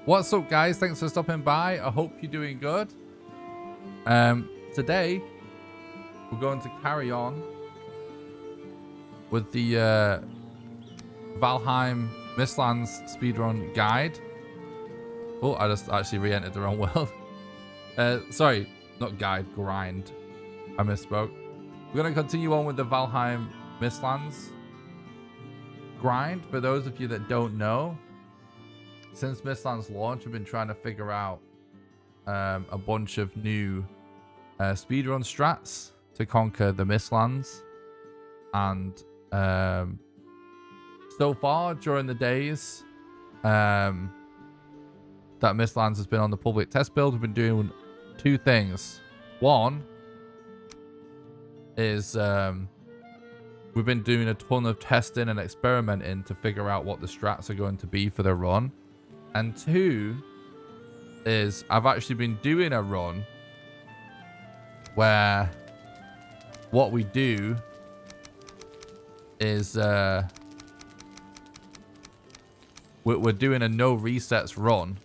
What's up, guys? Thanks for stopping by. I hope you're doing good. Today we're going to carry on with the Valheim Mistlands speedrun guide. Oh, I just actually re-entered the wrong world. Sorry, not guide, grind. I misspoke. We're going to continue on with the Valheim Mistlands grind. For those of you that don't know, since Mistlands launch, we've been trying to figure out a bunch of new speedrun strats to conquer the Mistlands. And so far during the days that Mistlands has been on the public test build, we've been doing two things. One is we've been doing a ton of testing and experimenting to figure out what the strats are going to be for the run. And two is I've actually been doing a run where what we do is we're doing a no resets run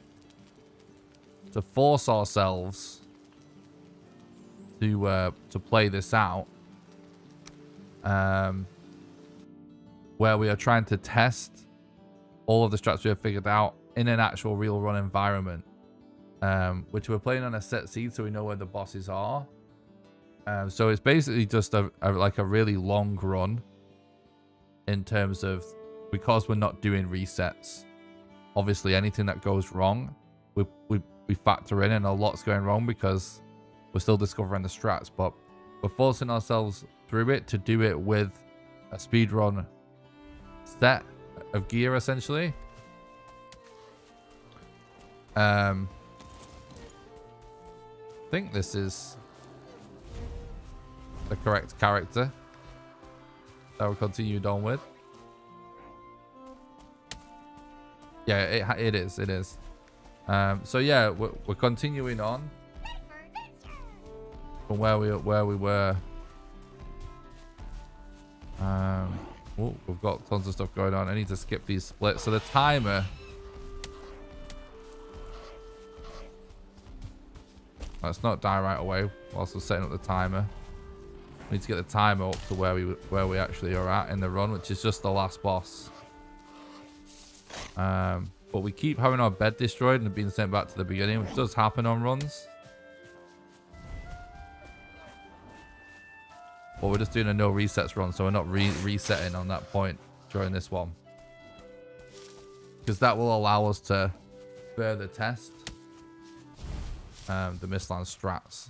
to force ourselves to play this out, where we are trying to test all of the strats we have figured out in an actual real run environment, which we're playing on a set seed so we know where the bosses are. So it's basically just like a really long run in terms of, because we're not doing resets, obviously anything that goes wrong we factor in, and a lot's going wrong because we're still discovering the strats, but we're forcing ourselves through it to do it with a speedrun set of gear essentially. I think this is the correct character that we continued on with. Yeah, it is. So yeah, we're continuing on from where we were. Oh, we've got tons of stuff going on. I need to skip these splits. So the timer. Let's not die right away whilst we're setting up the timer. We need to get the timer up to where we actually are at in the run, which is just the last boss. But we keep having our bed destroyed and being sent back to the beginning, which does happen on runs. But we're just doing a no resets run, so we're not resetting on that point during this one, because that will allow us to further test the Mistlands strats.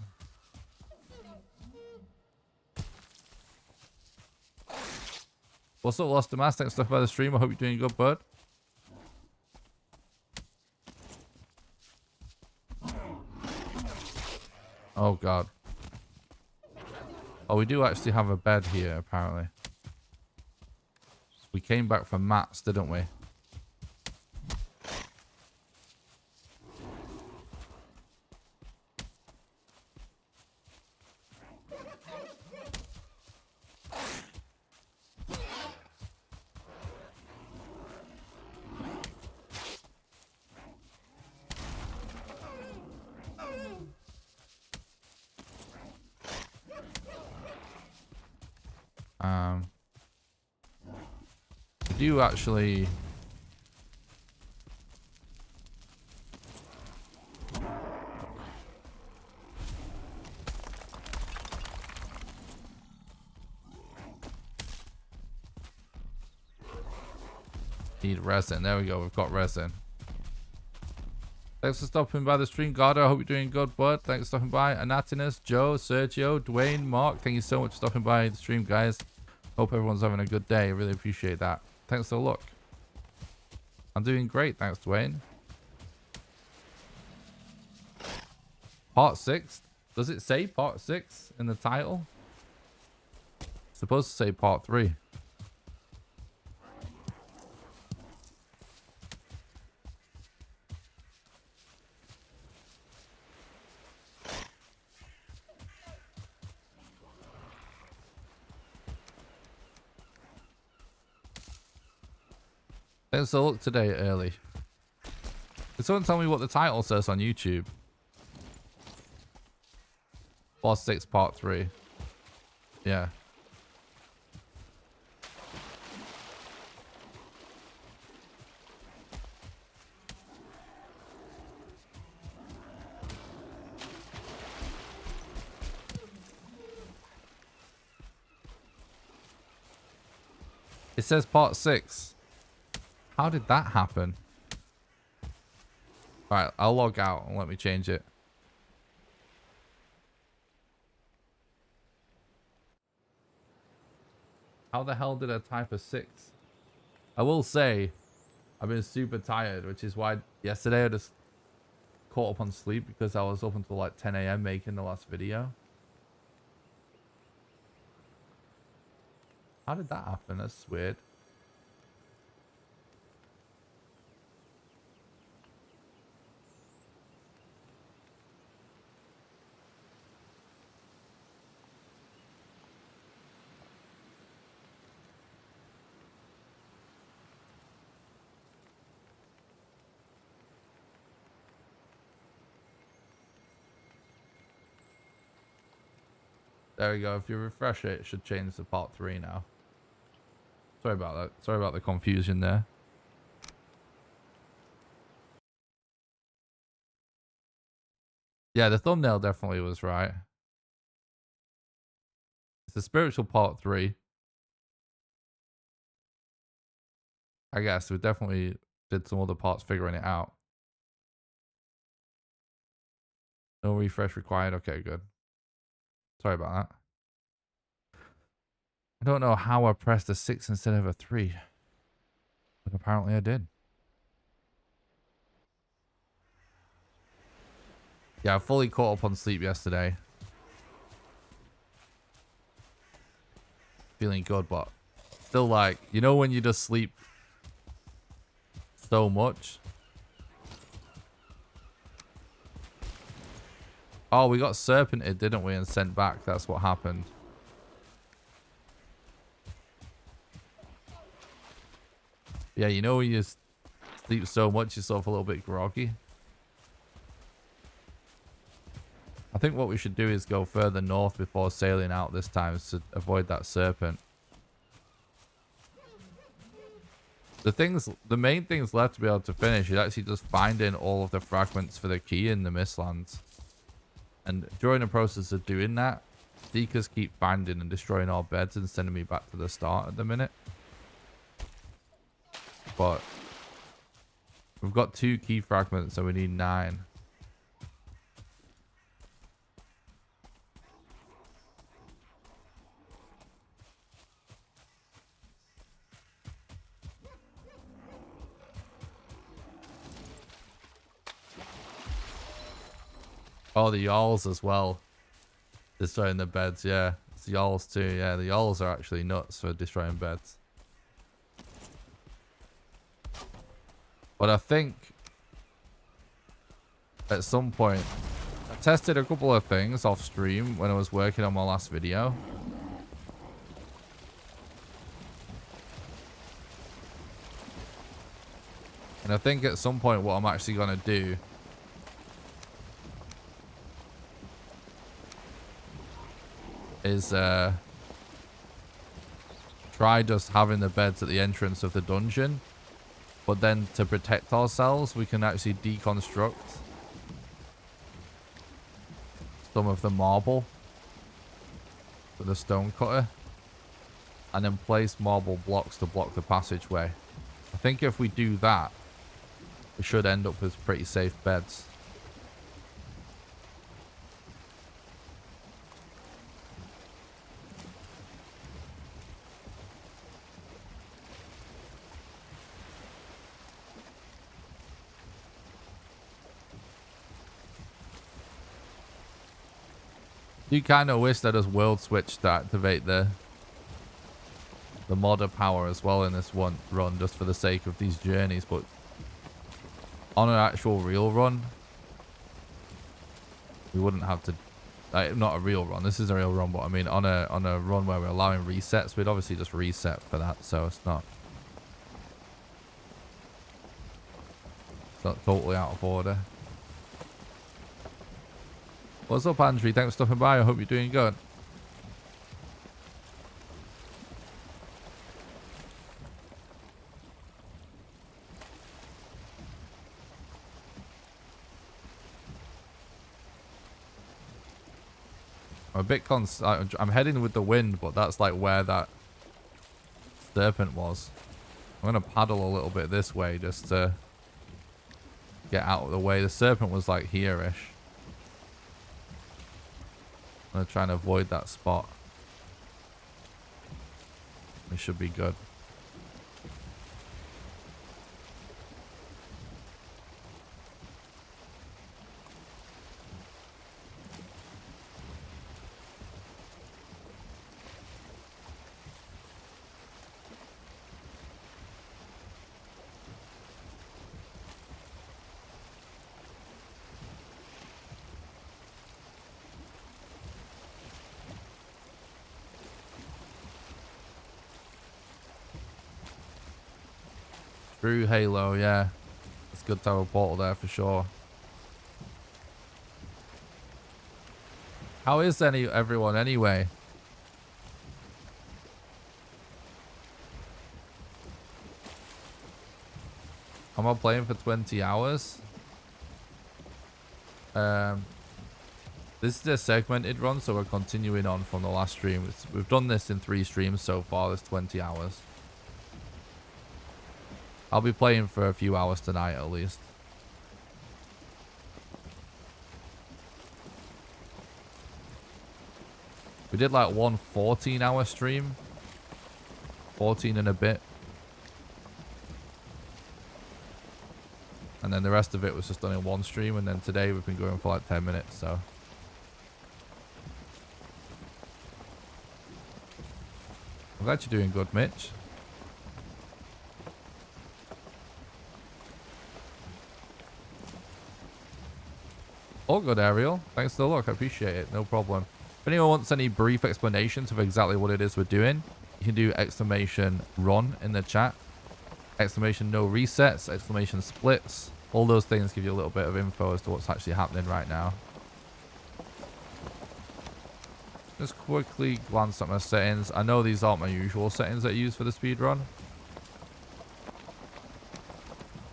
What's up, Lost Mass? Thanks for stuff by the stream. I hope you're doing good, bud. Oh god. Oh, we do actually have a bed here, apparently. We came back from mats, didn't we? We do actually need resin. There we go, we've got resin. Thanks for stopping by the stream, Gardo. I hope you're doing good, bud. Thanks for stopping by. Anatinus, Joe, Sergio, Dwayne, Mark. Thank you so much for stopping by the stream, guys. Hope everyone's having a good day. I really appreciate that. Thanks for the look. I'm doing great, thanks, Dwayne. Part 6? Does it say part 6 in the title? It's supposed to say part 3. Thanks for the look today early. Can someone tell me what the title says on YouTube? Boss 6 Part 3. Yeah. It says Part 6. How did that happen? Alright, I'll log out and let me change it. How the hell did I type a 6? I will say, I've been super tired, which is why yesterday I just caught up on sleep because I was up until like 10 AM making the last video. How did that happen? That's weird. There we go. If you refresh it, it should change to Part 3 now. Sorry about that. Sorry about the confusion there. Yeah, the thumbnail definitely was right. It's the spiritual Part 3. I guess we definitely did some other parts figuring it out. No refresh required. Okay, good. Sorry about that. I don't know how I pressed a 6 instead of a 3. But apparently I did. Yeah, I fully caught up on sleep yesterday. Feeling good, but still like, you know when you just sleep so much? Oh, we got serpented, didn't we? And sent back. That's what happened. Yeah, you know when you sleep so much, you're sort of a little bit groggy. I think what we should do is go further north before sailing out this time to avoid that serpent. The main things left to be able to finish is actually just finding all of the fragments for the key in the Mistlands. And during the process of doing that, Seekers keep finding and destroying our beds and sending me back to the start at the minute. But we've got 2 key fragments, so we need 9. Oh, the Yarls as well. Destroying the beds, yeah. It's the Yarls too, yeah. The Yarls are actually nuts for destroying beds. But I think at some point, I tested a couple of things off stream when I was working on my last video. And I think at some point what I'm actually going to do is try just having the beds at the entrance of the dungeon, but then to protect ourselves we can actually deconstruct some of the marble with a stone cutter and then place marble blocks to block the passageway. I think if we do that, we should end up with pretty safe beds. You kind of wish that as world switch to activate the modder power as well in this one run, just for the sake of these journeys, but on an actual real run we wouldn't have to, like, not a real run, this is a real run, but I mean on a run where we're allowing resets, we'd obviously just reset for that, so it's not It's not totally out of order. What's up, Andrew? Thanks for stopping by. I hope you're doing good. I'm a bit I'm heading with the wind, but that's like where that serpent was. I'm going to paddle a little bit this way just to get out of the way. The serpent was like here-ish. I'm going to try and avoid that spot. We should be good. Through Halo, yeah. It's good to have a portal there for sure. How is everyone anyway? I'm not playing for 20 hours. This is a segmented run, so we're continuing on from the last stream. We've done this in 3 streams so far. There's 20 hours. I'll be playing for a few hours tonight at least. We did like one 14-hour stream. 14 and a bit. And then the rest of it was just done in one stream. And then today we've been going for like 10 minutes, so. I'm glad you're doing good, Mitch. All good, Ariel. Thanks for the look. I appreciate it. No problem. If anyone wants any brief explanations of exactly what it is we're doing, you can do exclamation run in the chat. Exclamation no resets. Exclamation splits. All those things give you a little bit of info as to what's actually happening right now. Just quickly glance at my settings. I know these aren't my usual settings that I use for the speedrun,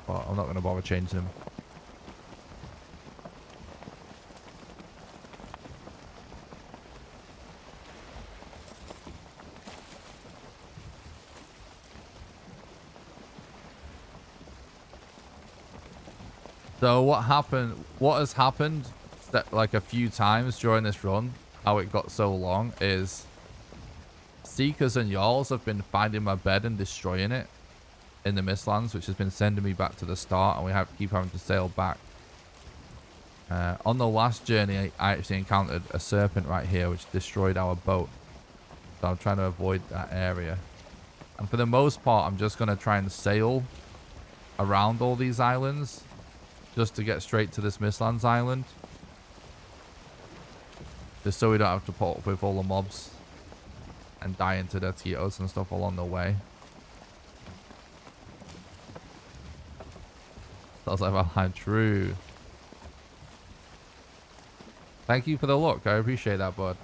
but I'm not going to bother changing them. So what has happened that like a few times during this run, how it got so long, is Seekers and Jarls have been finding my bed and destroying it in the Mistlands, which has been sending me back to the start, and we keep having to sail back. On the last journey, I actually encountered a serpent right here, which destroyed our boat. So I'm trying to avoid that area. And for the most part, I'm just going to try and sail around all these islands, just to get straight to this Mistlands island. Just so we don't have to put up with all the mobs and die into the Titos and stuff along the way. Sounds like Valheim. True. Thank you for the look. I appreciate that, bud.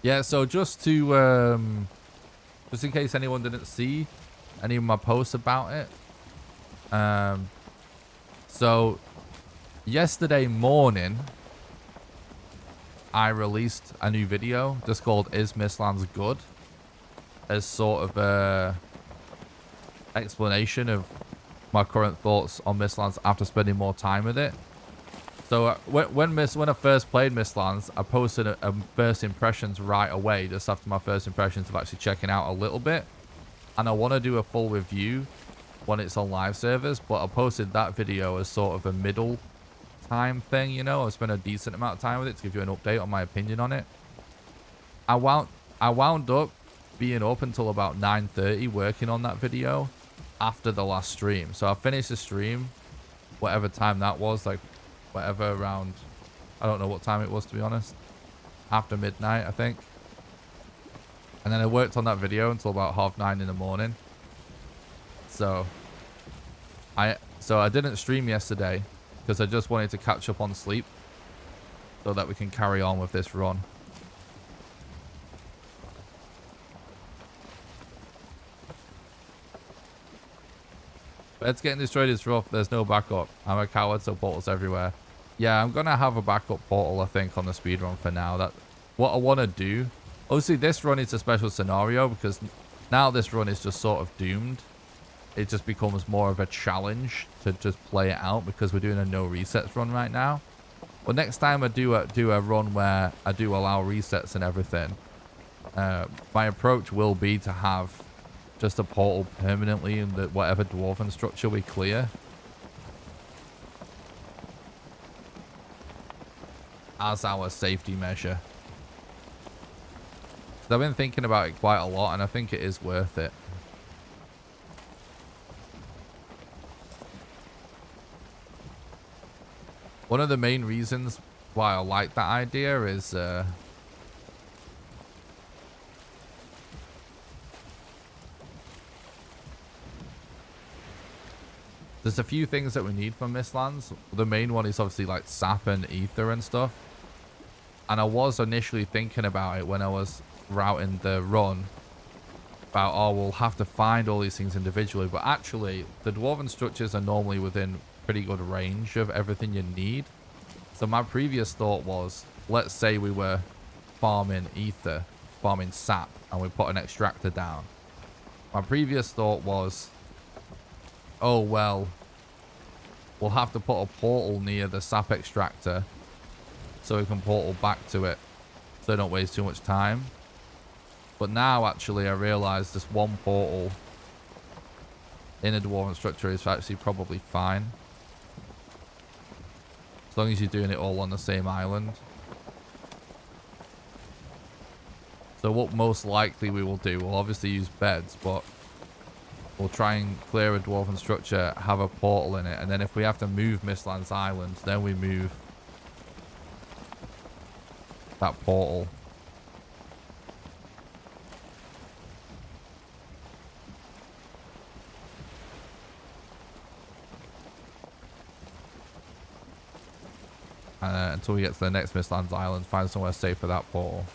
Yeah, so just to just in case anyone didn't see any of my posts about it. So yesterday morning, I released a new video just called Is Mistlands Good? As sort of a explanation of my current thoughts on Mistlands after spending more time with it. So when I first played Mistlands, I posted a first impressions right away, just after my first impressions of actually checking out a little bit. And I want to do a full review when it's on live servers, but I posted that video as sort of a middle time thing, you know. I spent a decent amount of time with it to give you an update on my opinion on it. I wound up being up until about 9:30 working on that video after the last stream. So I finished the stream, whatever time that was, like whatever around, I don't know what time it was, to be honest. After midnight, I think. And then I worked on that video until about 9:30 in the morning. So I didn't stream yesterday because I just wanted to catch up on sleep so that we can carry on with this run. Beds getting destroyed is rough. There's no backup. I'm a coward, so portals everywhere. Yeah, I'm gonna have a backup portal, I think, on the speedrun for now. That what I want to do. Obviously, this run is a special scenario because now this run is just sort of doomed. It just becomes more of a challenge to just play it out because we're doing a no resets run right now. But next time I do a run where I do allow resets and everything, my approach will be to have just a portal permanently in the whatever dwarven structure we clear. As our safety measure. So I've been thinking about it quite a lot and I think it is worth it. One of the main reasons why I like that idea is there's a few things that we need from Mistlands. The main one is obviously like sap and ether and stuff. And I was initially thinking about it when I was routing the run. About, oh, we'll have to find all these things individually. But actually, the dwarven structures are normally within pretty good range of everything you need. So my previous thought was, let's say we were farming ether, farming sap, and we put an extractor down. My previous thought was, oh, well, we'll have to put a portal near the sap extractor so we can portal back to it so don't waste too much time. But now, actually, I realize this one portal in a dwarven structure is actually probably fine. As long as you're doing it all on the same island. So what most likely we will do, we'll obviously use beds, but we'll try and clear a dwarven structure, have a portal in it, and then if we have to move Mistlands Island, then we move that portal. Until we get to the next Mistlands Island, find somewhere safe for that portal.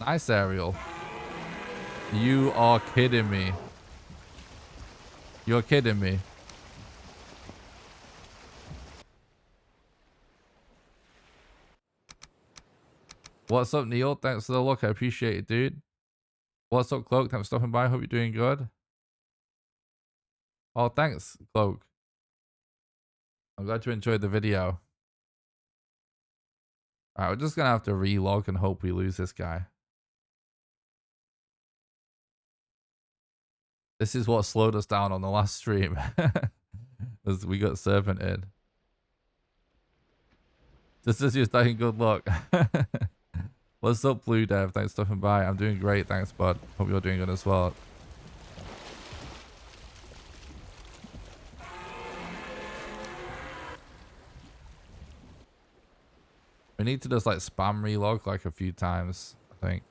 Nice, Ariel. You are kidding me. You're kidding me. What's up, Neil? Thanks for the look. I appreciate it, dude. What's up, Cloak? Thanks for stopping by. Hope you're doing good. Oh, thanks, Cloak. I'm glad you enjoyed the video. Alright, we're just gonna have to relog and hope we lose this guy. This is what slowed us down on the last stream. As we got serpented. This is just saying good luck. What's up, Blue Dev? Thanks for stopping by. I'm doing great. Thanks, bud. Hope you're doing good as well. We need to just like spam relog like a few times, I think.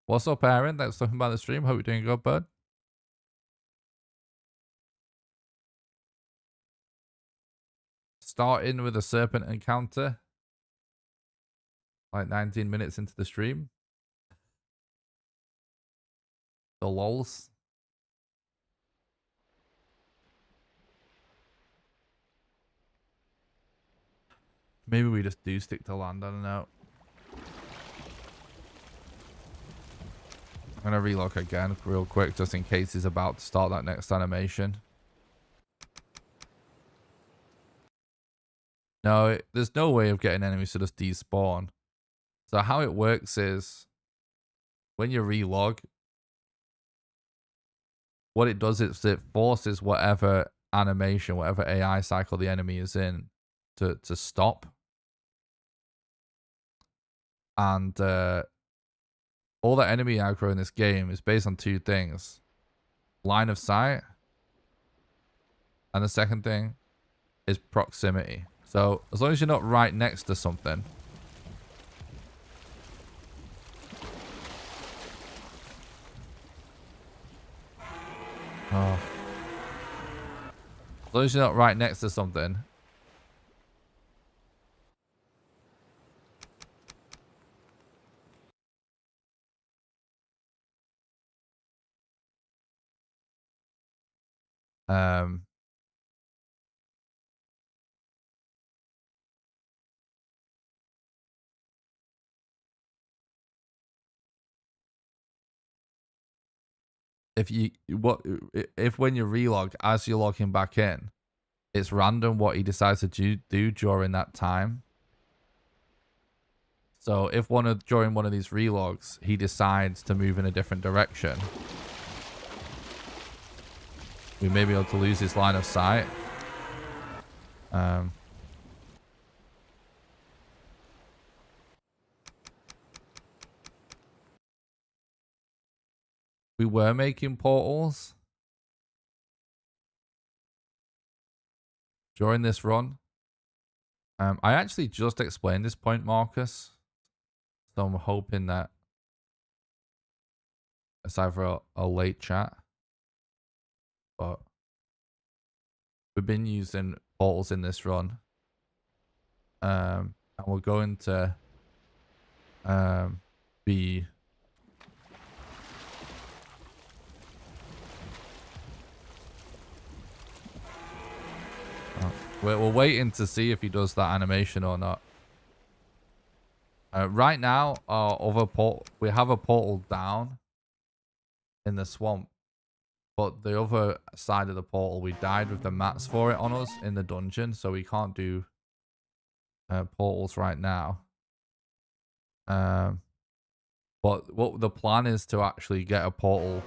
What's up, Aaron? Thanks for stopping by the stream. Hope you're doing good, bud. Starting with a serpent encounter. Like 19 minutes into the stream. The lols. Maybe we just do stick to land, I don't know. I'm going to relog again real quick just in case he's about to start that next animation. No, there's no way of getting enemies to just despawn. So how it works is when you relog, what it does is it forces whatever animation, whatever AI cycle the enemy is in to stop. And all the enemy aggro in this game is based on two things. Line of sight. And the second thing is proximity. So as long as you're not right next to something. Oh. As long as you're not right next to something. If when you relog, as you're logging back in, it's random what he decides to do during that time. So if during one of these relogs he decides to move in a different direction, we may be able to lose his line of sight. We were making portals during this run. I actually just explained this point, Marcus. So I'm hoping that it's either a late chat, but we've been using portals in this run. And we're going to be we're waiting to see if he does that animation or not. Right now, we have a portal down in the swamp, but the other side of the portal, we died with the mats for it on us in the dungeon, so we can't do portals right now. But what the plan is to actually get a portal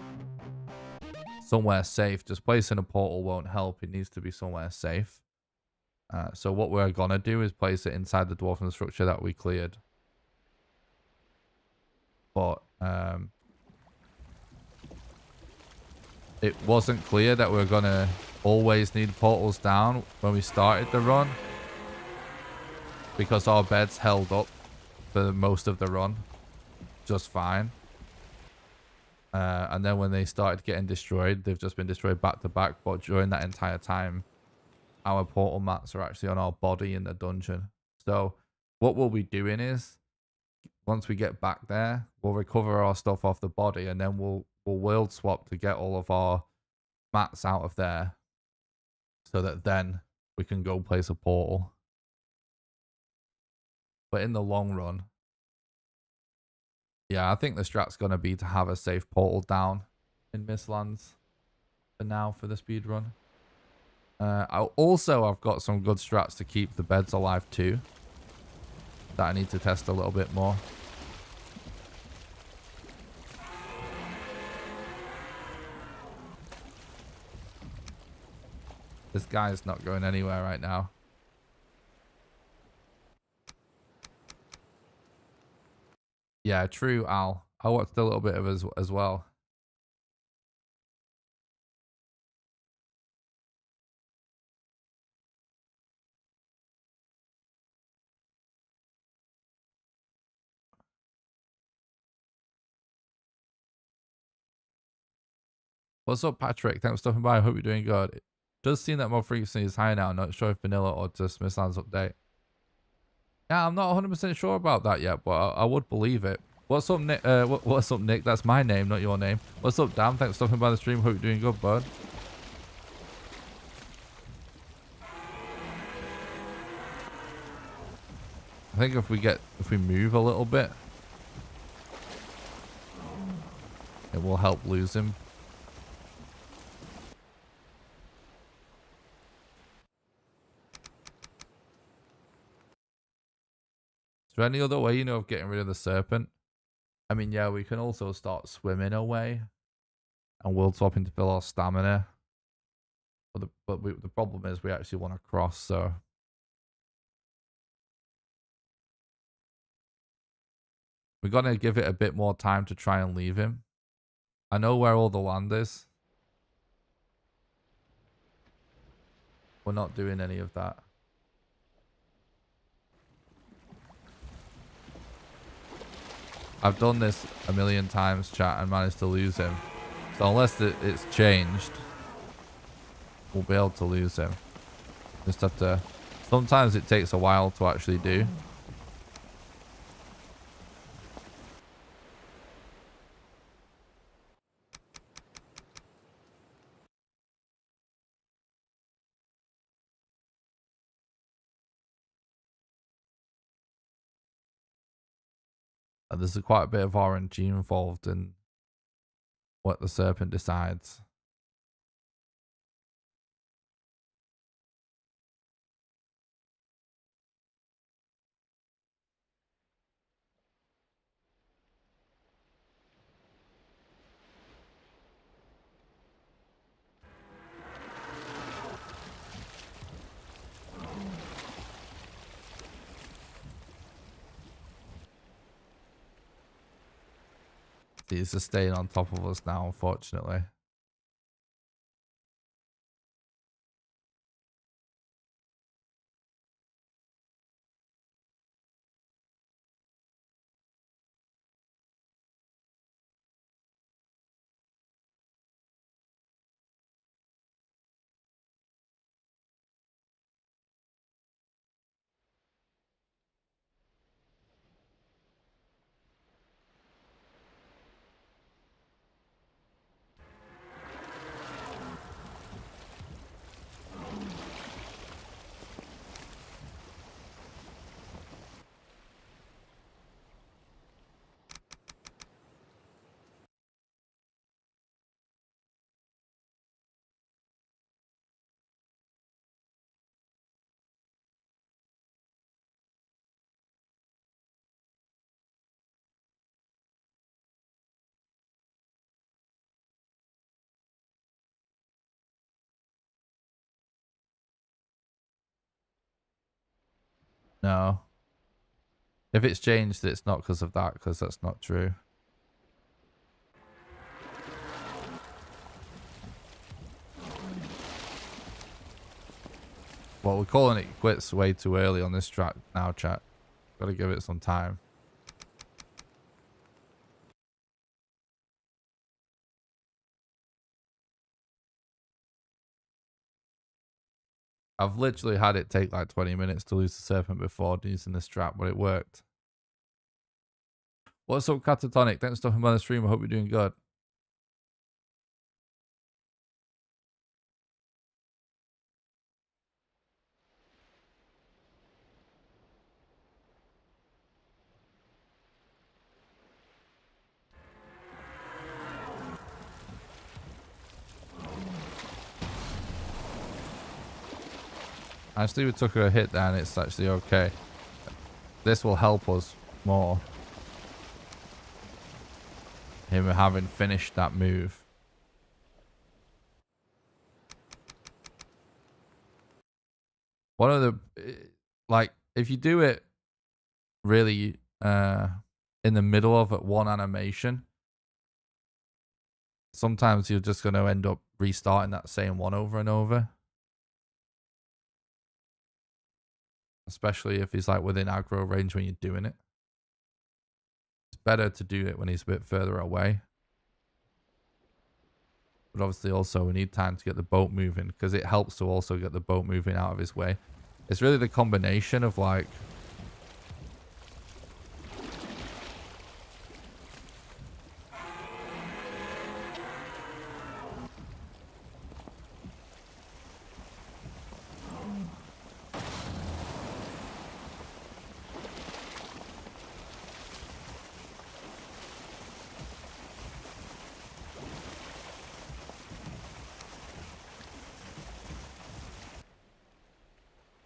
somewhere safe. Just placing a portal won't help. It needs to be somewhere safe. So what we're gonna do is place it inside the dwarven structure that we cleared. But it wasn't clear that we're gonna always need portals down when we started the run, because our beds held up for most of the run just fine. And then when they started getting destroyed, they've just been destroyed back to back. But during that entire time, our portal mats are actually on our body in the dungeon. So what we'll be doing is, once we get back there, we'll recover our stuff off the body, and then we'll world swap to get all of our mats out of there, so that then we can go place a portal. But in the long run, yeah, I think the strat's going to be to have a safe portal down in Mistlands for now for the speed run. I've got some good strats to keep the beds alive too, that I need to test a little bit more. This guy's not going anywhere right now. Yeah, true, Al. I watched a little bit of it as well. What's up, Patrick? Thanks for stopping by. I hope you're doing good. It does seem that more frequency is high now. Not sure if vanilla or just Mistlands update. Yeah, I'm not 100% sure about that yet, but I would believe it. What's up, Nick? What's up, Nick? That's my name, not your name. What's up, Dan? Thanks for stopping by the stream. Hope you're doing good, bud. I think if we move a little bit, it will help lose him. Is there any other way, of getting rid of the serpent? I mean, yeah, we can also start swimming away and world swapping to fill our stamina. But the problem is we actually want to cross, so we're going to give it a bit more time to try and leave him. I know where all the land is. We're not doing any of that. I've done this a million times, chat, and managed to lose him. So unless it's changed, we'll be able to lose him. Just have to... Sometimes it takes a while to actually do. And there's quite a bit of RNG involved in what the serpent decides. He's just staying on top of us now, unfortunately. No. If it's changed, it's not because of that, because that's not true. Well, we're calling it quits way too early on this track now, chat. Gotta give it some time. I've literally had it take like 20 minutes to lose the serpent before using this trap, but it worked. What's up, Catatonic? Thanks for stopping by the stream. I hope you're doing good. Actually, we took a hit there and it's actually okay. This will help us more. Him having finished that move. One of the... Like, if you do it really in the middle of one animation, sometimes you're just going to end up restarting that same one over and over. Especially if he's like within aggro range when you're doing it. It's better to do it when he's a bit further away. But obviously also we need time to get the boat moving, because it helps to also get the boat moving out of his way. It's really the combination of like...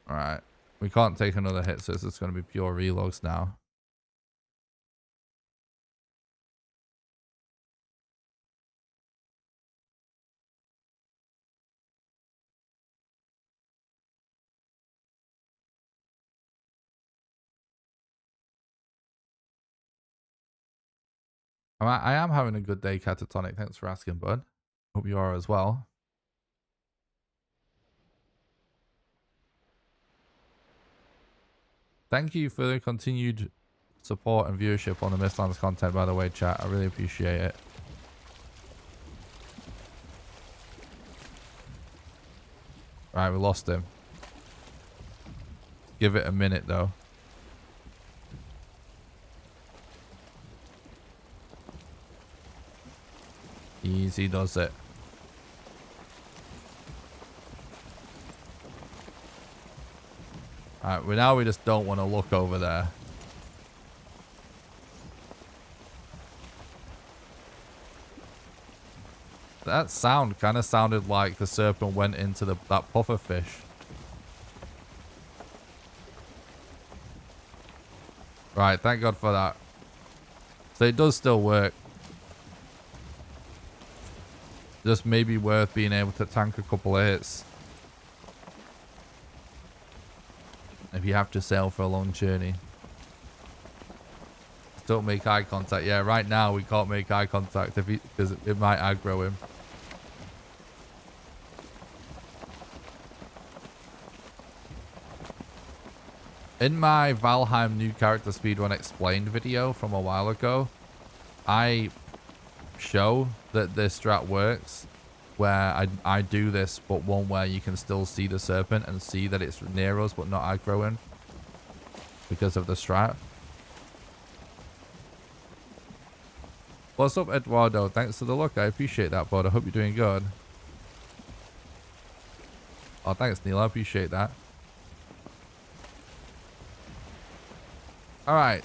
Alright. We can't take another hit, so it's just going to be pure reloads now. I am having a good day, Catatonic. Thanks for asking, bud. Hope you are as well. Thank you for the continued support and viewership on the Mistlands content, by the way, chat. I really appreciate it. Right, we lost him. Give it a minute, though. Easy does it. Alright, well now we just don't want to look over there. That sound kind of sounded like the serpent went into that puffer fish. Right, thank God for that. So it does still work. Just maybe worth being able to tank a couple of hits. If you have to sail for a long journey. Don't make eye contact. Yeah, right now we can't make eye contact because it might aggro him. In my Valheim new character speedrun explained video from a while ago, I show that this strat works where I do this, but one where you can still see the serpent and see that it's near us but not aggroing because of the strat. What's up, Eduardo? Thanks for the look. I appreciate that, bud. I hope you're doing good. Oh, thanks, Neil. I appreciate that. Alright.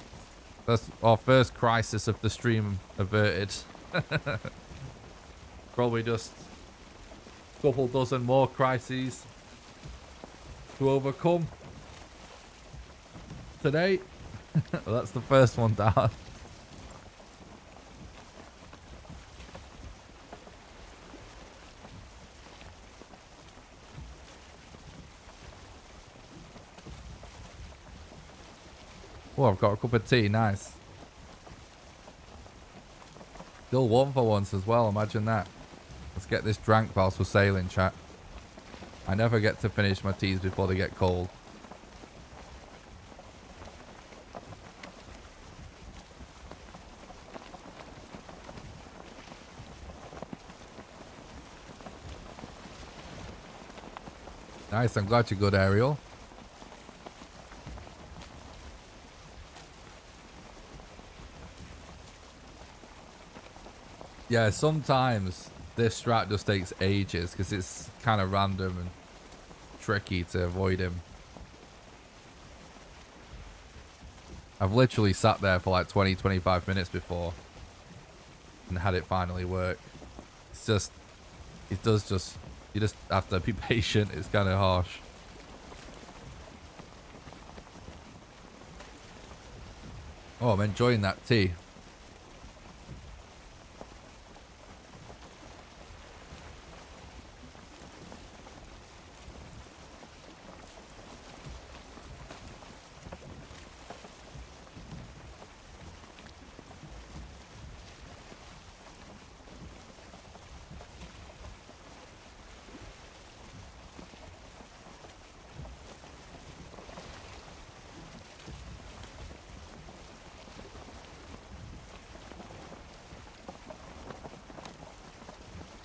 That's our first crisis of the stream averted. Probably just a couple dozen more crises to overcome today. Well, that's the first one down. Oh, I've got a cup of tea. Nice. Still warm for once as well. Imagine that. Let's get this drank whilst we're sailing, chat. I never get to finish my teas before they get cold. Nice. I'm glad you're good, Ariel. Yeah, sometimes this strat just takes ages because it's kind of random and tricky to avoid him. I've literally sat there for like 20-25 minutes before and had it finally work. It's just, it does just, you just have to be patient. It's kind of harsh. Oh, I'm enjoying that tea.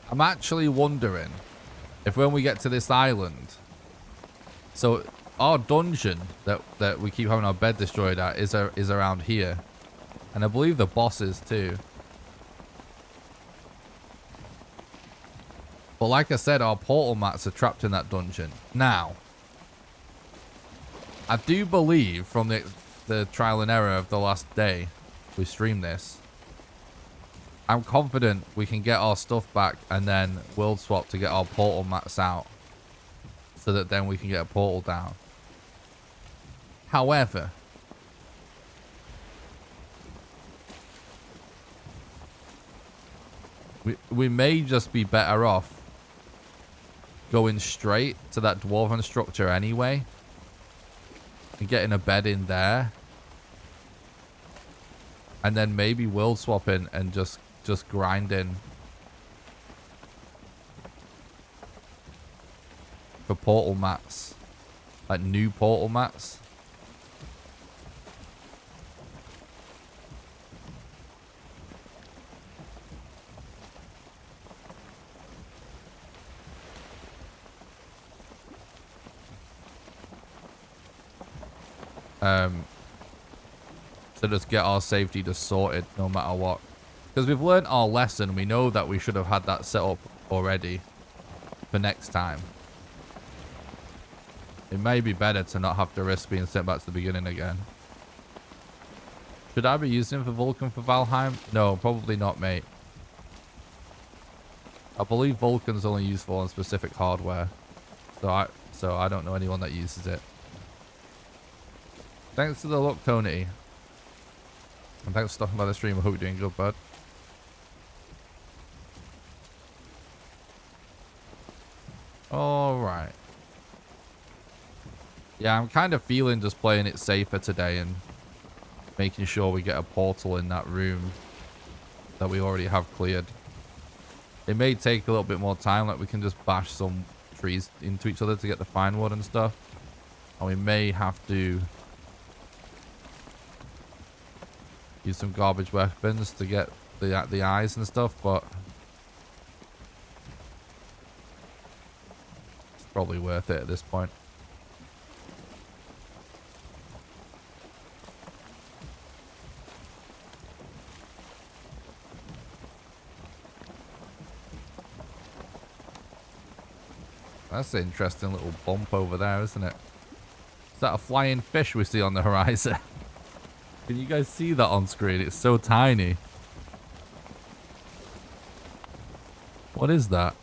I'm actually wondering if when we get to this island, so our dungeon that we keep having our bed destroyed at is around here, and I believe the bosses too. But like I said, our portal mats are trapped in that dungeon. Now, I do believe from the trial and error of the last day we streamed this, I'm confident we can get our stuff back and then world swap to get our portal mats out so that then we can get a portal down. However, we may just be better off going straight to that dwarven structure anyway and getting a bed in there and then maybe world swapping and just grinding for portal mats, like new portal mats. To just get our safety just sorted no matter what. Because we've learned our lesson. We know that we should have had that set up already for next time. It may be better to not have to risk being sent back to the beginning again. Should I be using for Vulcan for Valheim? No, probably not, mate. I believe Vulcan's only useful on specific hardware. So I don't know anyone that uses it. Thanks to the look, Tony. And thanks for stopping by the stream. I hope you're doing good, bud. Alright. Yeah, I'm kind of feeling just playing it safer today and making sure we get a portal in that room that we already have cleared. It may take a little bit more time, like we can just bash some trees into each other to get the fine wood and stuff. And we may have to use some garbage weapons to get the eyes and stuff, but it's probably worth it at this point. That's an interesting little bump over there, isn't it? Is that a flying fish we see on the horizon? Can you guys see that on screen? It's so tiny. What is that?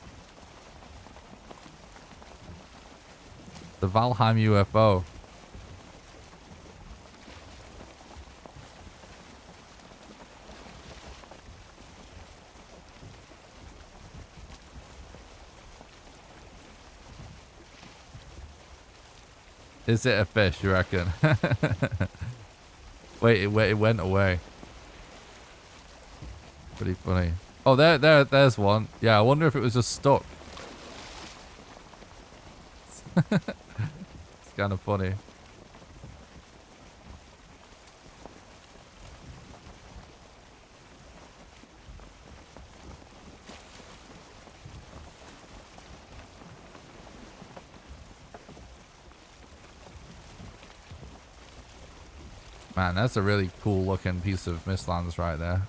The Valheim UFO. Is it a fish, you reckon? Wait, it went away. Pretty funny. Oh, there's one. Yeah, I wonder if it was just stuck. It's kind of funny. Man, that's a really cool looking piece of Mistlands right there.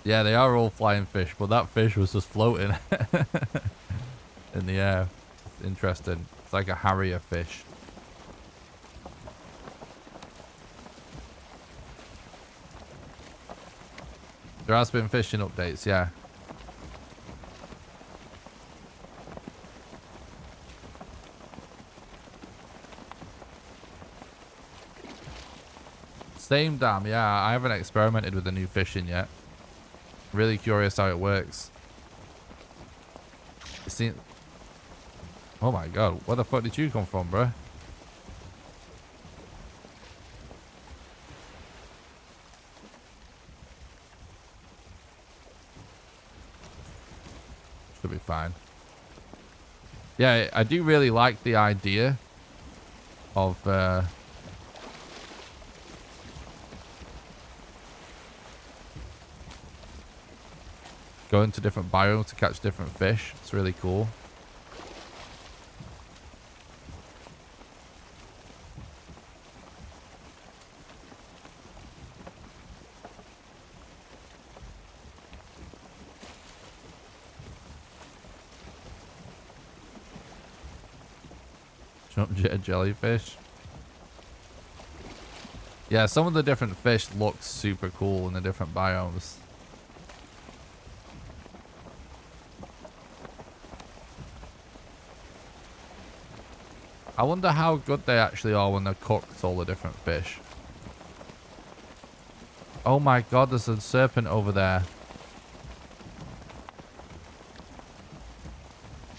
Yeah, they are all flying fish, but that fish was just floating in the air. It's interesting. It's like a harrier fish. There has been fishing updates, yeah. Same dam, yeah. I haven't experimented with the new fishing yet. Really curious how it works. Oh my god, where the fuck did you come from, bro? Should be fine. Yeah, I do really like the idea of going to different biomes to catch different fish. It's really cool. Jump jet jellyfish. Yeah, some of the different fish look super cool in the different biomes. I wonder how good they actually are when they're cooked, all the different fish. Oh my god, there's a serpent over there.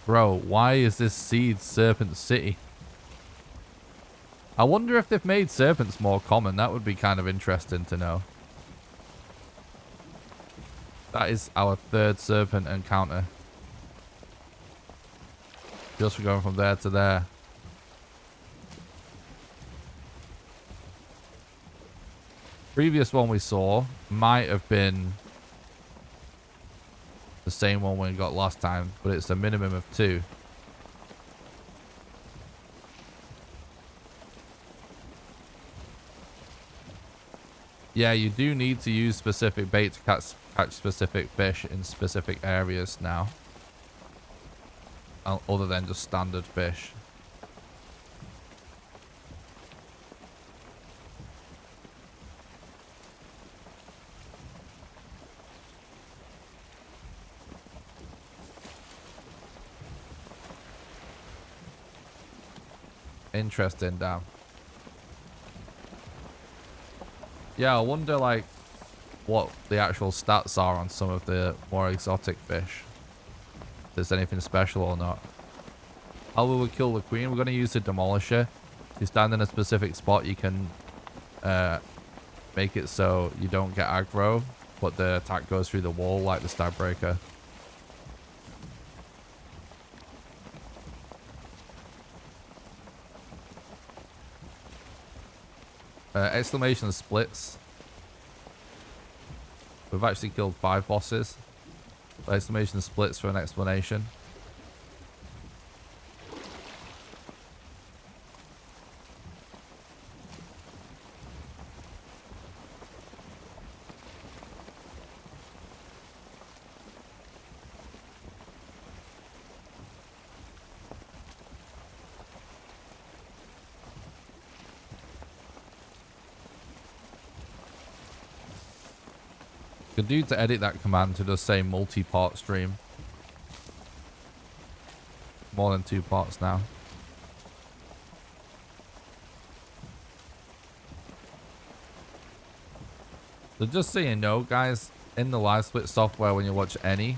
Bro, why is this seed Serpent City? I wonder if they've made serpents more common. That would be kind of interesting to know. That is our third serpent encounter. Just for going from there to there. Previous one we saw might have been the same one we got last time, but it's a minimum of 2. Yeah, you do need to use specific bait to catch specific fish in specific areas now. Other than just standard fish. Interesting, damn. Yeah, I wonder like what the actual stats are on some of the more exotic fish. If there's anything special or not. How will we kill the queen? We're going to use the demolisher. If you stand in a specific spot, you can make it so you don't get aggro, but the attack goes through the wall like the stab breaker. Exclamation splits. We've actually killed 5 bosses. Exclamation splits for an explanation. Could do to edit that command to just say multi-part stream. More than 2 parts now. So just so you know, guys, in the live split software when you watch any,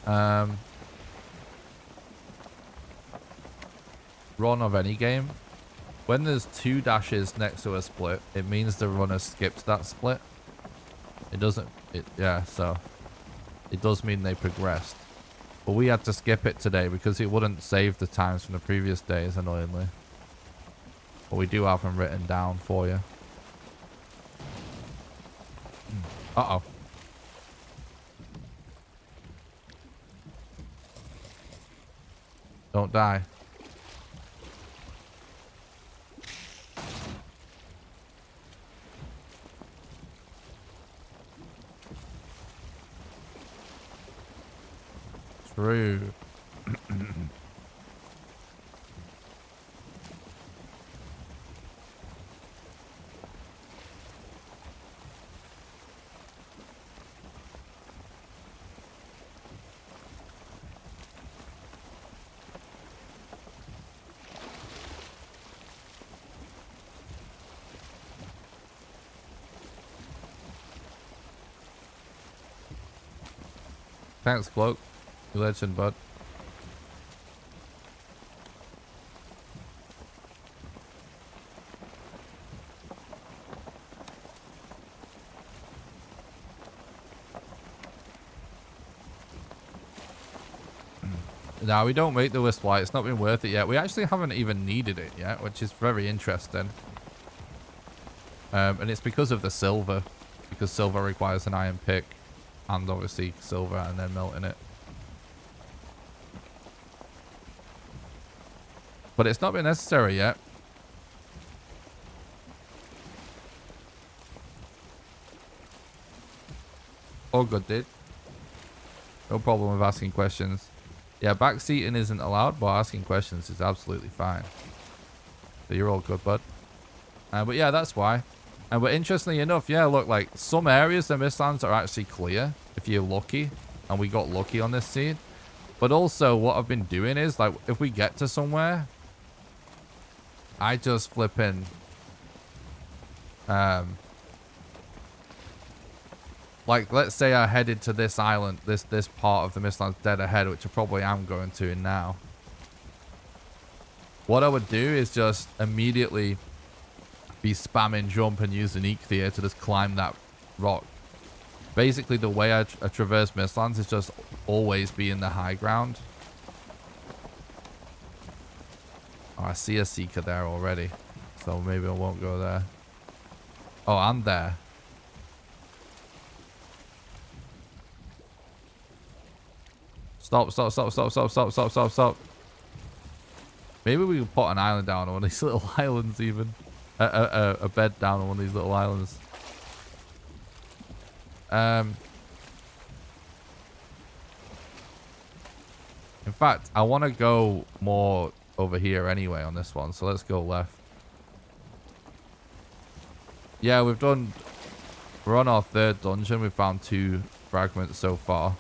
run of any game, when there's 2 dashes next to a split, it means the runner skipped that split. It doesn't, yeah, so it does mean they progressed. But we had to skip it today because it wouldn't save the times from the previous days, annoyingly. But we do have them written down for you. Uh-oh. Don't die. True. Thanks, Cloak. You legend, bud. No, we don't make the Wisp Light. It's not been worth it yet. We actually haven't even needed it yet, which is very interesting. And it's because of the silver. Because silver requires an iron pick. And obviously silver and then melting it. But it's not been necessary yet. All good, dude. No problem with asking questions. Yeah, backseating isn't allowed, but asking questions is absolutely fine. So you're all good, bud. But yeah, that's why. But interestingly enough, yeah, look, like some areas of Mistlands are actually clear if you're lucky. And we got lucky on this seed. But also what I've been doing is, like, if we get to somewhere, I just flip in. Like, let's say I headed to this island, this part of the Mistlands dead ahead, which I probably am going to now. What I would do is just immediately be spamming jump and use an Ichthyer to just climb that rock. Basically, the way I traverse Mistlands is just always be in the high ground. Oh, I see a Seeker there already, so maybe I won't go there. Oh, I'm there. Stop, stop, stop, stop, stop, stop, stop, stop, stop. Maybe we could put an island down on one of these little islands even. A bed down on one of these little islands. In fact, I want to go more over here anyway on this one. So let's go left. Yeah, we're on our 3rd dungeon. We've found 2 fragments so far.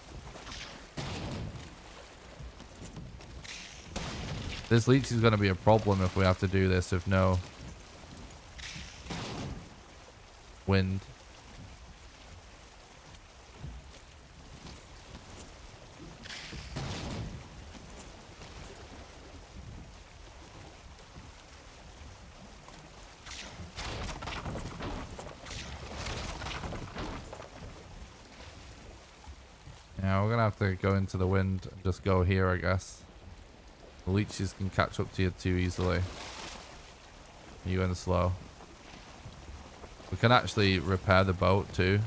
This leech is going to be a problem if we have to do this with no wind. Yeah, we're going to have to go into the wind and just go here, I guess. The leeches can catch up to you too easily. You're going slow. We can actually repair the boat too.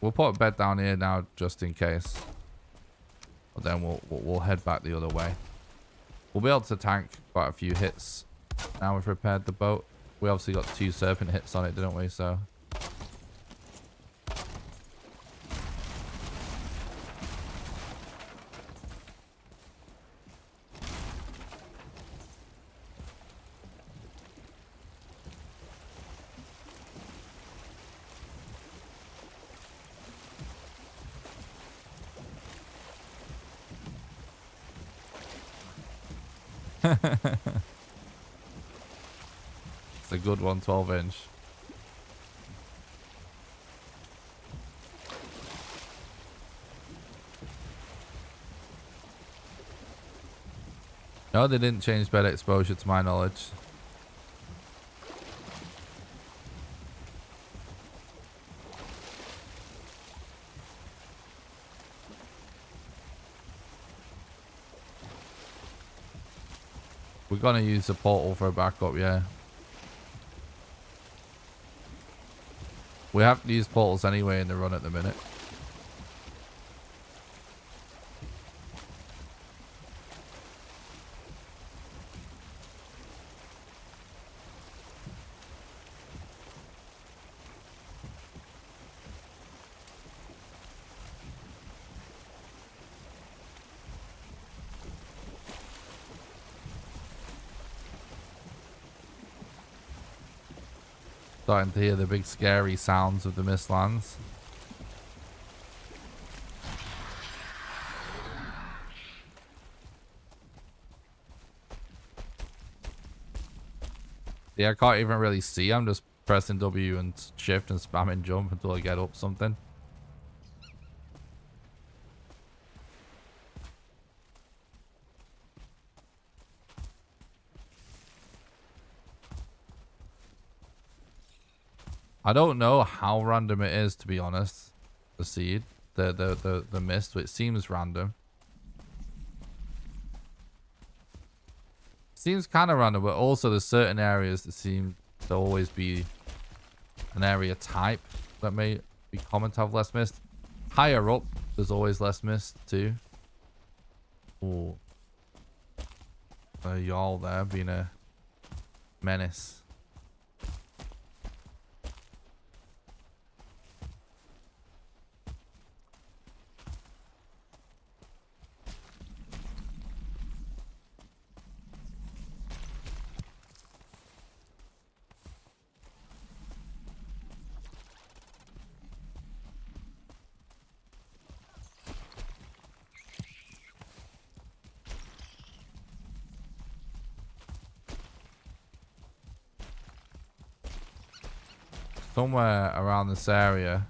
We'll put a bed down here now just in case. But then we'll head back the other way. We'll be able to tank quite a few hits now we've repaired the boat. We obviously got 2 serpent hits on it, didn't we? So it's a good one, 12-inch. No, they didn't change bed exposure to my knowledge. We're gonna use the portal for a backup, yeah. We have to use portals anyway in the run at the minute. Starting to hear the big scary sounds of the Mistlands. Yeah, I can't even really see. I'm just pressing W and shift and spamming jump until I get up something. I don't know how random it is, to be honest. The seed, the mist, it seems random. Seems kind of random, but also there's certain areas that seem to always be an area type that may be common to have less mist. Higher up, there's always less mist too. Oh, y'all there being a menace. Somewhere around this area,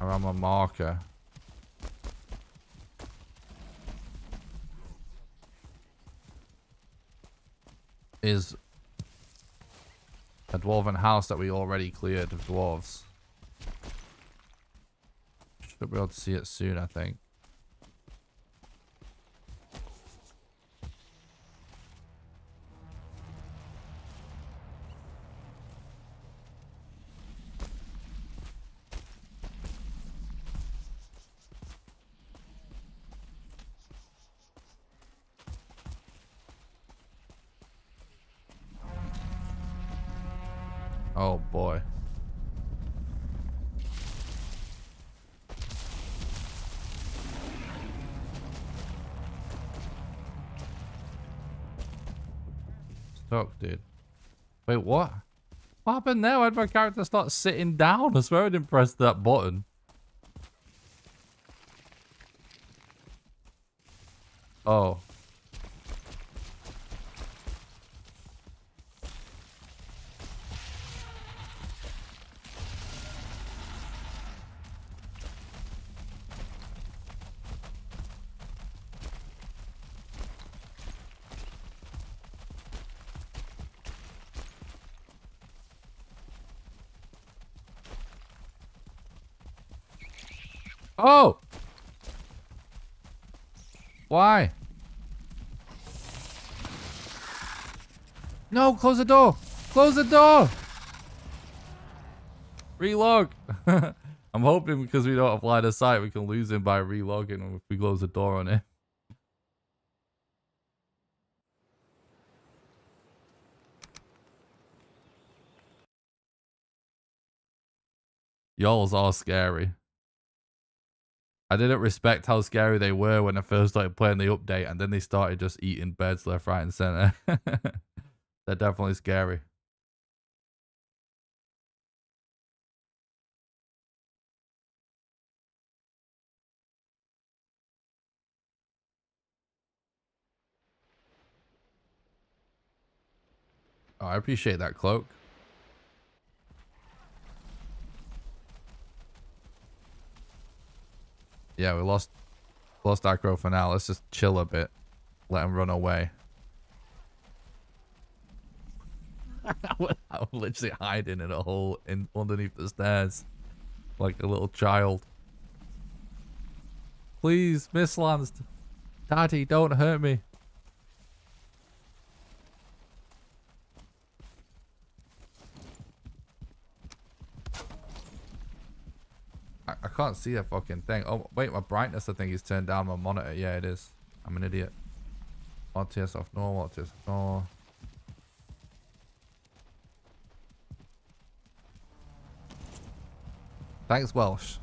around my marker, is a dwarven house that we already cleared of dwarves. Should be able to see it soon, I think. Oh boy. Stuck, dude. Wait, what? What happened there? Why did my character start sitting down? I swear I didn't press that button. Oh. Oh! Why? No, close the door! Close the door! Relog! I'm hoping because we don't apply the sight, we can lose him by relogging if we close the door on it. Y'alls are scary. I didn't respect how scary they were when I first started playing the update, and then they started just eating beds left, right, and center. They're definitely scary. Oh, I appreciate that cloak. Yeah, we lost aggro for now. Let's just chill a bit. Let him run away. I'm literally hiding in a hole underneath the stairs. Like a little child. Please, Mistlands. Daddy, don't hurt me. I can't see a fucking thing. Oh, wait, my brightness, I think, is turned down my monitor. Yeah, it is. I'm an idiot. RTS off, no, RTS off, no. Thanks, Welsh.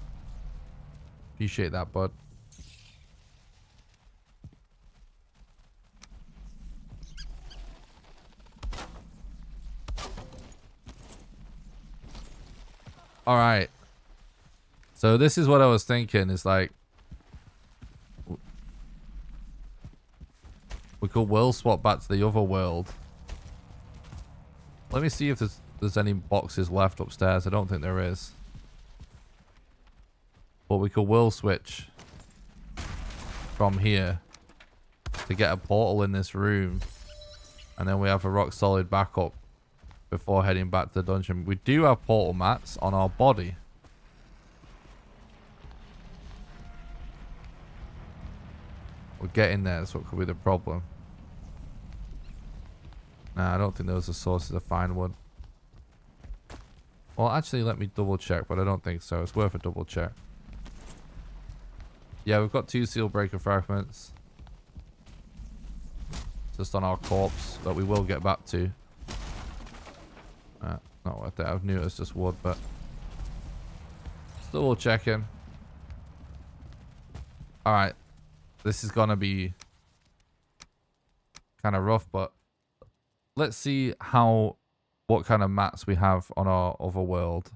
Appreciate that, bud. All right. So this is what I was thinking. Is like we could world swap back to the other world. Let me see if there's any boxes left upstairs. I don't think there is. But we could world switch from here to get a portal in this room. And then we have a rock solid backup before heading back to the dungeon. We do have portal mats on our body. We're getting there. That's what could be the problem. Nah, I don't think those are sources of fine wood. Well, actually, let me double check, but I don't think so. It's worth a double check. Yeah, we've got 2 seal breaker fragments. Just on our corpse that we will get back to. Not worth it. I knew it was just wood, but still checking. Alright. This is gonna be kind of rough, but let's see what kind of mats we have on our other world.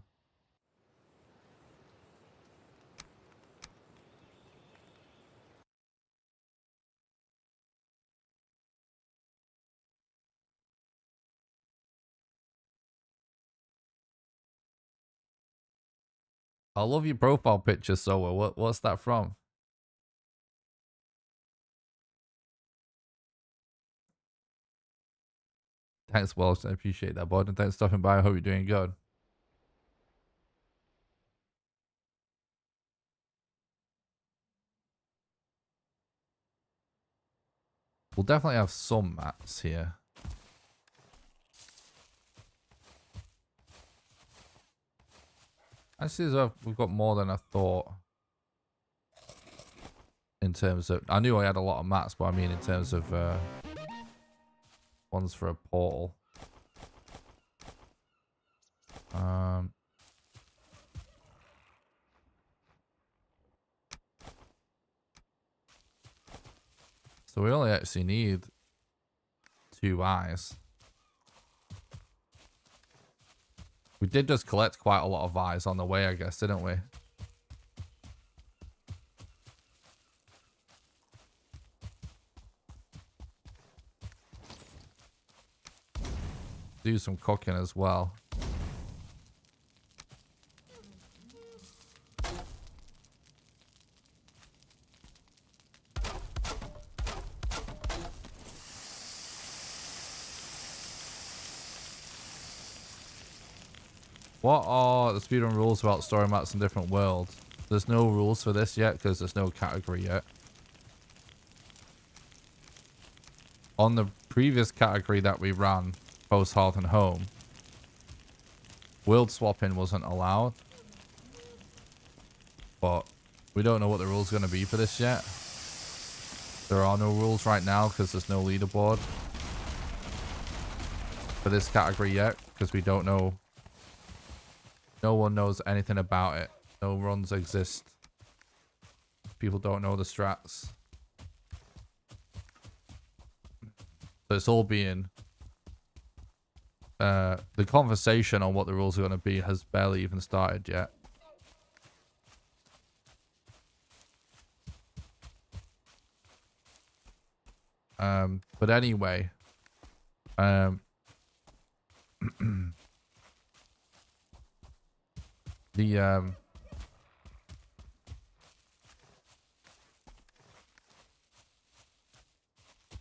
I love your profile picture, Soa. What's that from? Thanks, Welsh. I appreciate that, bud. And thanks for stopping by. I hope you're doing good. We'll definitely have some mats here. Actually, we've got more than I thought. In terms of... I knew I had a lot of mats, but I mean in terms of... ones for a portal. So we only actually need 2 eyes. We did just collect quite a lot of eyes on the way, I guess, didn't we? Do some cooking as well. What are the speedrun rules about storing mats in different worlds? There's no rules for this yet because there's no category yet. On the previous category that we ran, post Hearth and Home, world swapping wasn't allowed. But we don't know what the rules are going to be for this yet. There are no rules right now because there's no leaderboard for this category yet because we don't know. No one knows anything about it. No runs exist. People don't know the strats. So it's all being... the conversation on what the rules are going to be has barely even started yet. But anyway...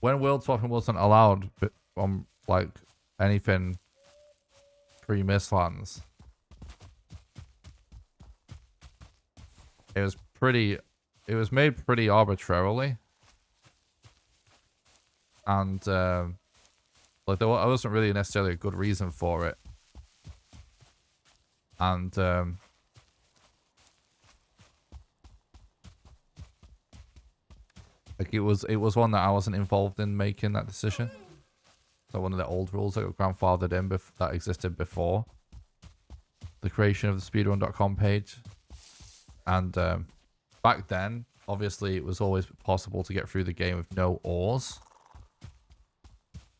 when world swapping wasn't allowed on like anything pre-Mistlands, it was made pretty arbitrarily, and like there wasn't really necessarily a good reason for it, and like it was one that I wasn't involved in making that decision. So one of the old rules that were grandfathered in that existed before the creation of the speedrun.com page. And back then, obviously, it was always possible to get through the game with no ores.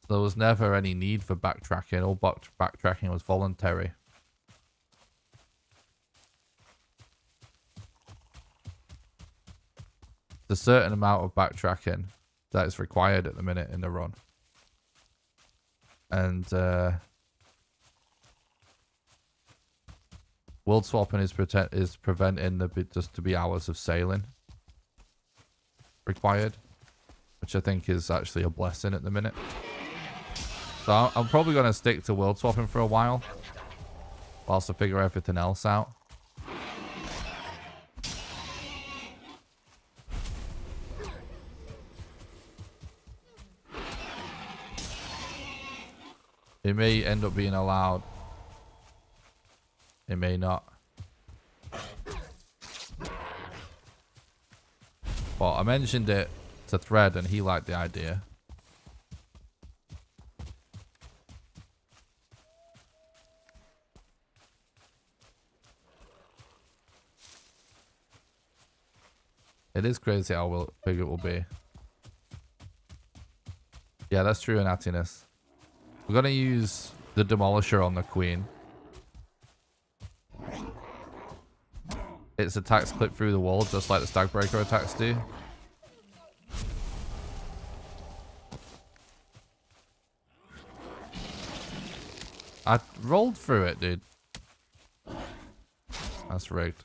So there was never any need for backtracking. All backtracking was voluntary. A certain amount of backtracking that is required at the minute in the run, and world swapping is preventing the just to be hours of sailing required, which I think is actually a blessing at the minute. So I'm probably going to stick to world swapping for a while whilst I figure everything else out. It may end up being allowed. It may not. But I mentioned it to Thread and he liked the idea. It is crazy how big it will be. Yeah, that's true in Attinus. We're going to use the Demolisher on the Queen. Its attacks clip through the wall, just like the Stagbreaker attacks do. I rolled through it, dude. That's rigged.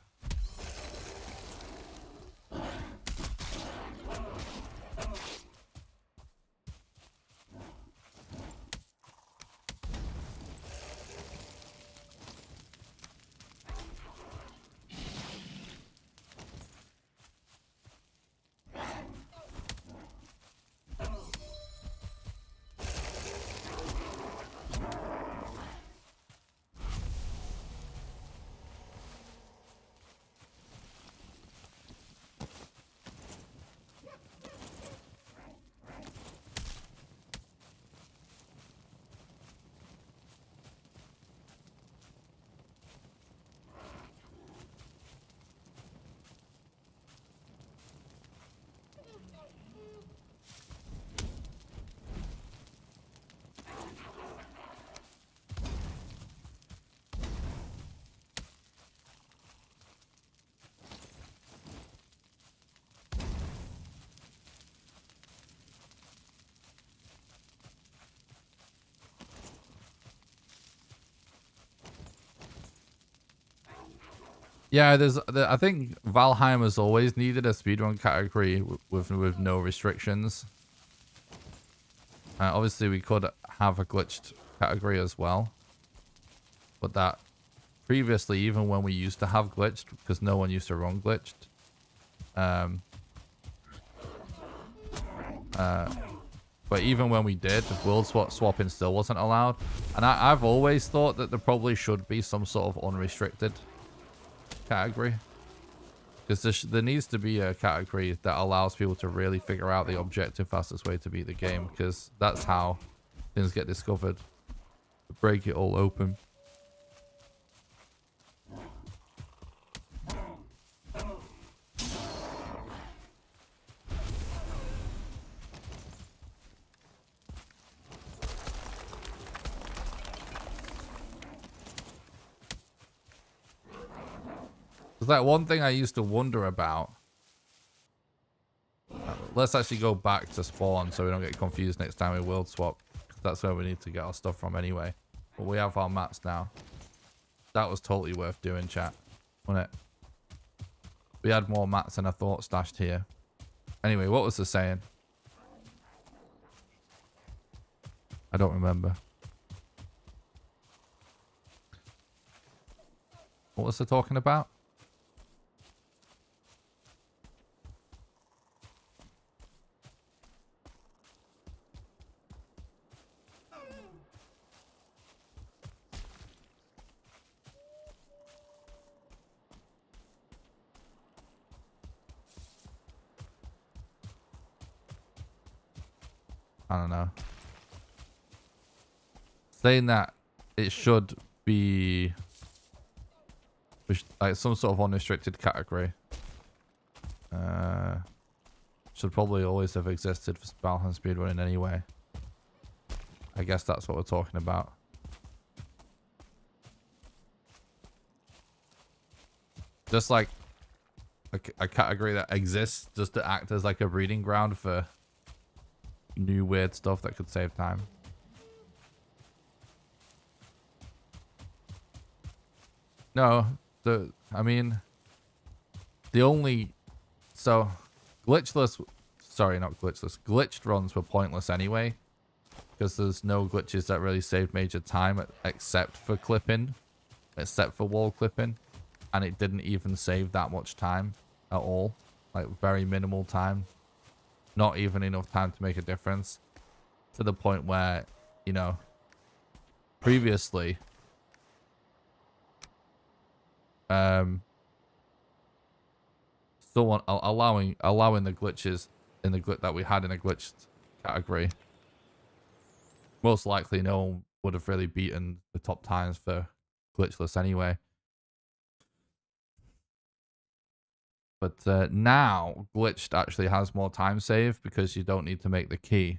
Yeah, I think Valheim has always needed a speedrun category with no restrictions. Obviously, we could have a glitched category as well. But that previously, even when we used to have glitched, because no one used to run glitched. But even when we did, world swapping still wasn't allowed. And I've always thought that there probably should be some sort of unrestricted category. Because there needs to be a category that allows people to really figure out the objective fastest way to beat the game. Because that's how things get discovered. Break it all open. It's like one thing I used to wonder about. Let's actually go back to spawn so we don't get confused next time we world swap. That's where we need to get our stuff from anyway. But we have our mats now. That was totally worth doing, chat. Wasn't it? We had more mats than I thought stashed here. Anyway, what was the saying? I don't remember. What was I talking about? I don't know. Saying that it should be like some sort of unrestricted category. Should probably always have existed for Valheim speedrunning anyway. I guess that's what we're talking about. Just like a category that exists just to act as like a breeding ground for new weird stuff that could save time. No, I mean, the only, so glitchless, sorry, not glitchless, glitched runs were pointless anyway, because there's no glitches that really saved major time except for clipping, except for wall clipping, and it didn't even save that much time at all, like very minimal time. Not even enough time to make a difference, to the point where, you know, previously, someone allowing the glitches in the that we had in a glitched category, most likely no one would have really beaten the top times for glitchless anyway. But now glitched actually has more time save because you don't need to make the key.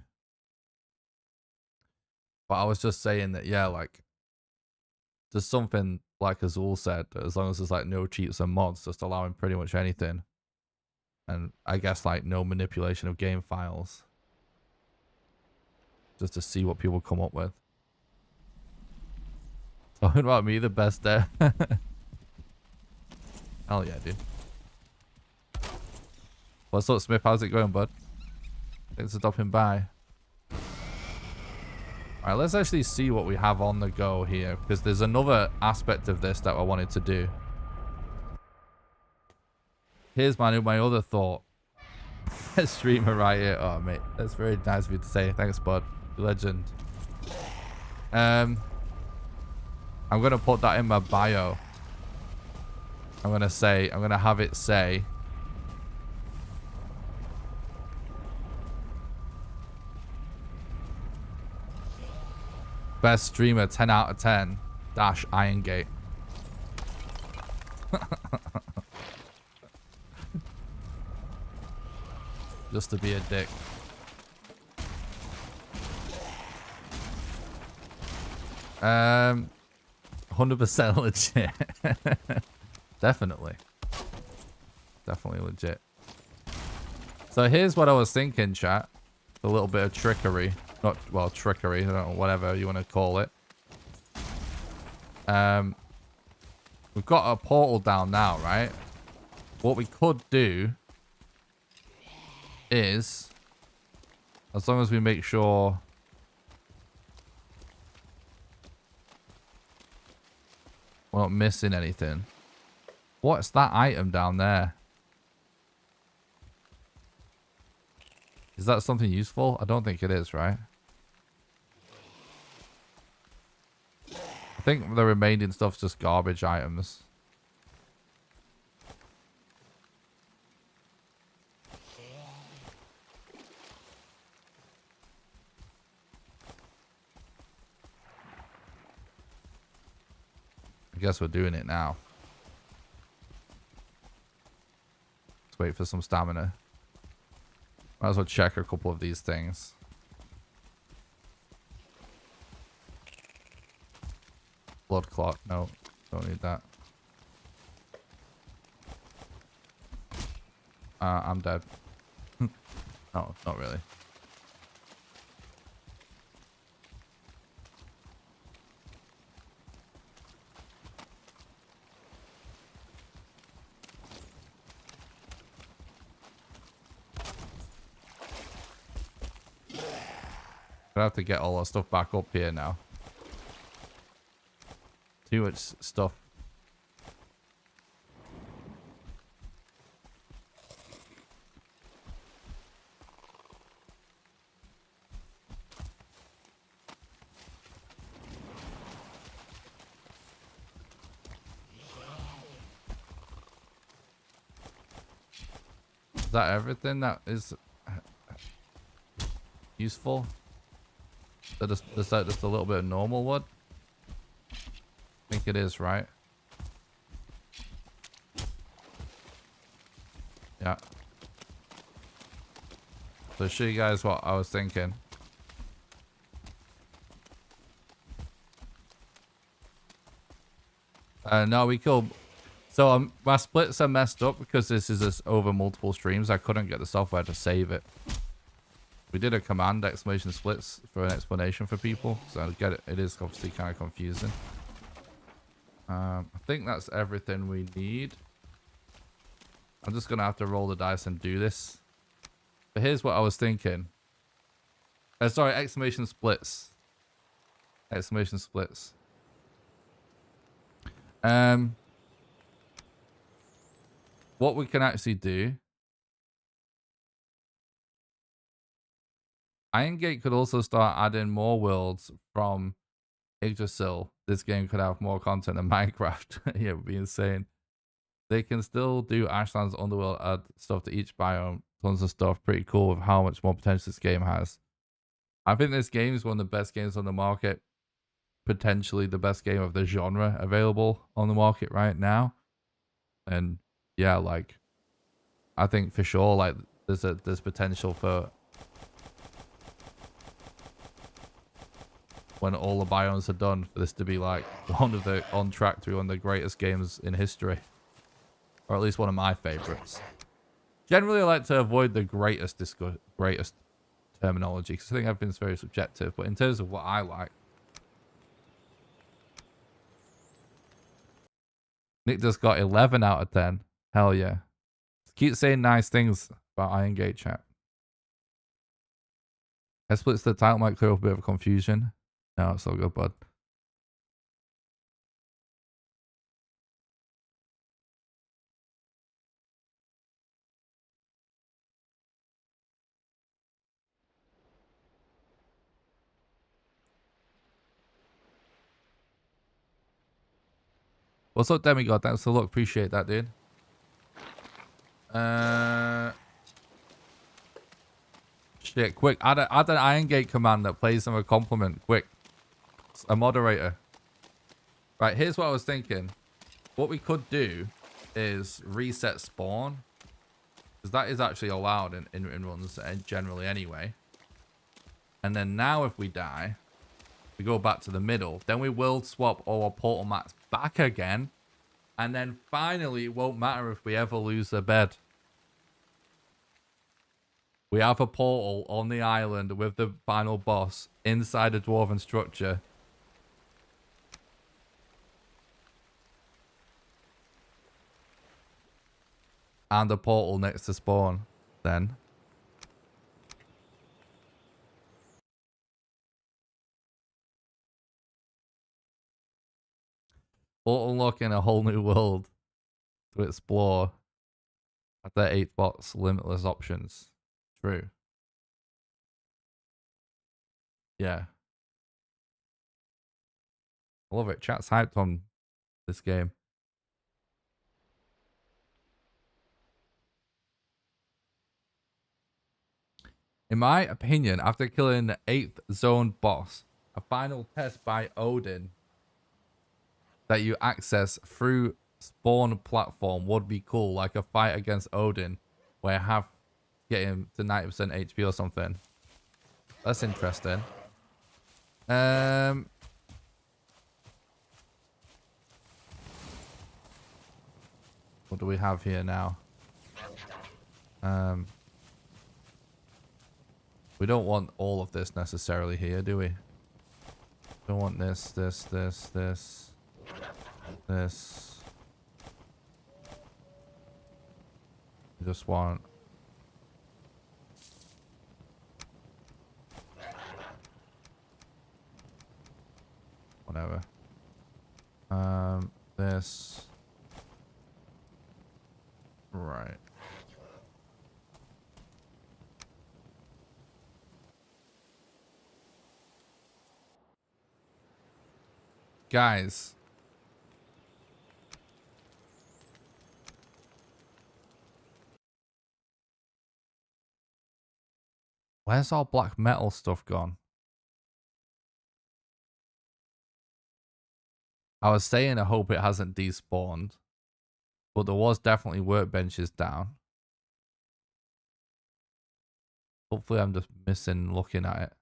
But I was just saying that, yeah, like there's something like Azul said, as long as there's like no cheats and mods, just allowing pretty much anything. And I guess like no manipulation of game files. Just to see what people come up with. Talking about me, the best there. Hell yeah, dude. What's up, Smith? How's it going, bud? Thanks for stopping by. Alright, let's actually see what we have on the go here, because there's another aspect of this that I wanted to do. Here's my other thought. Streamer right here. Oh, mate. That's very nice of you to say. Thanks, bud. Legend. I'm going to put that in my bio. I'm going to have it say... Best streamer 10 out of 10 dash Irongate. Just to be a dick. Um, 100% legit. Definitely legit. So here's what I was thinking, chat. A little bit of trickery. Not, well, trickery, I don't know, whatever you want to call it. We're We've got a portal down now, right? What we could do is, as long as we make sure we're not missing anything. What's that item down there? Is that something useful? I don't think it is, right? I think the remaining stuff's just garbage items. I guess we're doing it now. Let's wait for some stamina. Might as well check a couple of these things. Blood clot. No, don't need that. I'm dead. No, not really. I have to get all our stuff back up here now. Too much stuff. Is that everything that is useful? Is that just a little bit of normal wood? I think it is, right? Yeah. So I'll show you guys what I was thinking. No, we killed. So my splits are messed up because this is just over multiple streams. I couldn't get the software to save it. We did a command exclamation splits for an explanation for people, so I get it. It is obviously kind of confusing. I think that's everything we need. I'm just gonna have to roll the dice and do this. But here's what I was thinking. Sorry, exclamation splits. Exclamation splits. What we can actually do. Iron Gate could also start adding more worlds from Yggdrasil. This game could have more content than Minecraft. Yeah, it would be insane. They can still do Ashland's Underworld, add stuff to each biome. Tons of stuff. Pretty cool with how much more potential this game has. I think this game is one of the best games on the market. Potentially the best game of the genre available on the market right now. And yeah, like, I think for sure, like, there's potential for when all the biomes are done for this to be like on track to be one of the greatest games in history, or at least one of my favorites. Generally, I like to avoid the greatest terminology because I think everything's very subjective. But in terms of what I like, Nick just got 11 out of 10. Hell yeah! Keep saying nice things about Iron Gate chat. I splits the title might clear up a bit of confusion. No, it's all good, bud. What's up, Demigod? Thanks for the look. Appreciate that, dude. Shit, quick. Add an Iron Gate command that plays them a compliment. Quick. A moderator. Right, here's what I was thinking. What we could do is reset spawn. Because that is actually allowed in runs generally anyway. And then now if we die, we go back to the middle. Then we will swap our portal mats back again. And then finally, it won't matter if we ever lose a bed. We have a portal on the island with the final boss inside a dwarven structure. and a portal next to spawn, then. Or unlocking a whole new world to explore at their 8 bots limitless options. True. Yeah. I love it. Chat's hyped on this game. In my opinion, after killing the 8th zone boss, a final test by Odin that you access through spawn platform would be cool, like a fight against Odin where I have to get him to 90% HP or something. That's interesting. What do we have here now? We don't want all of this necessarily here, do we? Don't want this. We just want... whatever. This... right. Guys. Where's all black metal stuff gone? I was saying I hope it hasn't despawned. But there was definitely workbenches down. Hopefully I'm just missing looking at it.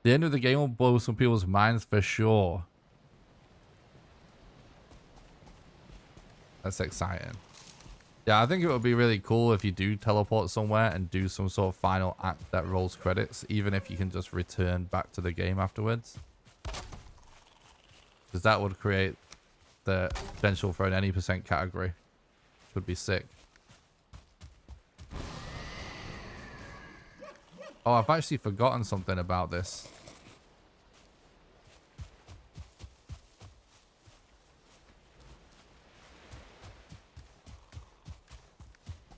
The end of the game will blow some people's minds for sure. That's exciting. Yeah, I think it would be really cool if you do teleport somewhere and do some sort of final act that rolls credits, even if you can just return back to the game afterwards. Because that would create the potential for an any percent category, which would be sick. Oh, I've actually forgotten something about this.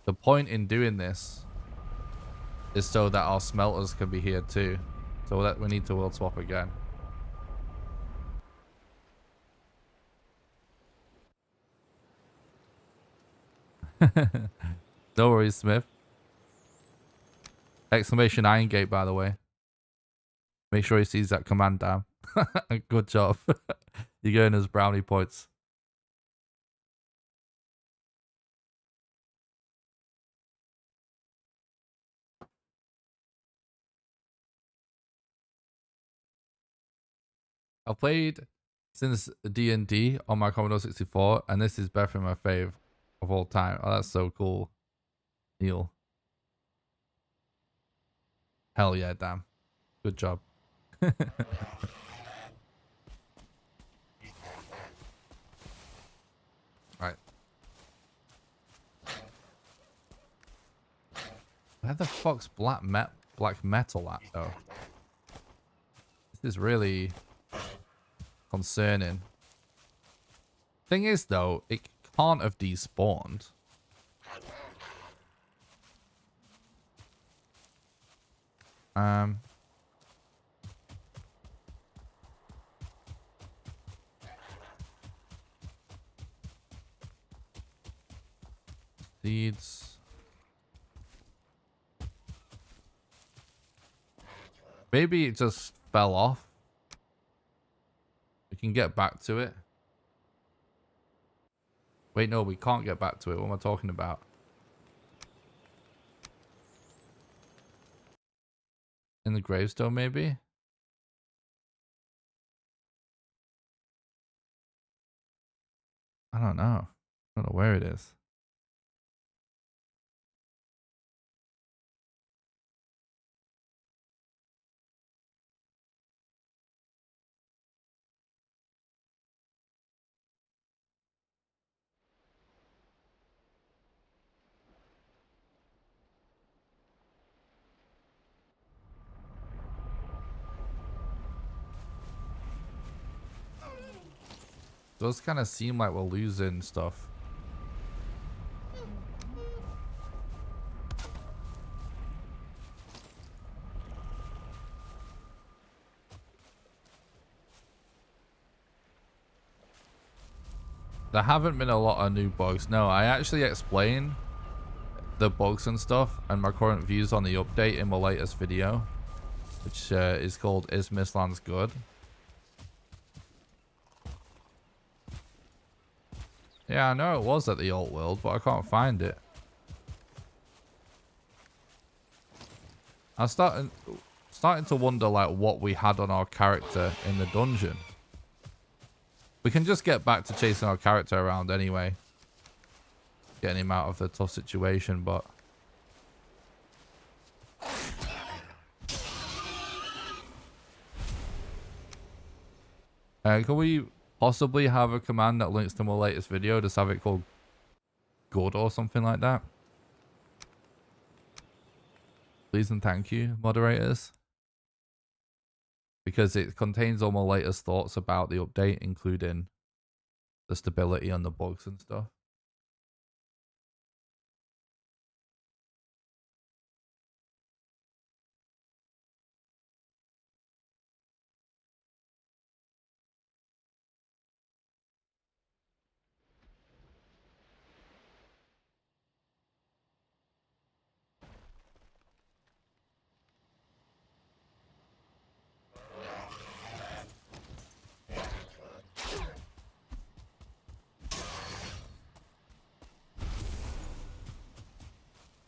The point in doing this is so that our smelters can be here too. So that we need to world swap again. No worries, Smith. Exclamation iron gate, by the way. Make sure he sees that command down. Good job. You're getting his brownie points. I've played since D&D on my Commodore 64, and this is definitely my fave of all time. Oh, that's so cool. Neil. Hell yeah, damn. Good job. Right. Where the fuck's black metal at, though? This is really concerning. Thing is, though, it can't have despawned. Seeds. Maybe it just fell off. We can get back to it. Wait, no, we can't get back to it. What am I talking about? In the gravestone, maybe? I don't know. I don't know where it is. Does kind of seem like we're losing stuff. There haven't been a lot of new bugs. No, I actually explain the bugs and stuff and my current views on the update in my latest video, which is called Is Mistlands Good? Yeah, I know it was at the alt world, but I can't find it. I'm starting to wonder like what we had on our character in the dungeon. We can just get back to chasing our character around anyway. Getting him out of the tough situation, but... can we possibly have a command that links to my latest video? Just have it called good or something like that. Please and thank you, moderators. Because it contains all my latest thoughts about the update, including the stability and the bugs and stuff.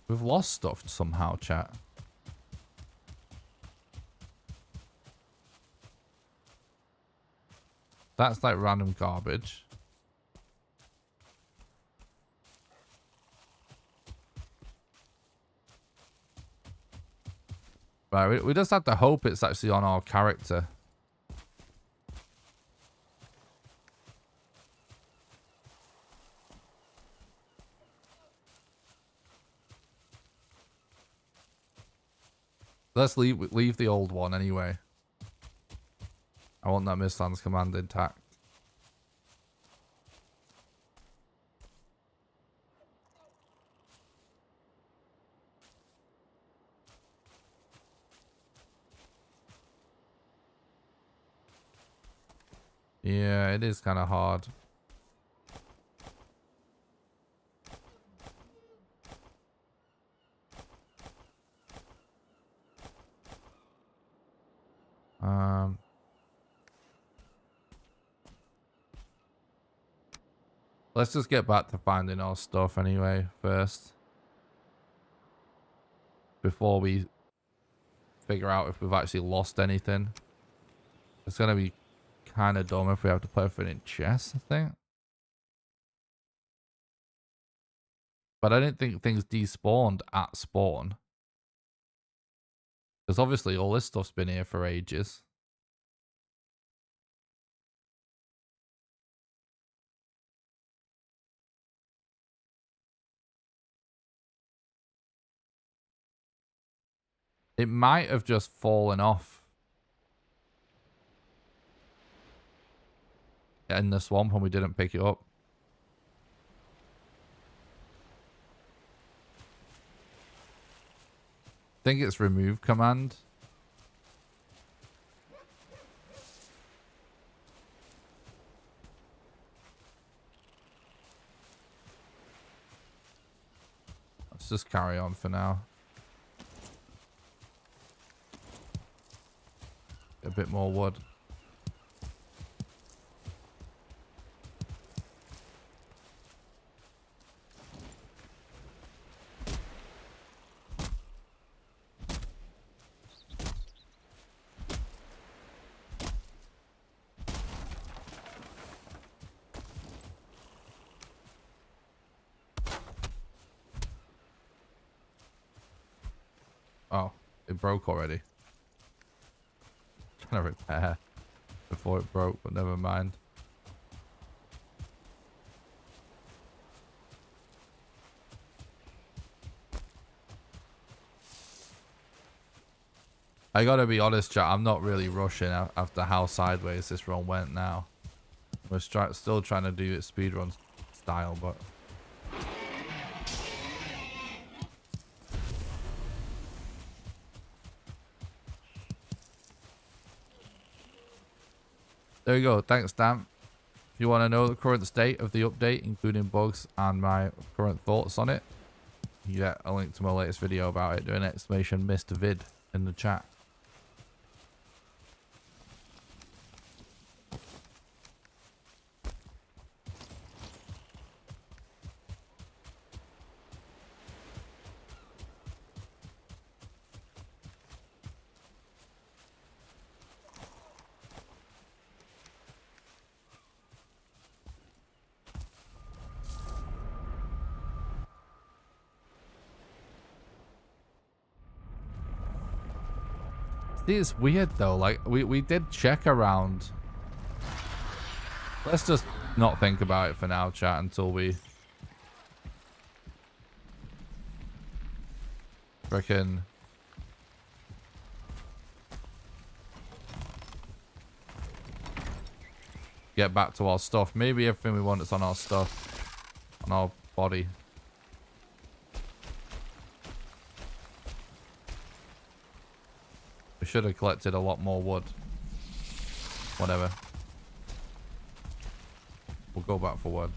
We've lost stuff somehow, chat. That's like random garbage. Right, we just have to hope it's actually on our character. Let's leave the old one anyway. I want that Mistlands command intact. Yeah, it is kind of hard. Let's just get back to finding our stuff anyway first. Before we figure out if we've actually lost anything. It's going to be kind of dumb if we have to play for it in chess, I think. But I didn't think things despawned at spawn. Because obviously all this stuff's been here for ages. It might have just fallen off in the swamp and we didn't pick it up. I think it's remove command. Let's just carry on for now. A bit more wood. Oh, it broke already. Trying to repair before it broke, but never mind. I gotta be honest, chat, I'm not really rushing after how sideways this run went now. We're still trying to do it speedrun style, but there you go. Thanks, Dan. If you want to know the current state of the update, including bugs and my current thoughts on it, you get a link to my latest video about it. Do an exclamation Mr. Vid in the chat. See, it's weird though. Like we did check around. Let's just not think about it for now, chat, until we frickin' get back to our stuff. Maybe everything we want is on our stuff, on our body. We should have collected a lot more wood. Whatever. We'll go back for wood.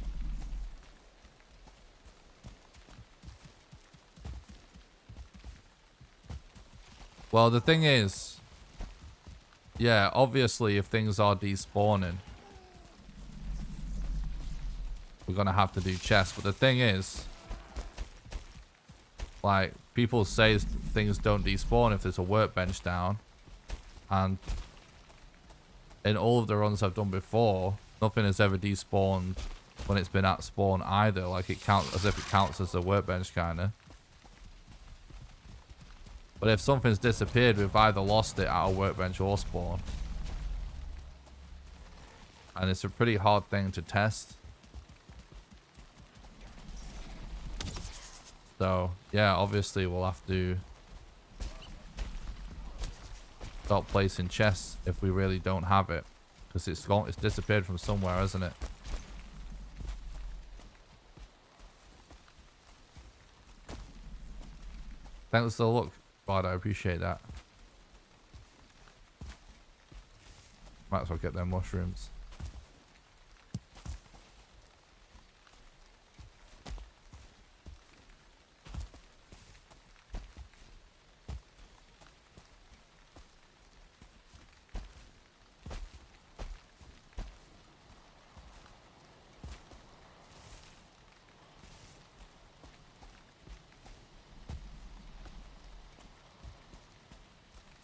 Well, the thing is, yeah, obviously if things are despawning, we're gonna have to do chests. But the thing is, like, people say things don't despawn if there's a workbench down, and in all of the runs I've done before, nothing has ever despawned when it's been at spawn either. Like, it counts as if it counts as a workbench kind of. But if something's disappeared, we've either lost it at a workbench or spawn, and it's a pretty hard thing to test. So yeah, obviously we'll have to start placing chests if we really don't have it, because it's disappeared from somewhere, hasn't it? Thanks for the look, Bard. I appreciate that. Might as well get them mushrooms.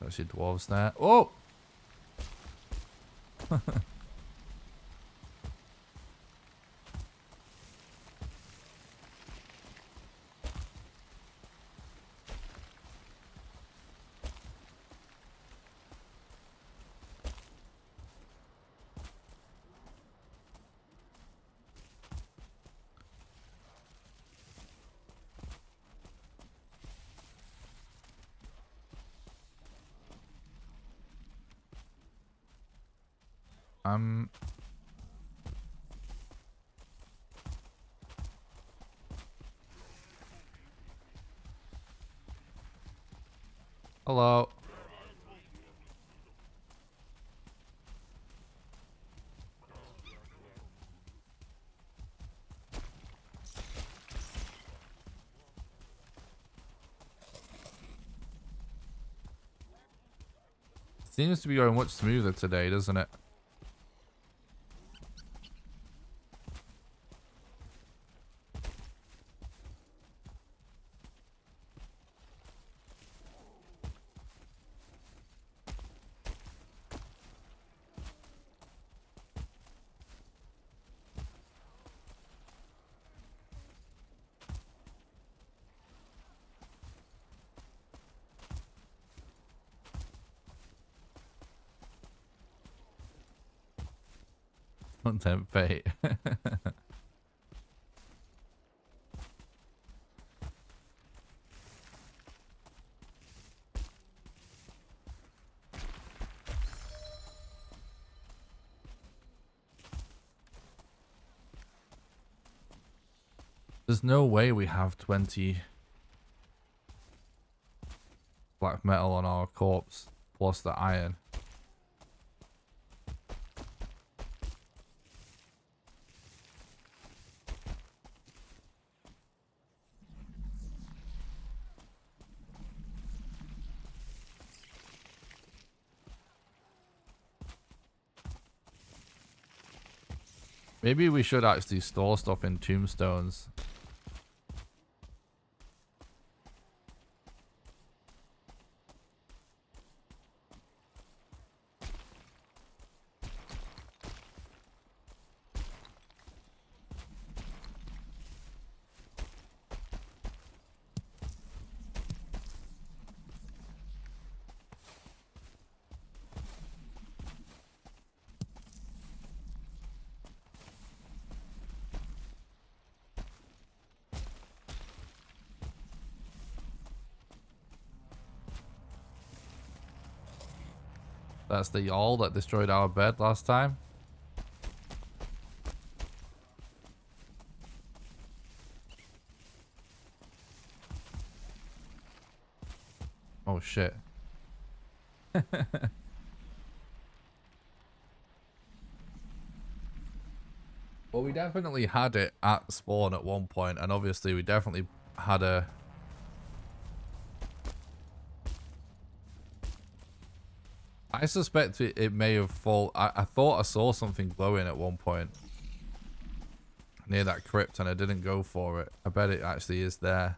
Actually, dwarves there. Oh! Hello. Seems to be going much smoother today, doesn't it? Content fate. There's no way we have 20 black metal on our corpse plus the iron. Maybe we should actually store stuff in tombstones. That's the yawl that destroyed our bed last time. Oh shit. Well, we definitely had it at spawn at one point, and obviously we definitely had a... I suspect it may have fallen. I thought I saw something glowing at one point near that crypt, and I didn't go for it. I bet it actually is there.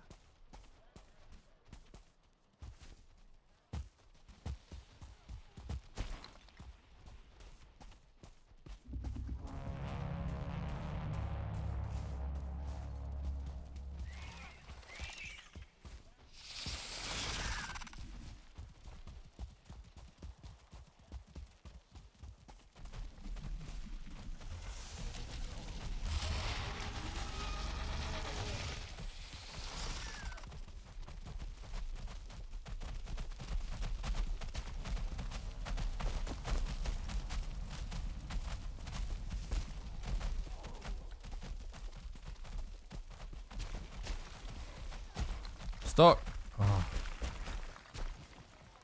Stop! Oh.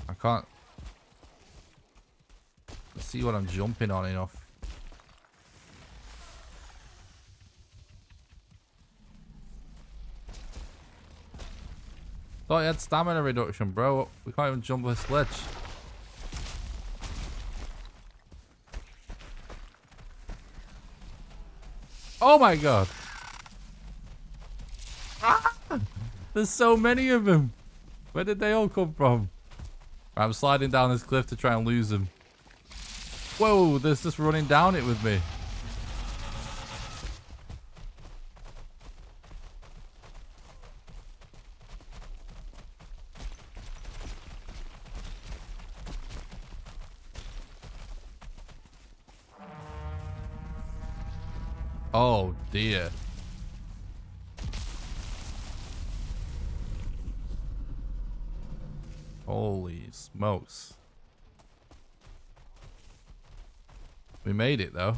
I can't see what I'm jumping on enough. Thought you had stamina reduction, bro. We can't even jump this ledge. Oh my god! Ah! There's so many of them. Where did they all come from? I'm sliding down this cliff to try and lose them. Whoa, there's just running down it with me. Oh dear. Holy smokes. We made it though.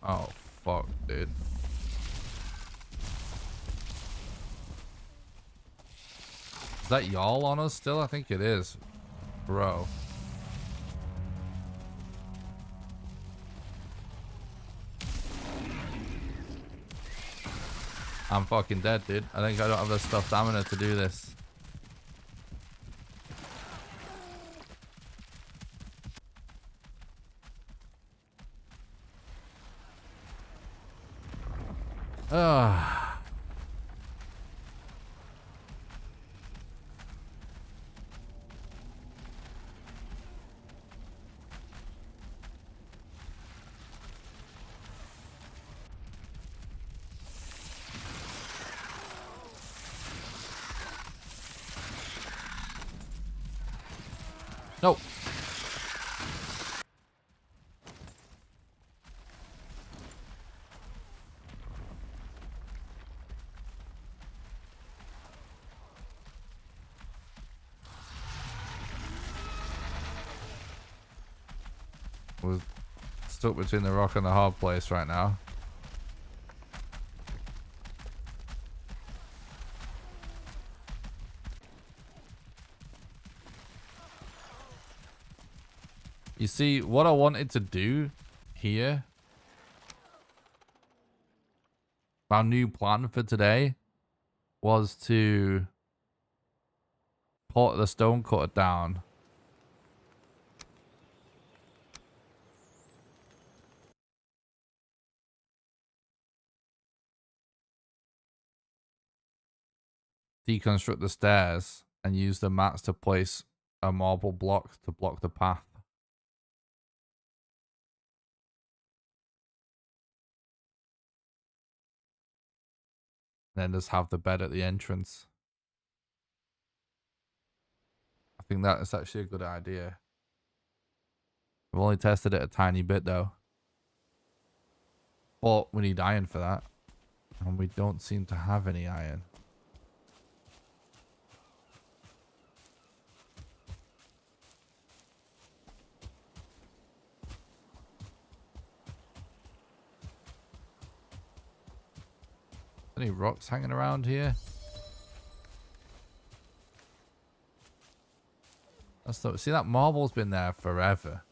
Oh fuck, dude. Is that y'all on us still? I think it is. Bro. I'm fucking dead, dude. I think I don't have the stuff stamina to do this. Ugh. No. We're stuck between the rock and the hard place right now. You see, what I wanted to do here, our new plan for today, was to put the stone cutter down. Deconstruct the stairs and use the mats to place a marble block to block the path. And then just have the bed at the entrance. I think that is actually a good idea. I've only tested it a tiny bit though. But we need iron for that. And we don't seem to have any iron. Any rocks hanging around here? That's not, see, that marble's been there forever.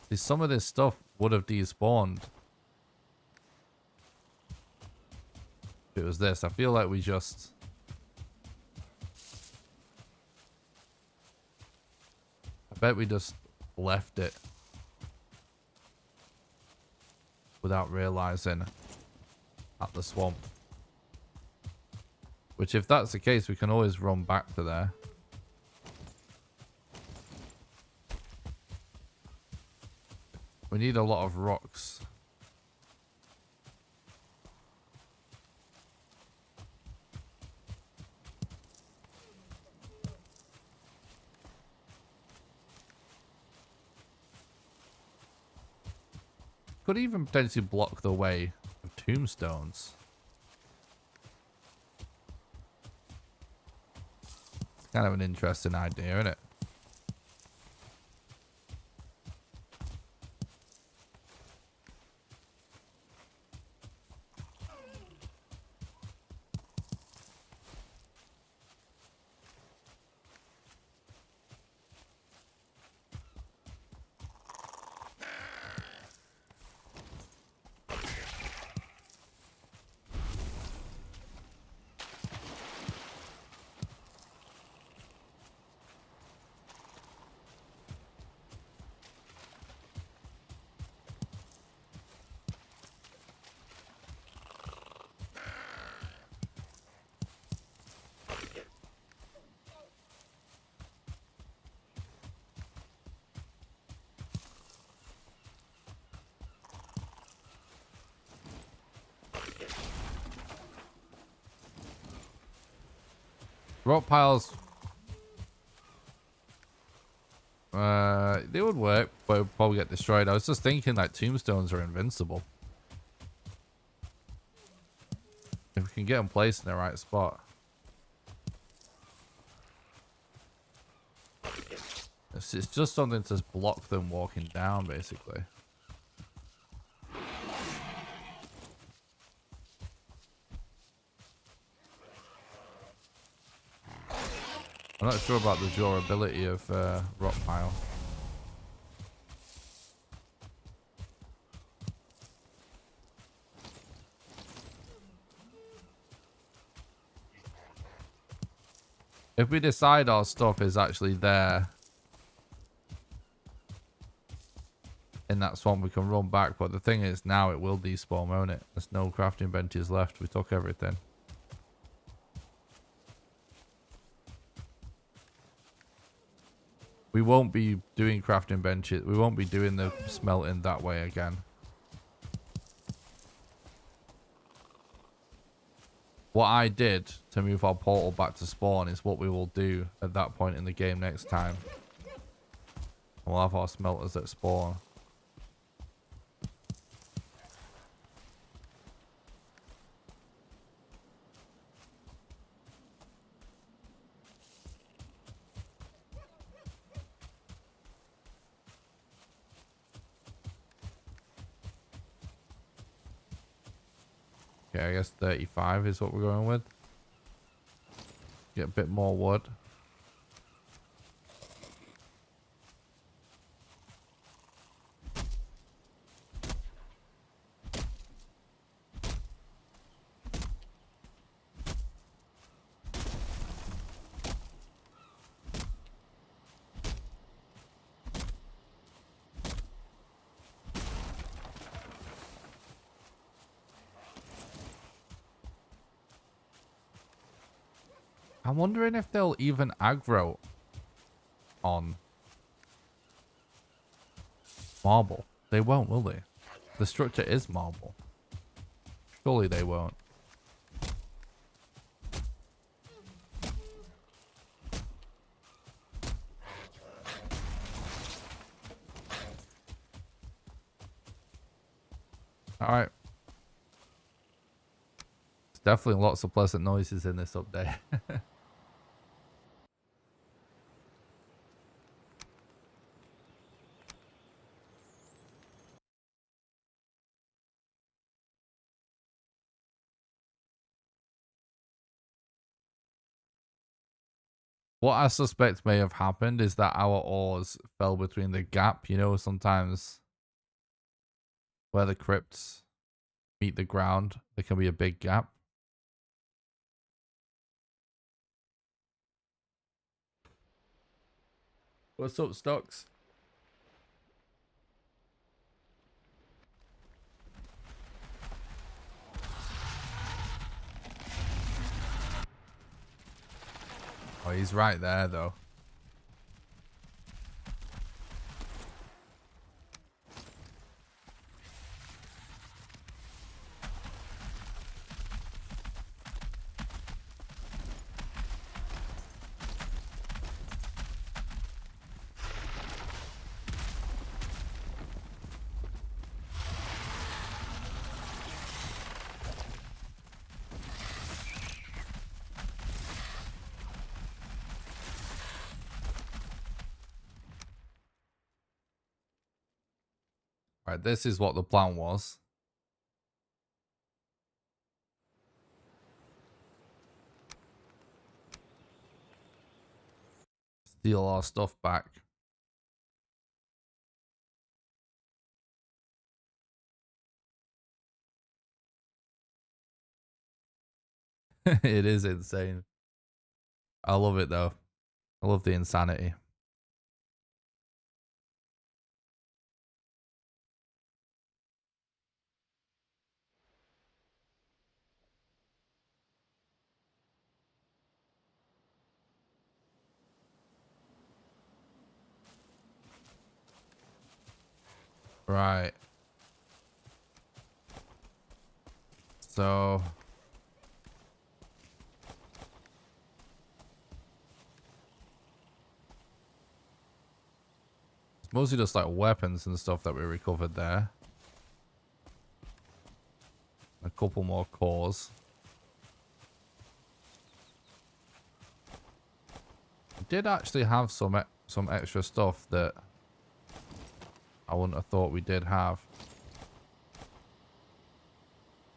See, some of this stuff would have despawned. If it was this, I feel like we just... I bet we just left it without realizing at the swamp. Which, if that's the case, we can always run back to there. We need a lot of rocks. Could even potentially block the way of tombstones. It's kind of an interesting idea, isn't it? Rock piles, they would work, but would probably get destroyed. I was just thinking like tombstones are invincible. If we can get them placed in the right spot. It's just something to block them walking down, basically. I'm not sure about the durability of rock pile. If we decide our stuff is actually there in that swamp, we can run back. But the thing is, now it will despawn, won't it? There's no crafting benches left. We took everything. We won't be doing crafting benches. We won't be doing the smelting that way again. What I did to move our portal back to spawn is what we will do at that point in the game next time. We'll have our smelters at spawn. Okay, I guess 35 is what we're going with. Get a bit more wood. I'm wondering if they'll even aggro on marble. They won't, will they? The structure is marble. Surely they won't. Alright. There's definitely lots of pleasant noises in this update. What I suspect may have happened is that our ores fell between the gap. You know, sometimes where the crypts meet the ground, there can be a big gap. What's up, Stocks? Oh, he's right there, though. Right, this is what the plan was. Steal our stuff back. It is insane. I love it, though. I love the insanity. Right. So it's mostly just like weapons and stuff that we recovered there. A couple more cores. I did actually have some extra stuff that I wouldn't have thought we did have.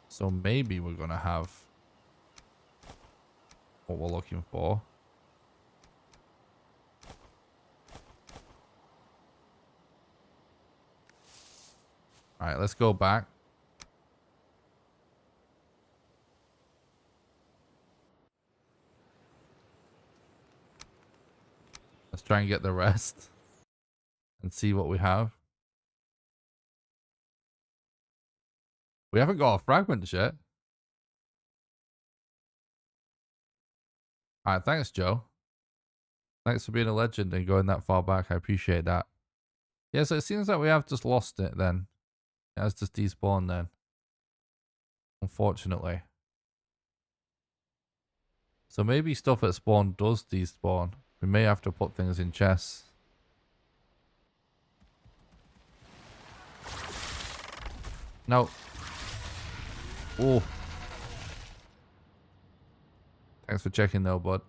So maybe we're gonna have what we're looking for. Alright, let's go back. Let's try and get the rest and see what we have. We haven't got our fragments yet. Alright, thanks, Joe. Thanks for being a legend and going that far back. I appreciate that. Yeah, so it seems like we have just lost it then. It has just despawned then. Unfortunately. So maybe stuff at spawn does despawn. We may have to put things in chests. No. Oh. Thanks for checking though, bud.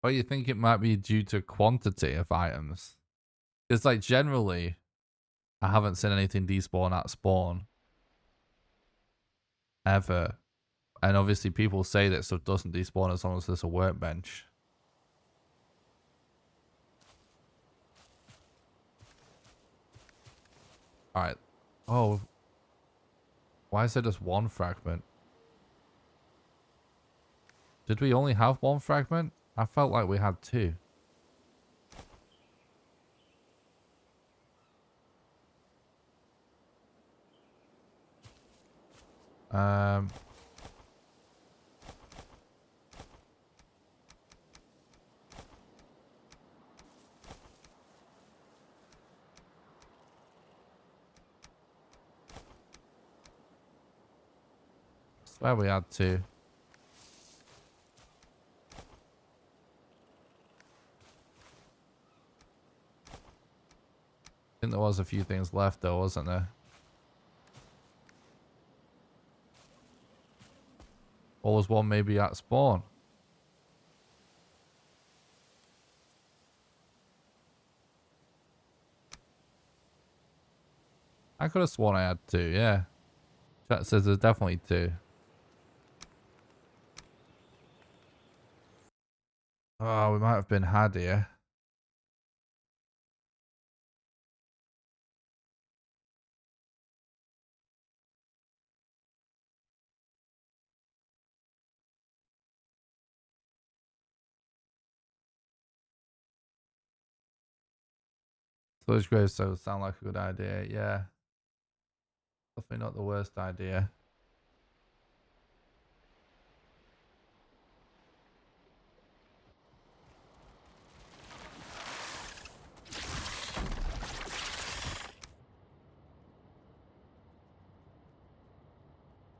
Or you think it might be due to quantity of items? Because like generally, I haven't seen anything despawn at spawn. Ever. And obviously people say that stuff doesn't despawn as long as there's a workbench. Alright. Oh. Why is there just one fragment? Did we only have one fragment? I felt like we had two. Swear we had two. I think there was a few things left though, wasn't there? Or was one maybe at spawn? I could have sworn I had two, yeah. Chat says there's definitely two. Oh, we might have been had here. Sludge gravestones sound like a good idea, yeah. Definitely not the worst idea.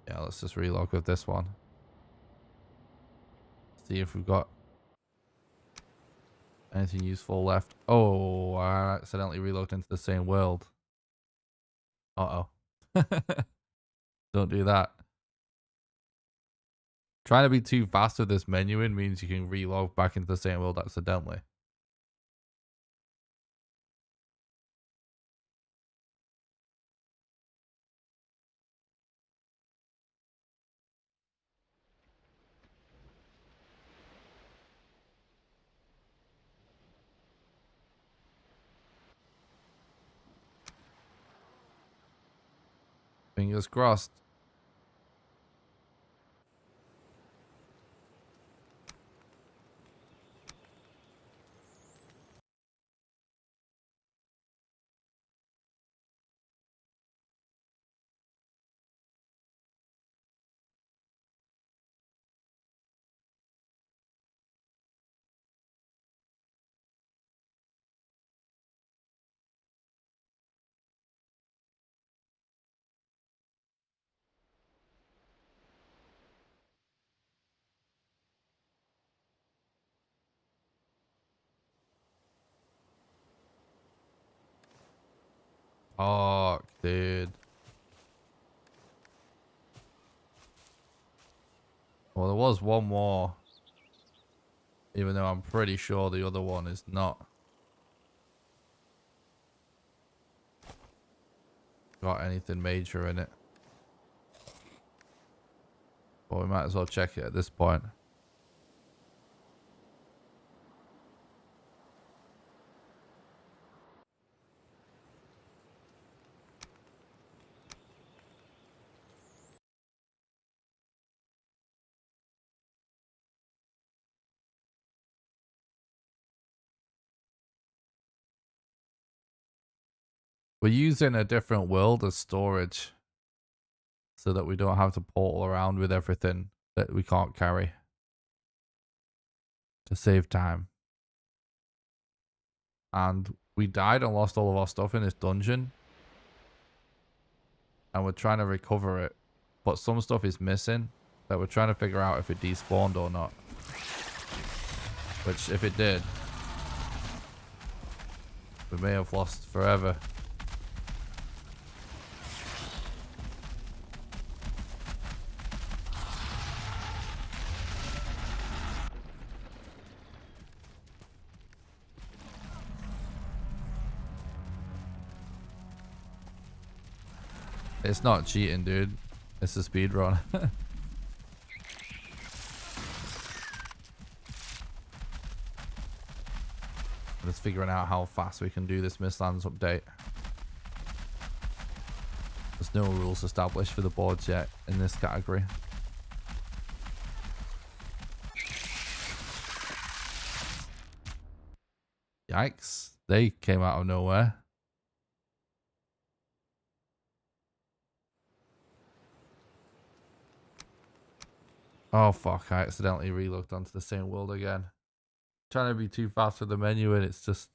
Yeah, let's just relog with this one. See if we've got anything useful left. Oh, I accidentally relogged into the same world. Uh-oh. Don't do that. Trying to be too fast with this menuing means you can relog back into the same world accidentally. Fingers crossed. Fuck, dude. Well, there was one more. Even though I'm pretty sure the other one is not. Got anything major in it. But we might as well check it at this point. We're using a different world as storage so that we don't have to portal around with everything that we can't carry to save time. And we died and lost all of our stuff in this dungeon. And we're trying to recover it. But some stuff is missing that we're trying to figure out if it despawned or not. Which, if it did, we may have lost forever. It's not cheating, dude. It's a speed run. Just figuring out how fast we can do this Mistlands update. There's no rules established for the boards yet in this category. Yikes. They came out of nowhere. Oh fuck, I accidentally relooked onto the same world again. Trying to be too fast with the menu and it's just...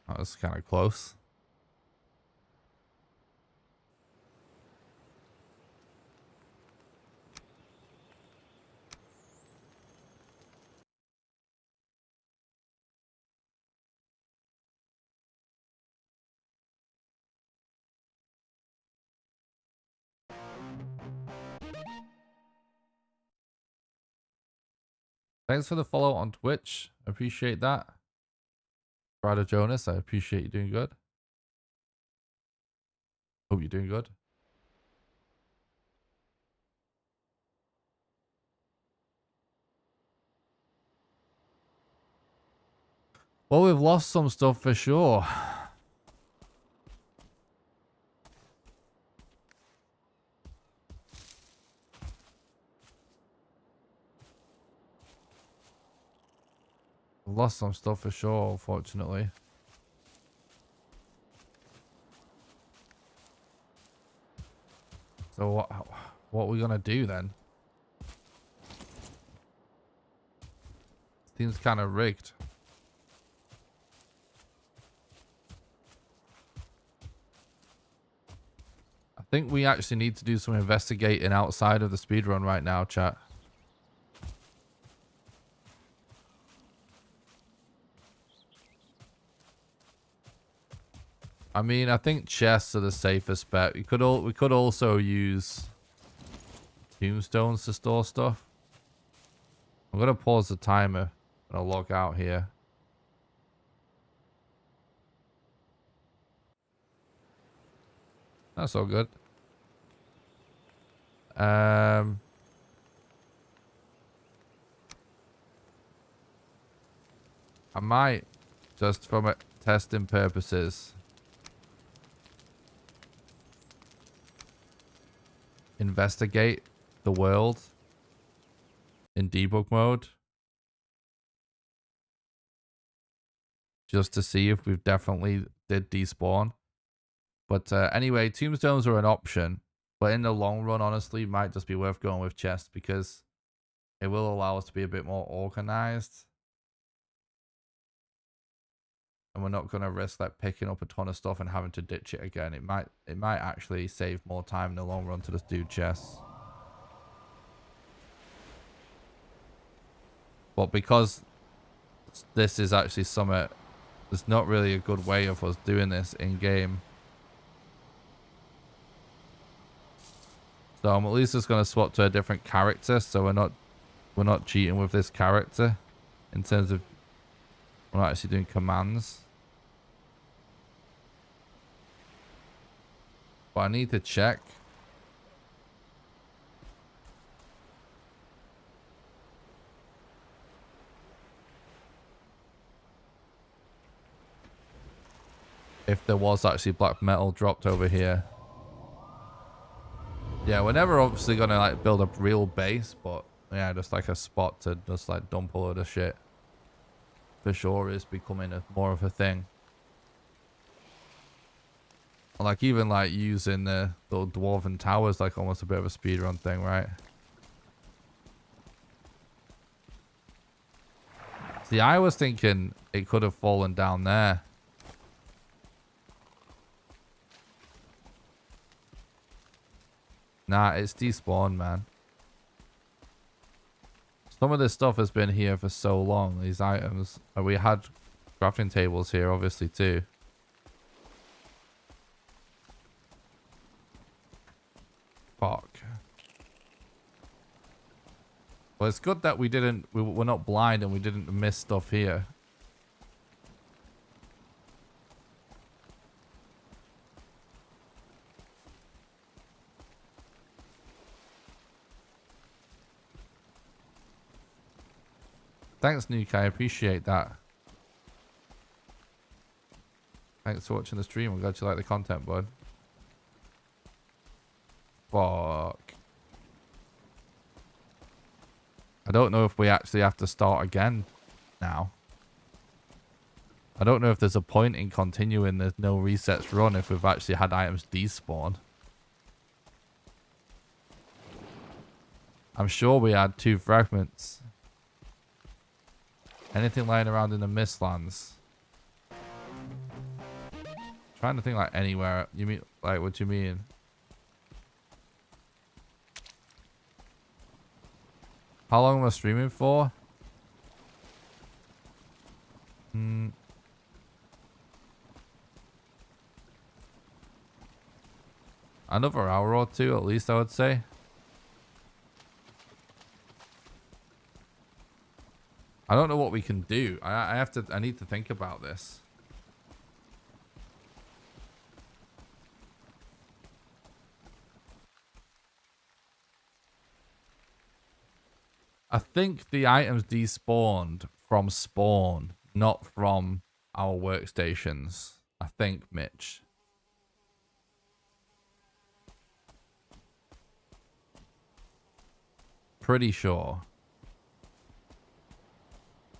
That was kind of close. Thanks for the follow on Twitch. Appreciate that. Brother Jonas, I appreciate you doing good. Hope you're doing good. Well, we've lost some stuff for sure. We've lost some stuff for sure, unfortunately. So what are we gonna do then? Seems kind of rigged. I think we actually need to do some investigating outside of the speedrun right now, chat. I mean, I think chests are the safest bet. We could also use tombstones to store stuff. I'm gonna pause the timer and I'll log out here. That's all good. I might, just from testing purposes, investigate the world in debug mode just to see if we've definitely did despawn. But anyway, tombstones are an option, but in the long run, honestly, it might just be worth going with chests because it will allow us to be a bit more organized. And we're not going to risk like picking up a ton of stuff and having to ditch it again. It might actually save more time in the long run to just do chests. But because this is actually something, there's not really a good way of us doing this in game. So I'm at least just going to swap to a different character, so we're not cheating with this character in terms of we're not actually doing commands. But I need to check. If there was actually black metal dropped over here. Yeah, we're never obviously gonna like build a real base, but yeah, just like a spot to just like dump a load of shit. For sure is becoming more of a thing. Like even like using the little dwarven towers, like almost a bit of a speedrun thing, right? See, I was thinking it could have fallen down there. Nah, it's despawned, man. Some of this stuff has been here for so long, these items. We had crafting tables here, obviously, too. Fuck. Well, it's good that we're not blind and we didn't miss stuff here. Thanks, Nuke. I appreciate that. Thanks for watching the stream. I'm glad you like the content, bud. Fuck. I don't know if we actually have to start again now. I don't know if there's a point in continuing the no resets run if we've actually had items despawn. I'm sure we had 2 fragments. Anything lying around in the Mistlands? Trying to think like anywhere. You mean like what do you mean? How long am I streaming for? Another hour or 2 at least, I would say. I don't know what we can do. I need to think about this. I think the items despawned from spawn, not from our workstations. I think, Mitch. Pretty sure.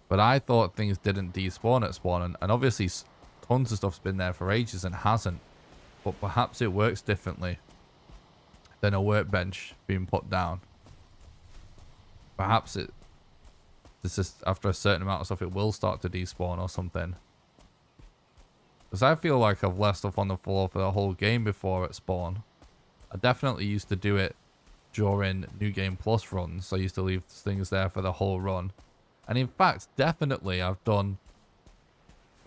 But I thought things didn't despawn at spawn, and obviously tons of stuff's been there for ages and hasn't. But perhaps it works differently than a workbench being put down. Perhaps this is after a certain amount of stuff it will start to despawn or something. Because I feel like I've left stuff on the floor for the whole game before at spawn. I definitely used to do it during New Game Plus runs. I used to leave things there for the whole run. And in fact, definitely I've done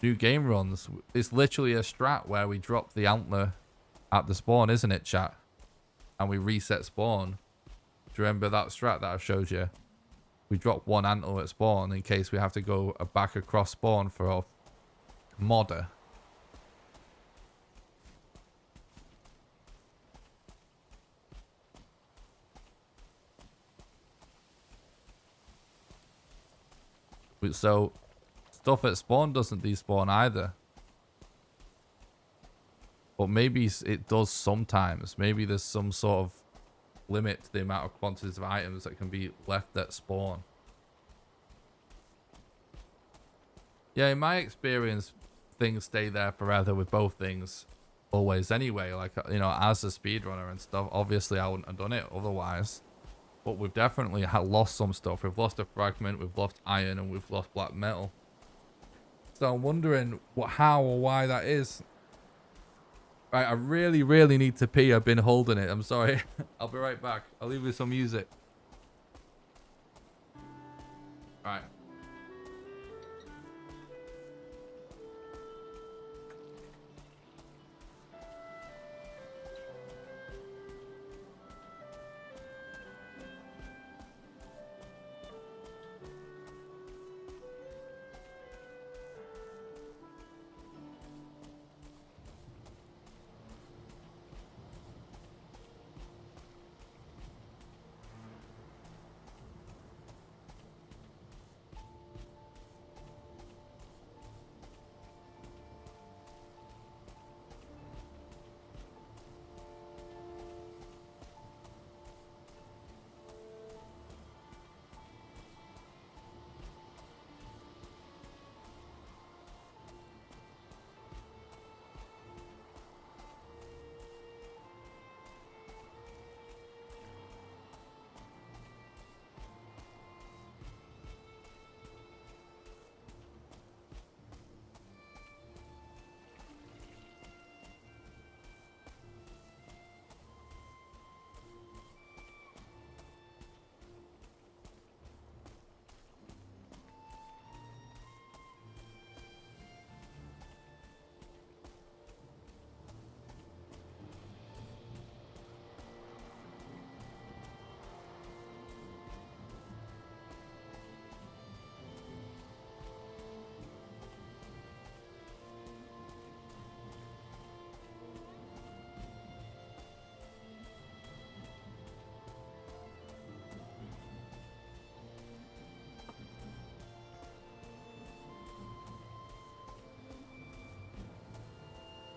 New Game runs. It's literally a strat where we drop the antler at the spawn, isn't it, chat? And we reset spawn. Do you remember that strat that I showed you? We drop 1 antler at spawn in case we have to go back across spawn for a modder. So stuff at spawn doesn't despawn either. But maybe it does sometimes. Maybe there's some sort of limit to the amount of quantities of items that can be left at spawn. Yeah, in my experience, things stay there forever with both things always anyway. Like, you know, as a speedrunner and stuff, obviously I wouldn't have done it otherwise. But we've definitely lost some stuff. We've lost a fragment, we've lost iron, and we've lost black metal. So I'm wondering how or why that is. Right, I really, really need to pee. I've been holding it. I'm sorry. I'll be right back. I'll leave you some music. Right.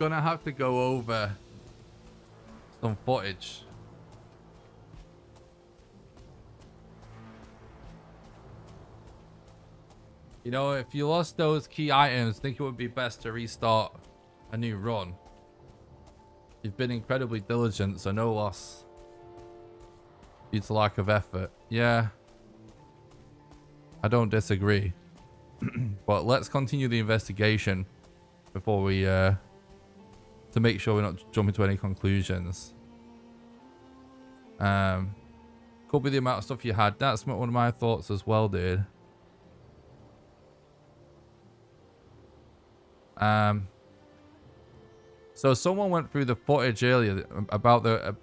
gonna have to go over some footage. You know, if you lost those key items, I think it would be best to restart a new run. You've been incredibly diligent, so no loss due to lack of effort. Yeah, I don't disagree. But let's continue the investigation before we, to make sure we're not jumping to any conclusions. Could be the amount of stuff you had. That's one of my thoughts as well, dude. So someone went through the footage earlier about the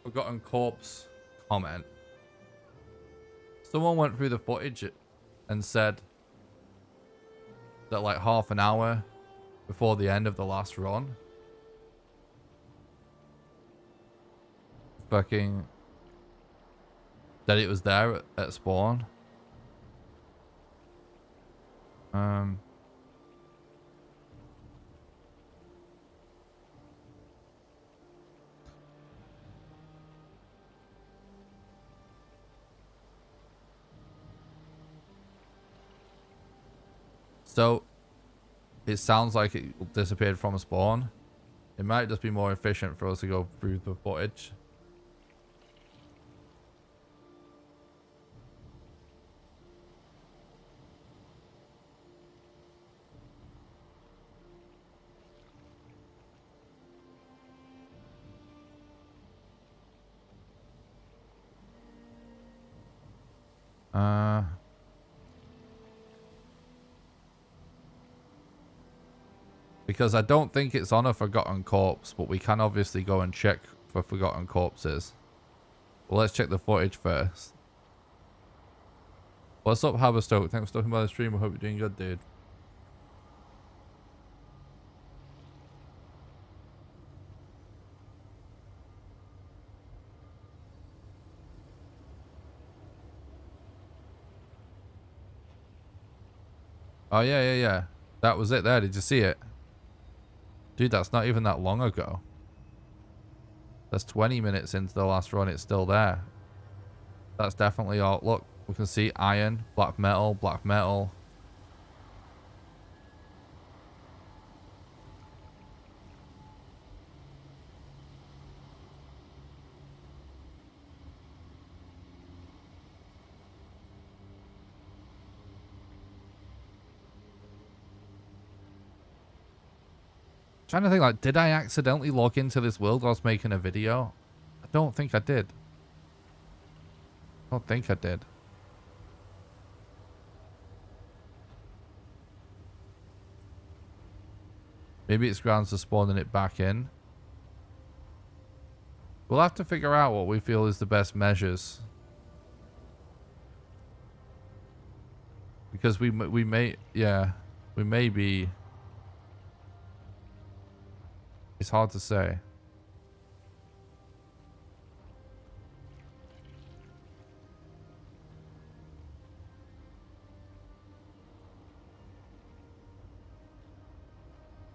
forgotten corpse comment. Someone went through the footage and said that like half an hour before the end of the last run, fucking, that it was there at spawn. So it sounds like it disappeared from a spawn. It might just be more efficient for us to go through the footage. Because I don't think it's on a forgotten corpse, but we can obviously go and check for forgotten corpses. Well, let's check the footage first. What's up, Haberstoke? Thanks for stopping by the stream. I hope you're doing good, dude. Oh, yeah. That was it there. Did you see it? Dude, that's not even that long ago. That's 20 minutes into the last run. It's still there. That's definitely all. Look, we can see iron, black metal, black metal. Trying to think, like, did I accidentally log into this world while I was making a video? I don't think I did. Maybe it's grounds for spawning it back in. We'll have to figure out what we feel is the best measures. Because we may be. It's hard to say.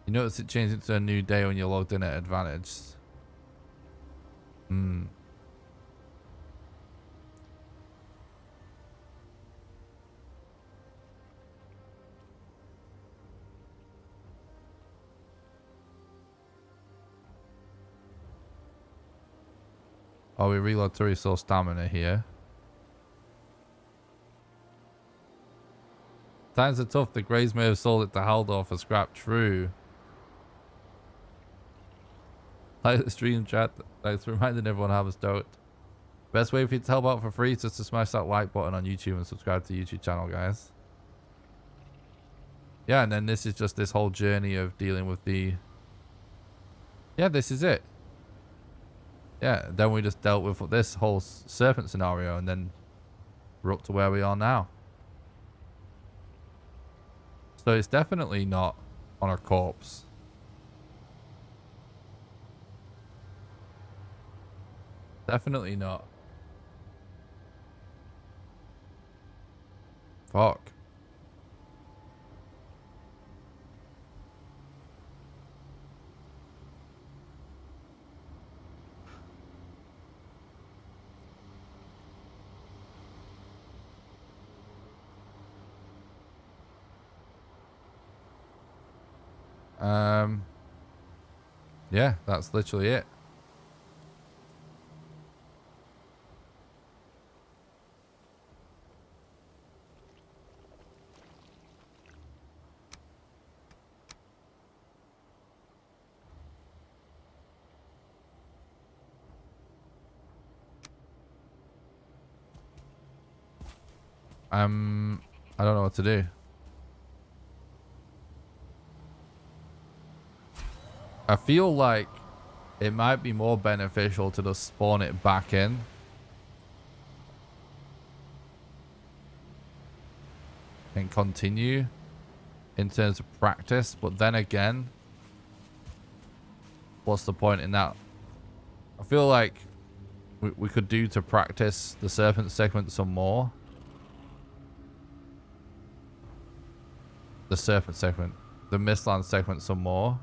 You notice it changed into a new day when you're logged in at advantage. Oh, we reload to restore stamina here. Times are tough. The Greys may have sold it to Haldor for scrap. True. Like the stream chat. Thanks for reminding everyone how it's stoked. Best way for you to help out for free is just to smash that like button on YouTube and subscribe to the YouTube channel, guys. Yeah, and then this is just this whole journey of dealing with the... Yeah, this is it. Yeah, then we just dealt with this whole serpent scenario, and then we're up to where we are now. So it's definitely not on a corpse. Definitely not. Fuck. Yeah, that's literally it. I don't know what to do. I feel like it might be more beneficial to just spawn it back in. And continue in terms of practice. But then again, what's the point in that? I feel like we could do to practice the serpent segment some more. The serpent segment. The Mistlands segment some more.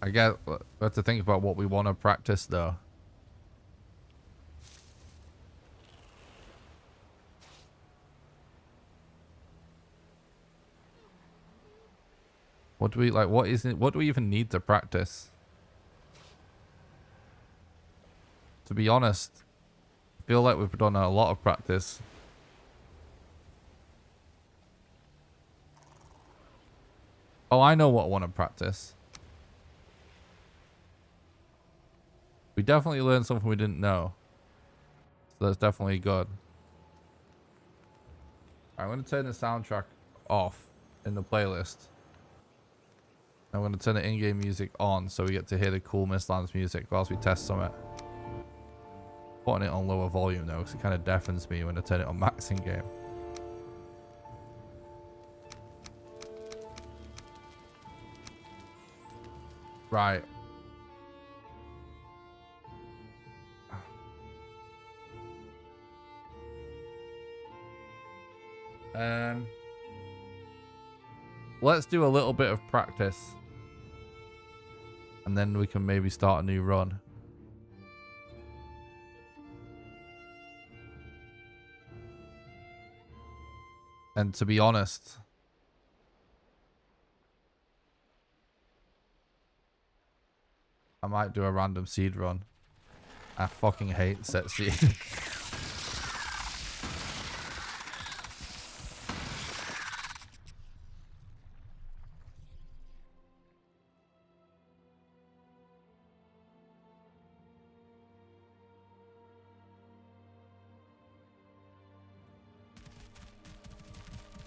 I guess we have to think about what we want to practice though. What do we like? What is it? What do we even need to practice? To be honest, I feel like we've done a lot of practice. Oh, I know what I want to practice. We definitely learned something we didn't know. So that's definitely good. I'm going to turn the soundtrack off in the playlist. I'm going to turn the in-game music on so we get to hear the cool Mistlands music whilst we test some it. Putting it on lower volume though, because it kind of deafens me when I turn it on max in-game. Right. Let's do a little bit of practice. And then we can maybe start a new run. And to be honest, I might do a random seed run. I fucking hate set seed.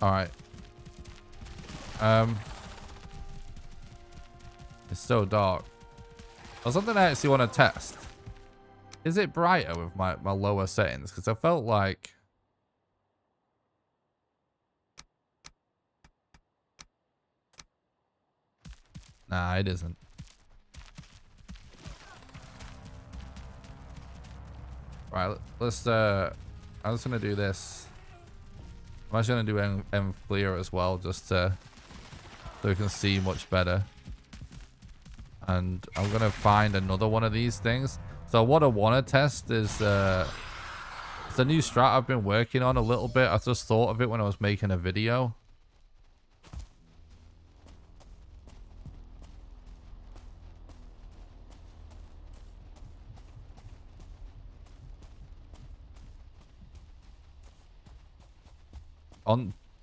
Alright. It's so dark. Or something I actually want to test. Is it brighter with my lower settings? Because I felt like... Nah, it isn't. Right, let's... I'm just going to do this. I'm actually going to do M clear as well, just so we can see much better. And I'm going to find another one of these things. So what I want to test is it's a new strat I've been working on a little bit. I just thought of it when I was making a video.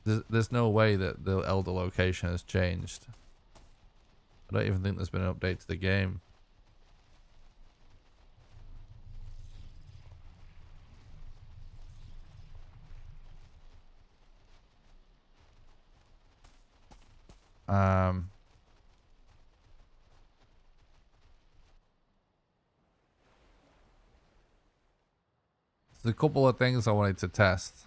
There's no way that the Elder location has changed. I don't even think there's been an update to the game. There's a couple of things I wanted to test.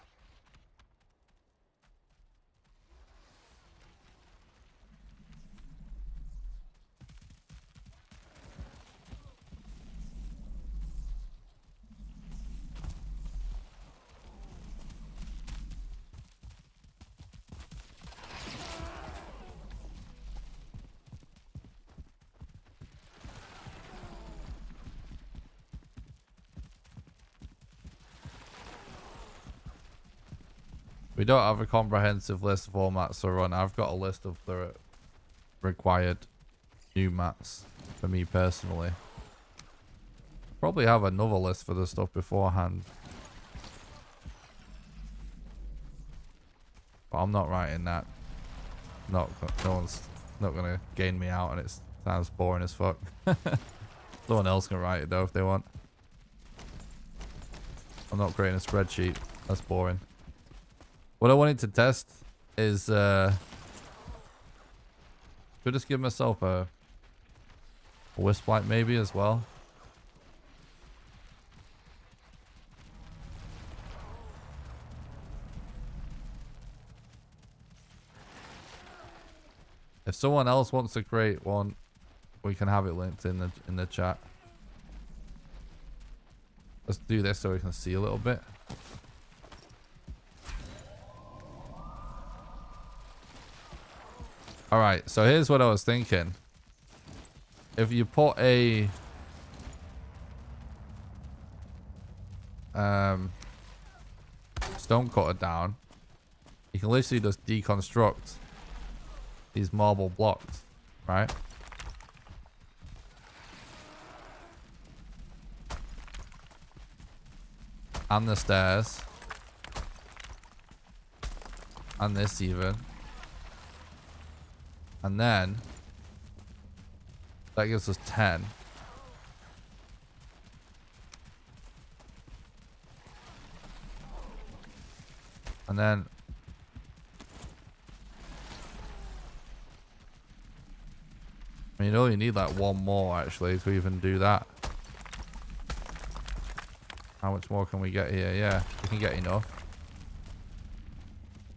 We don't have a comprehensive list of all mats to run. I've got a list of the required new mats for me personally. Probably have another list for the stuff beforehand. But I'm not writing that. No one's not gonna gain me out, and it sounds boring as fuck. Someone else can write it though if they want. I'm not creating a spreadsheet. That's boring. What I wanted to test is should just give myself a wisp light maybe as well. If someone else wants to create one, we can have it linked in the chat. Let's do this so we can see a little bit. All right, so here's what I was thinking. If you put a stone cutter down, you can literally just deconstruct these marble blocks, right? And the stairs. And this even. And then that gives us 10. And then I mean, you only need like one more actually to even do that. How much more can we get here? Yeah, we can get enough.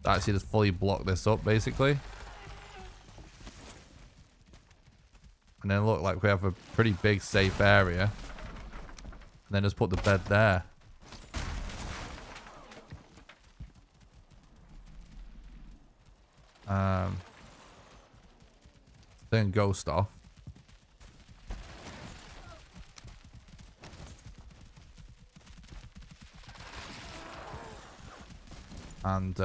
Actually, just fully block this up basically. And then look like we have a pretty big safe area. And then just put the bed there. Then ghost off. And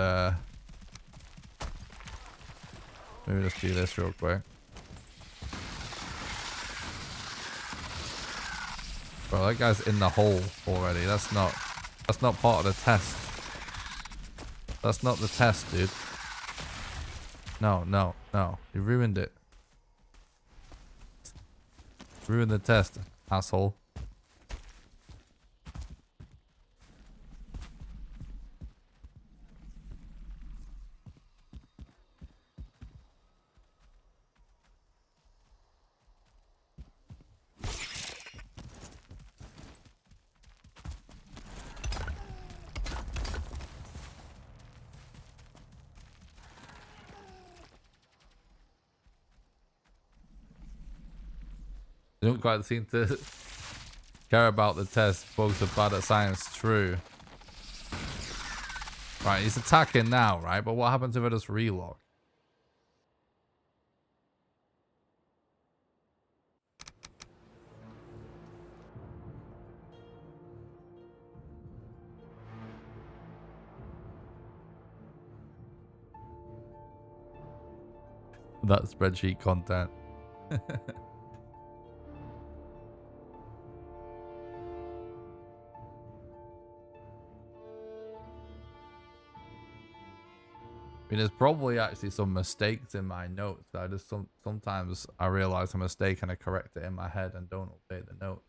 maybe just do this real quick. Bro, that guy's in the hole already. That's not part of the test. That's not the test, dude. No. You ruined it. Ruined the test, asshole. They don't quite seem to care about the test. Bugs are bad at science. True. Right, he's attacking now, right? But what happens if I just relog? That spreadsheet content. I mean, there's probably actually some mistakes in my notes. I just sometimes I realize a mistake and I correct it in my head and don't update the note.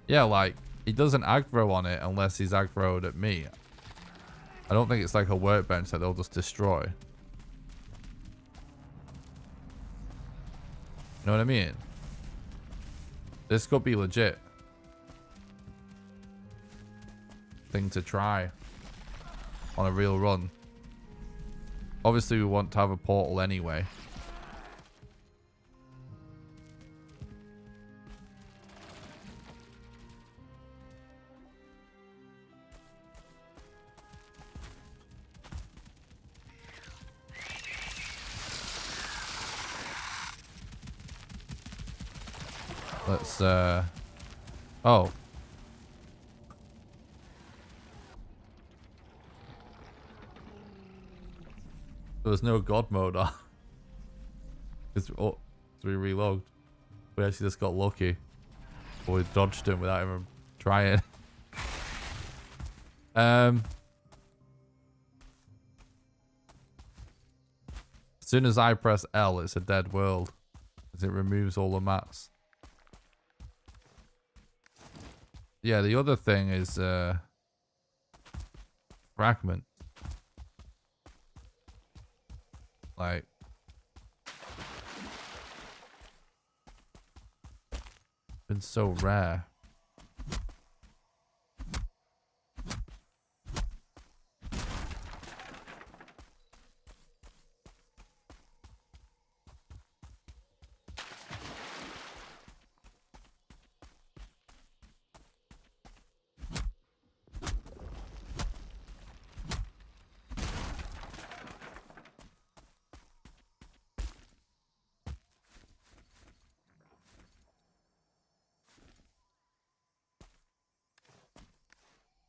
Yeah, like he doesn't aggro on it unless he's aggroed at me. I don't think it's like a workbench that they'll just destroy. You know what I mean? This could be legit thing to try on a real run. Obviously, we want to have a portal anyway. Let's oh. There was no god mode on. Because we relogged. We actually just got lucky. Or we dodged him without even trying. As soon as I press L, it's a dead world. As it removes all the mats. Yeah, the other thing is fragment. Like, been so rare.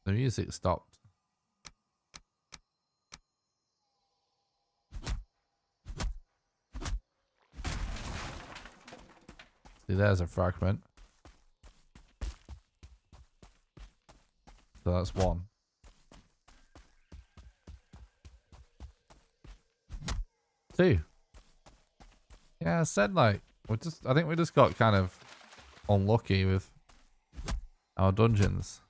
The music stopped. See, there's a fragment. So that's one. Two. Yeah, I said like I think we just got kind of unlucky with our dungeons.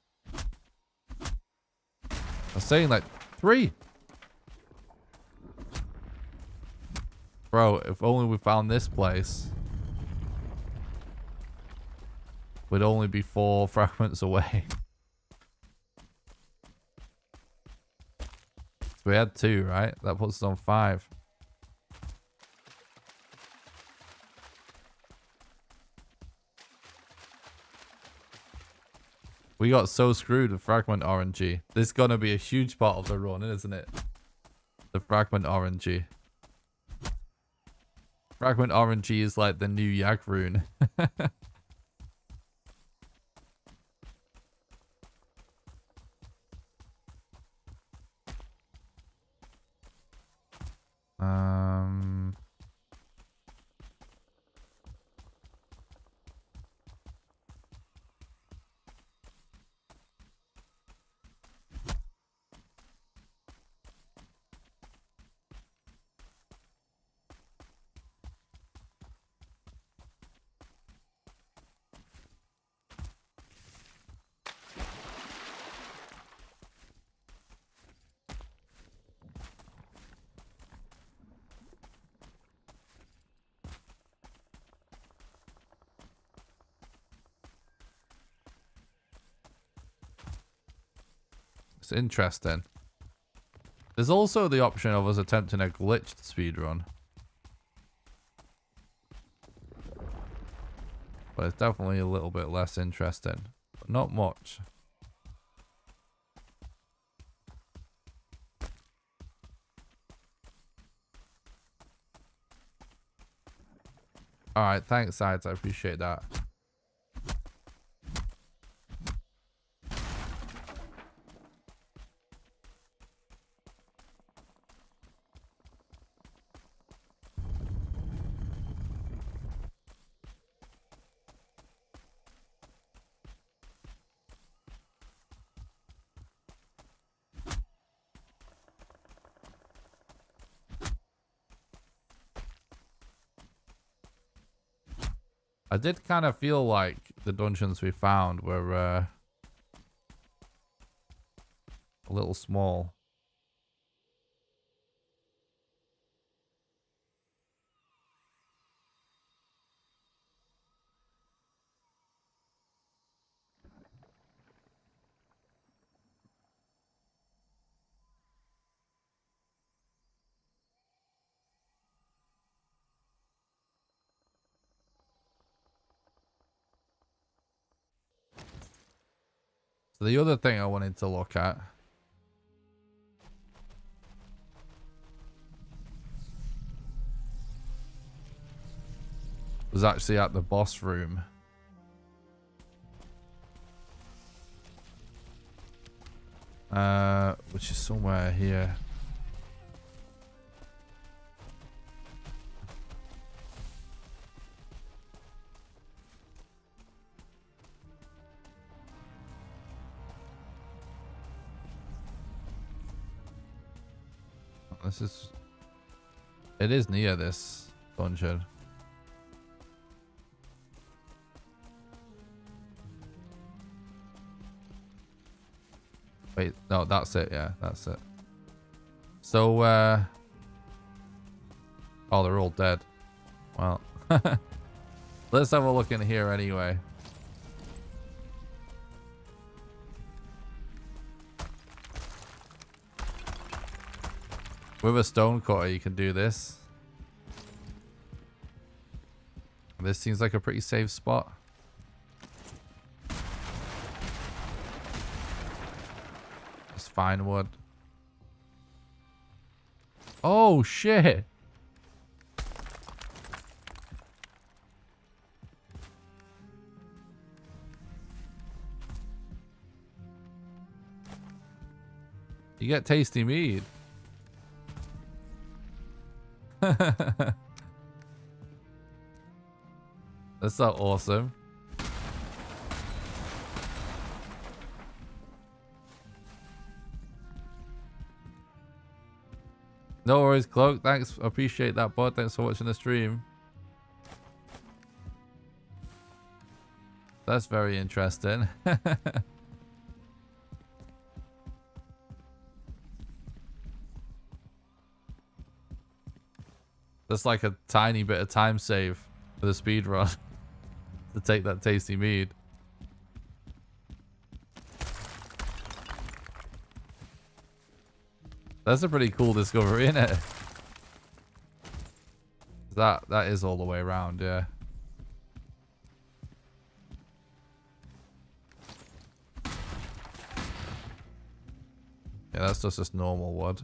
I was saying like 3. Bro, if only we found this place, we'd only be 4 fragments away. So we had 2, right? That puts us on 5. We got so screwed with fragment RNG. This is going to be a huge part of the run, isn't it? The fragment RNG. Fragment RNG is like the new Yag rune. It's interesting. There's also the option of us attempting a glitched speedrun. But it's definitely a little bit less interesting. But not much. Alright, thanks, Sides. I appreciate that. I did kind of feel like the dungeons we found were a little small. So the other thing I wanted to look at was actually at the boss room. Which is somewhere here. This is... It is near this dungeon. Wait, no, that's it. Yeah, that's it. So, oh, they're all dead. Well, let's have a look in here anyway. With a stone cutter, you can do this. This seems like a pretty safe spot. It's fine wood. Oh, shit. You get tasty mead. That's not awesome. No worries, Cloak. Thanks. Appreciate that, bud. Thanks for watching the stream. That's very interesting. That's like a tiny bit of time save for the speed run to take that tasty mead. That's a pretty cool discovery, isn't it? That is all the way around, yeah. Yeah, that's just normal wood.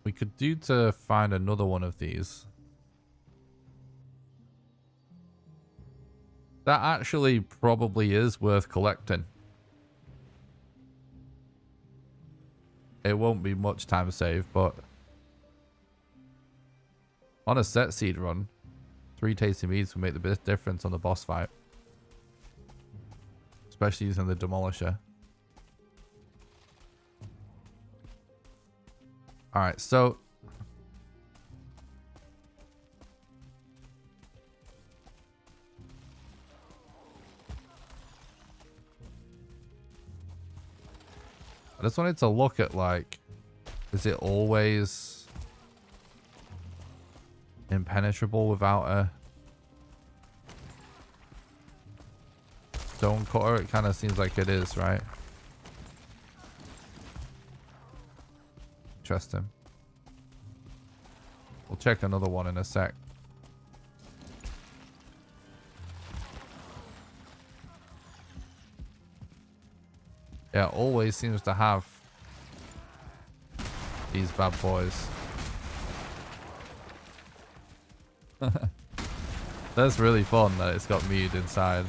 We could do to find another one of these. That actually probably is worth collecting. It won't be much time saved, but on a set seed run, 3 tasty meads will make the biggest difference on the boss fight. Especially using the demolisher. Alright, so I just wanted to look at, like, is it always impenetrable without a stone cutter? It kind of seems like it is, right? Interesting. We'll check another one in a sec. Yeah, always seems to have these bad boys. That's really fun that it's got mead inside.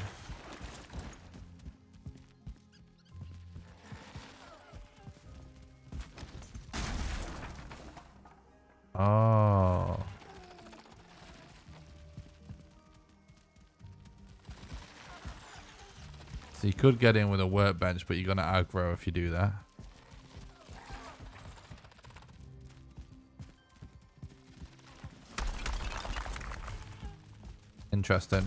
Oh. So you could get in with a workbench, but you're going to aggro if you do that. Interesting.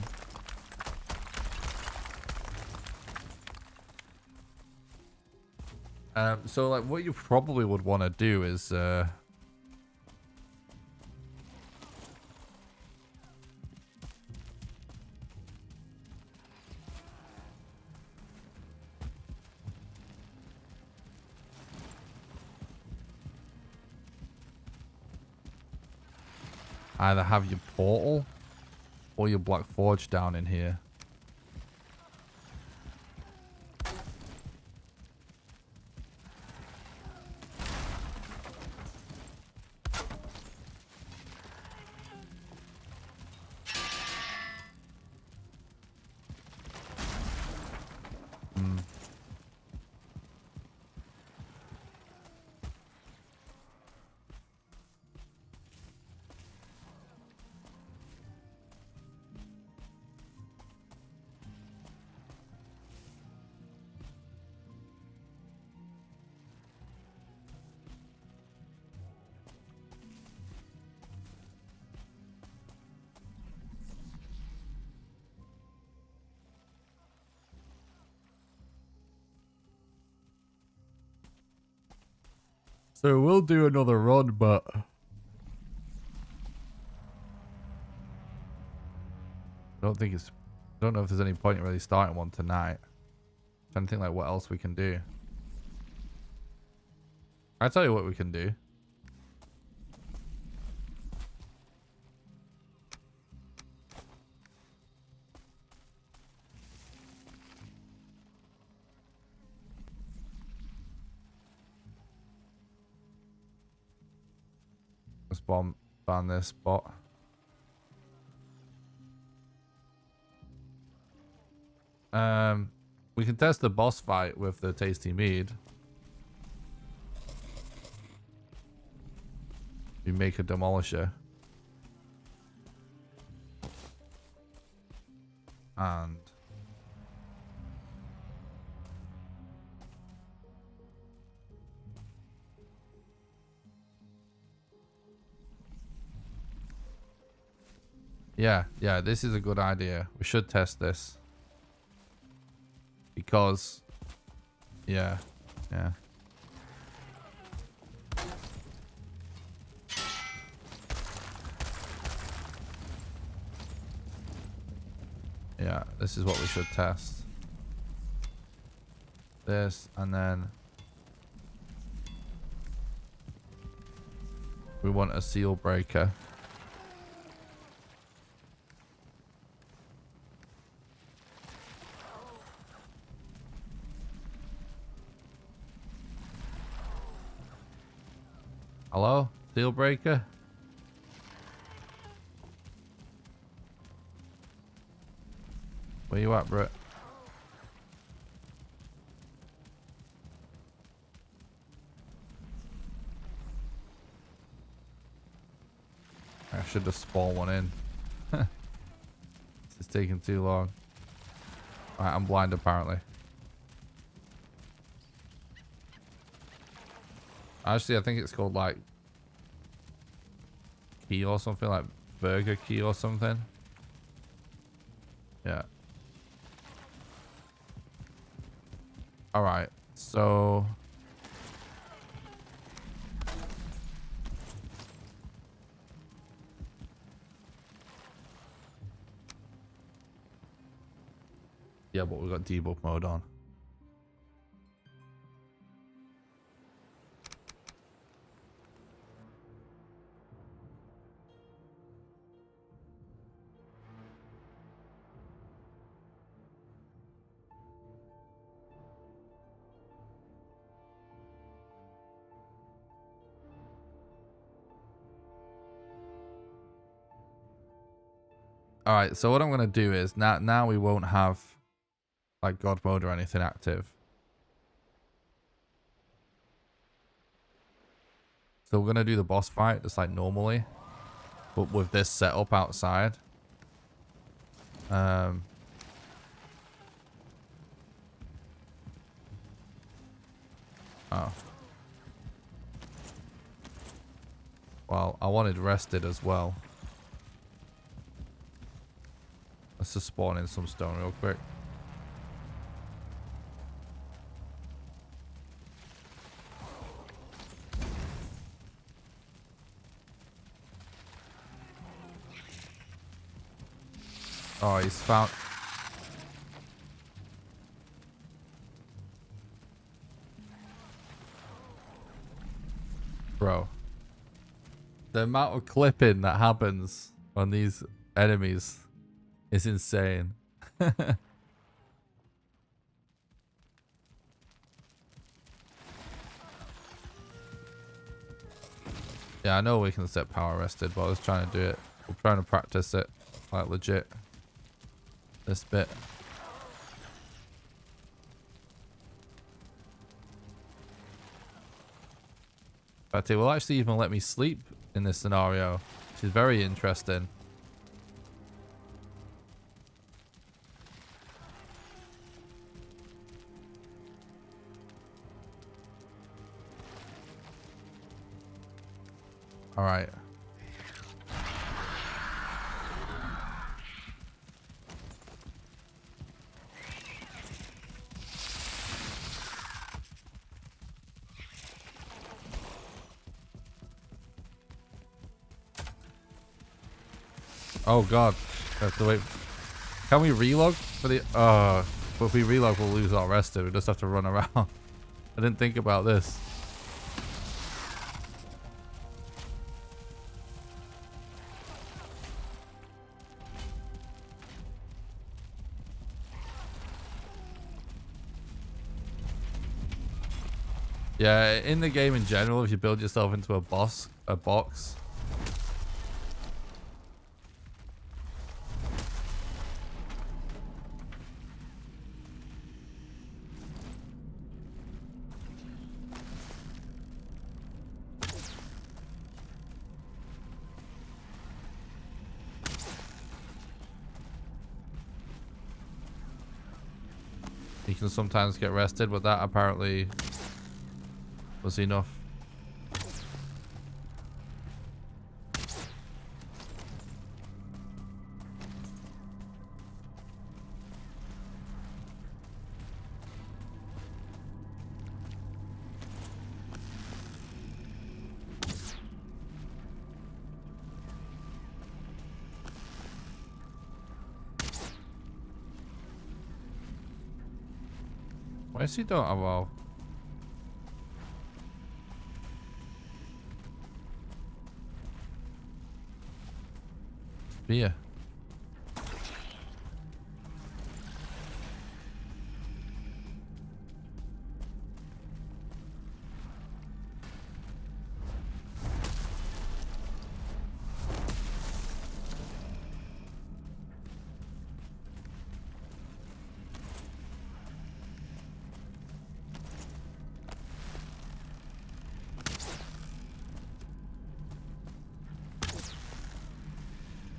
So like what you probably would want to do is either have your portal or your Black Forge down in here. So we'll do another run, but I don't know if there's any point in really starting one tonight. I'm trying to think like what else we can do. I'll tell you what we can do. Let's ban this spot. We can test the boss fight with the tasty mead. We make a demolisher. And yeah, this is a good idea. We should test this. Because yeah. Yeah, this is what we should test. This, and then we want a seal breaker. Hello? Seal breaker? Where you at, bro? I should have spawned one in. This is taking too long. Alright, I'm blind apparently. Actually, I think it's called like key or something, like burger key or something. Yeah. Alright, so yeah, but we've got debug mode on. All right, so what I'm gonna do is now we won't have like God mode or anything active. So we're gonna do the boss fight just like normally, but with this setup outside. Oh. Well, I wanted rested as well. Let's just spawn in some stone real quick. Oh, he's found... Bro. The amount of clipping that happens on these enemies is insane. Yeah, I know we can set power rested, but I was trying to do it. We're trying to practice it, like legit. This bit. But it will actually even let me sleep in this scenario, which is very interesting. All right. Oh god. I have to wait. Can we relog for the... but if we relog, we'll lose our rested. We just have to run around. I didn't think about this. Yeah, in the game in general, if you build yourself into a box, you can sometimes get rested, but that apparently was enough. Why is he doing? Oh, well. Beer.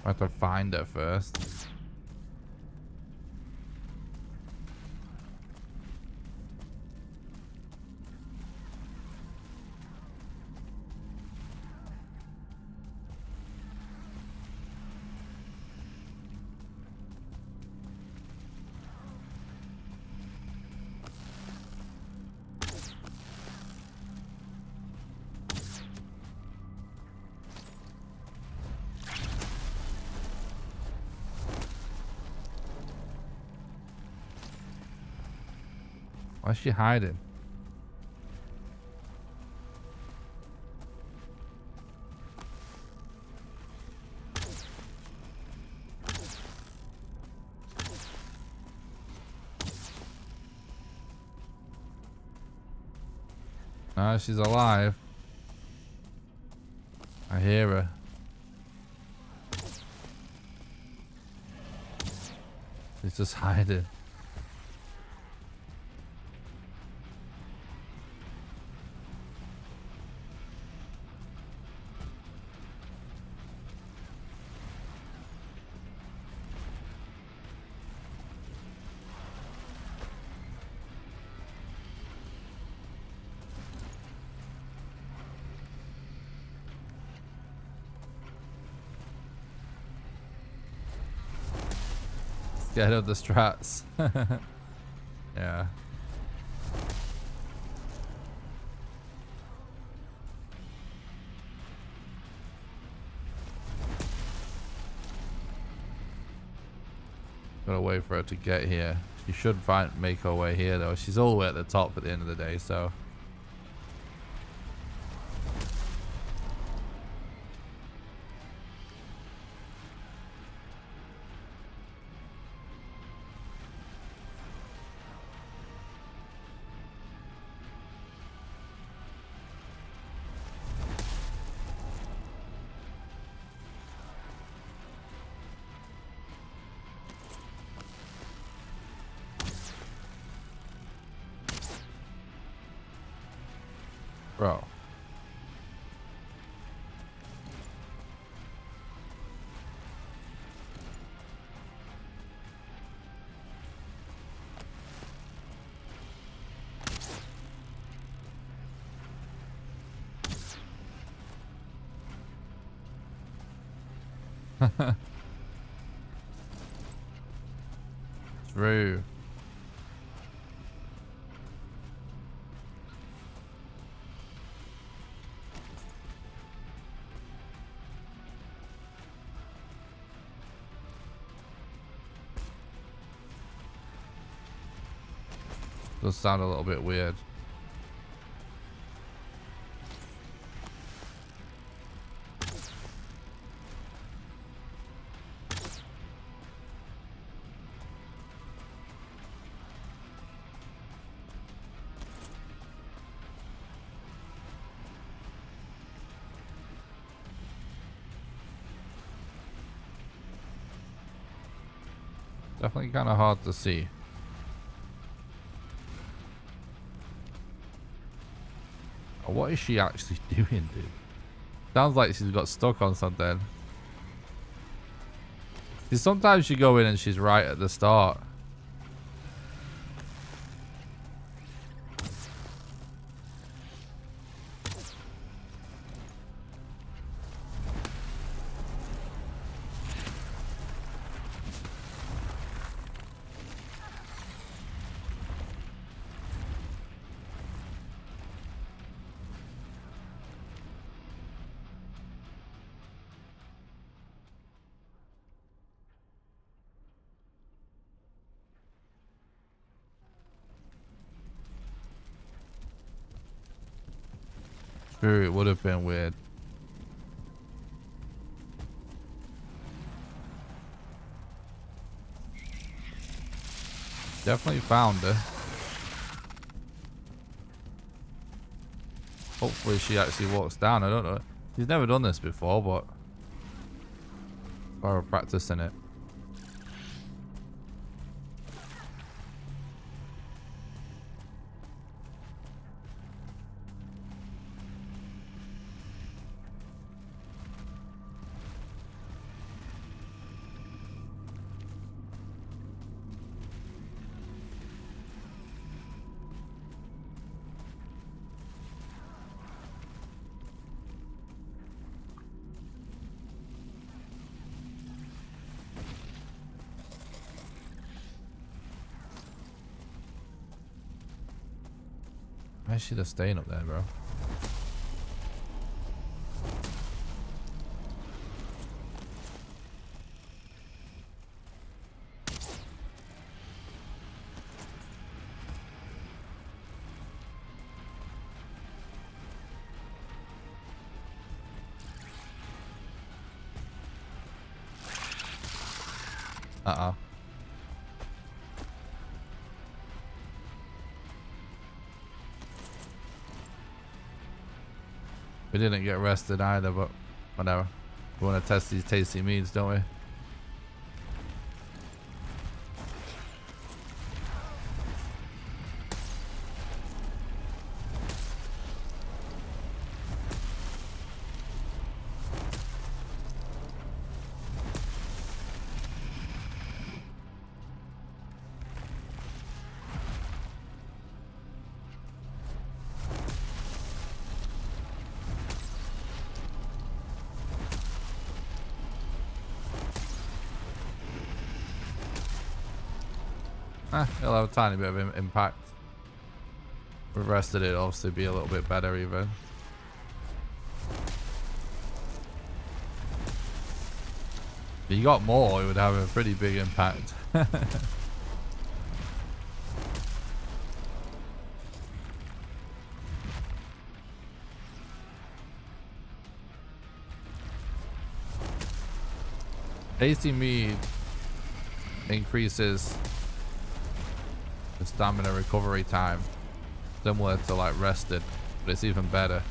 I have to find it first. Why is she hiding? No, she's alive. I hear her. She's just hiding. Get of the strats. Yeah. Gotta wait for her to get here. She should make her way here though. She's all the way at the top at the end of the day, so. Bro. True. Does sound a little bit weird. Definitely kind of hard to see. Oh, what is she actually doing, dude? Sounds like she's got stuck on something. See, sometimes you go in and she's right at the start. True, it would have been weird. Definitely found her. Hopefully she actually walks down. I don't know. She's never done this before, but we're practicing it. Why is she just staying up there, bro? Uh-oh. We didn't get rested either, but whatever. We want to test these tasty meats, don't we? It'll have a tiny bit of impact. If we rested it, obviously be a little bit better even. If you got more, it would have a pretty big impact. Tasty mead increases the stamina recovery time, similar to like rested, but it's even better.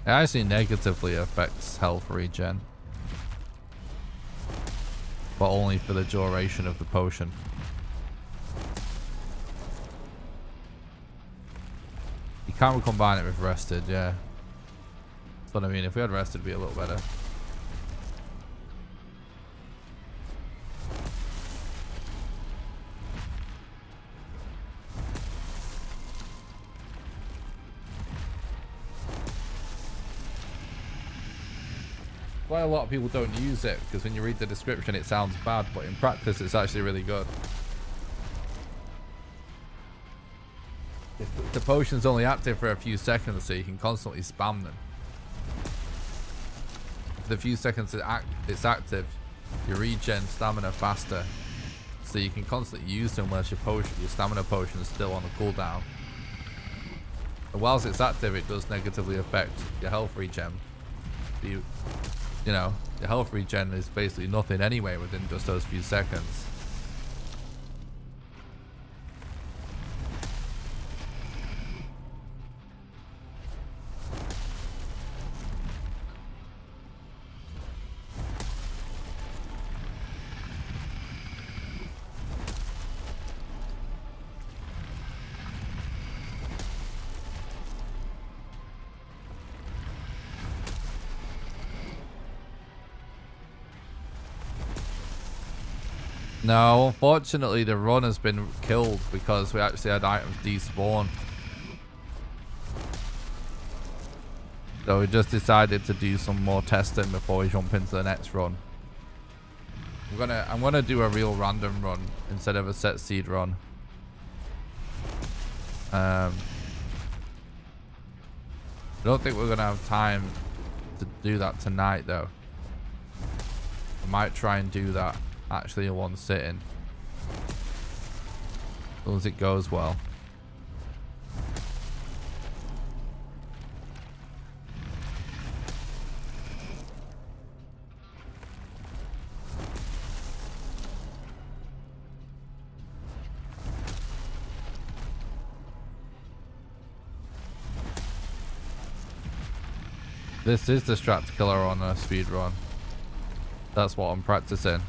It actually negatively affects health regen, but only for the duration of the potion. You can't combine it with rested, yeah. That's what I mean. If we had rested, it'd be a little better. why a lot of people don't use it, because when you read the description it sounds bad, but in practice it's actually really good. The potion's only active for a few seconds, so you can constantly spam them. For the few seconds it's active, you regen stamina faster, so you can constantly use them whilst your stamina potion is still on the cooldown. And whilst it's active, it does negatively affect your health regen. You know, your health regen is basically nothing anyway within just those few seconds. No, unfortunately the run has been killed because we actually had items despawn. So we just decided to do some more testing before we jump into the next run. I'm gonna do a real random run instead of a set seed run. I don't think we're gonna have time to do that tonight though. I might try and do that actually in one sitting, as long as it goes well. This is the strat killer on a speed run. That's what I'm practicing.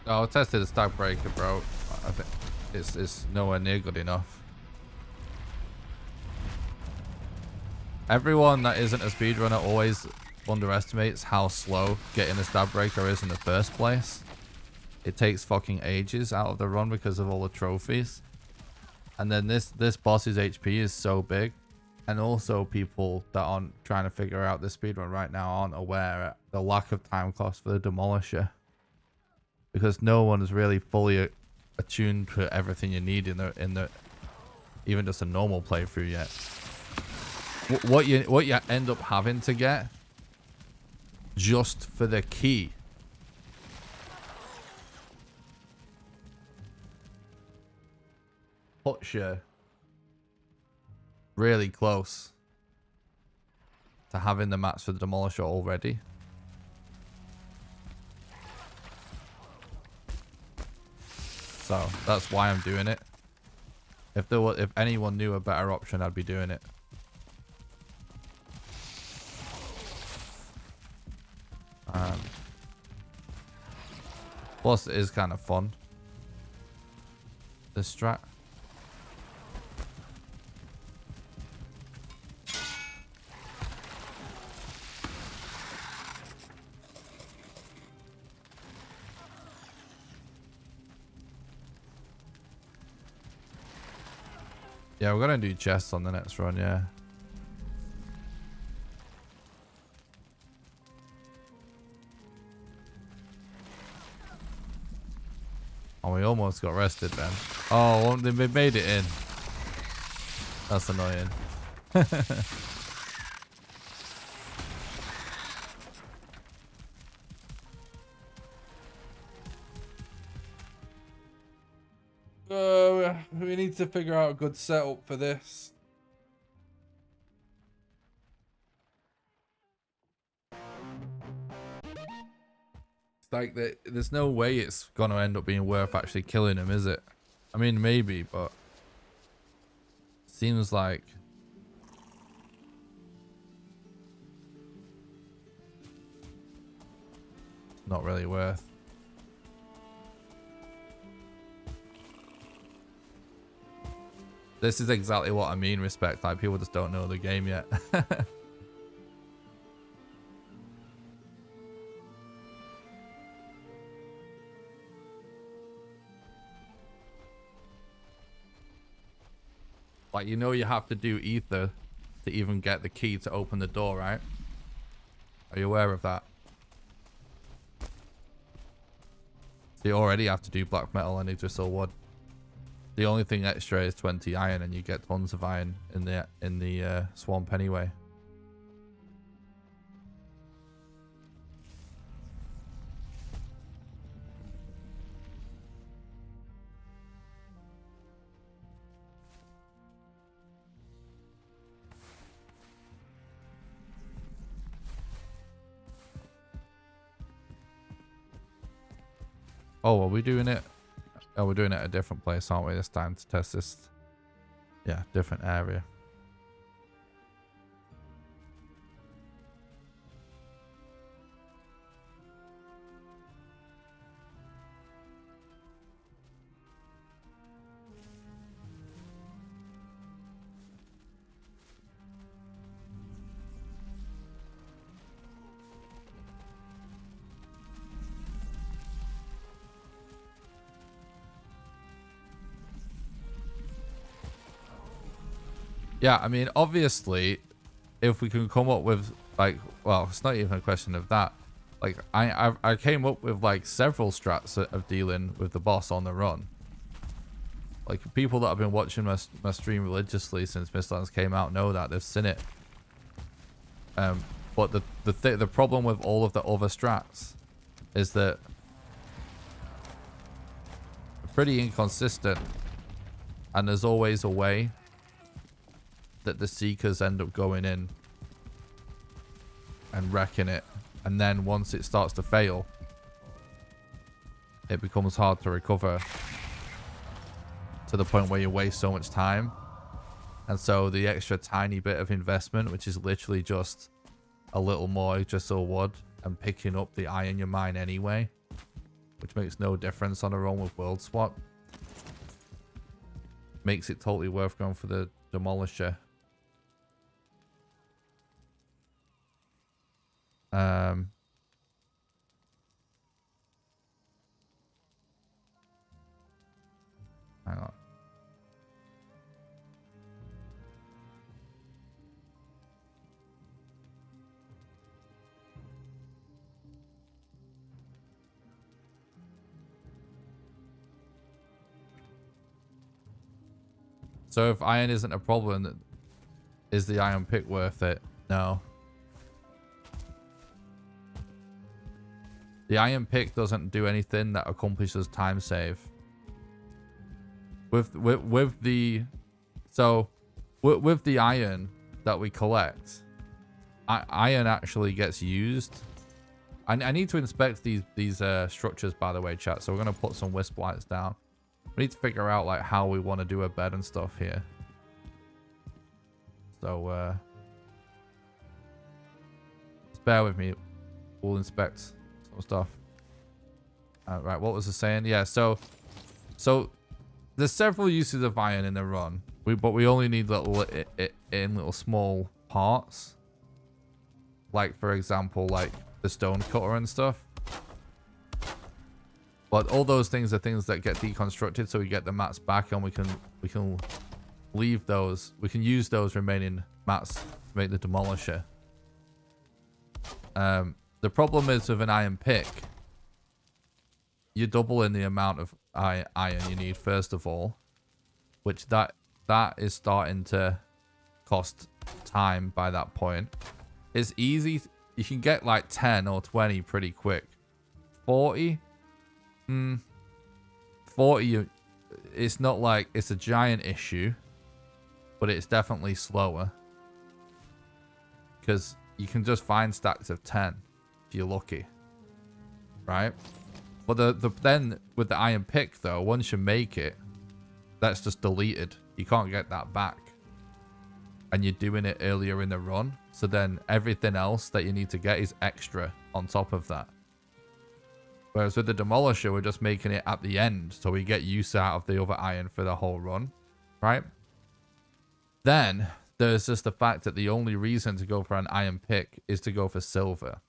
Oh, I tested the stack breaker, bro. I think it's nowhere near good enough. Everyone that isn't a speedrunner always underestimates how slow getting the stab breaker is in the first place. It takes fucking ages out of the run because of all the trophies. And then this boss's HP is so big. And also people that aren't trying to figure out the speedrun right now aren't aware of the lack of time cost for the demolisher. Because no one is really fully attuned to everything you need in the even just a normal playthrough yet. What you end up having to get just for the key puts you really close to having the mats for the demolisher already. So that's why I'm doing it. If anyone knew a better option, I'd be doing it. Plus, it is kind of fun. This strat. Yeah, we're going to do chests on the next run, yeah. Oh, we almost got rested then. Oh, well, they made it in. That's annoying. We need to figure out a good setup for this. It's like there's no way it's gonna end up being worth actually killing him, is it? I mean, maybe, but seems like not really worth. This is exactly what I mean, respect. Like, people just don't know the game yet. Like, you know you have to do ether to even get the key to open the door, right? Are you aware of that? So you already have to do black metal and Yggdrasil wood. The only thing extra is 20 iron, and you get tons of iron in the swamp anyway. Oh, are we doing it? Oh, we're doing it at a different place, aren't we, this time to test this? Yeah, different area. Yeah, I mean, obviously, if we can come up with, like, well, it's not even a question of that. Like, I came up with, like, several strats of dealing with the boss on the run. Like, people that have been watching my stream religiously since Mistlands came out know that. They've seen it. But the problem with all of the other strats is that they're pretty inconsistent. And there's always a way that the seekers end up going in and wrecking it, and then once it starts to fail, it becomes hard to recover to the point where you waste so much time. And so the extra tiny bit of investment, which is literally just a little more Yggdrasil wood and picking up the iron you mine anyway, which makes no difference on a run with world swap, makes it totally worth going for the demolisher. Hang on. So if iron isn't a problem, is the iron pick worth it? No. The iron pick doesn't do anything that accomplishes time save. With the iron that we collect, iron actually gets used. I need to inspect these structures, by the way, chat. So we're gonna put some wisp lights down. We need to figure out like how we want to do a bed and stuff here. So just bear with me. We'll inspect some stuff. Right, what was I saying? Yeah, so there's several uses of iron in the run. But we only need little small parts. Like, for example, like the stone cutter and stuff. But all those things are things that get deconstructed, so we get the mats back and we can leave those. We can use those remaining mats to make the demolisher. The problem is with an iron pick, you're doubling the amount of iron you need first of all, which that is starting to cost time by that point. It's easy. You can get like 10 or 20 pretty quick. 40? 40, it's not like it's a giant issue, but it's definitely slower. Because you can just find stacks of 10 if you're lucky. Right? But then with the iron pick though, once you make it, that's just deleted. You can't get that back. And you're doing it earlier in the run. So then everything else that you need to get is extra on top of that. Whereas with the demolisher, we're just making it at the end. So we get use out of the other iron for the whole run. Right? Then there's just the fact that the only reason to go for an iron pick is to go for silver.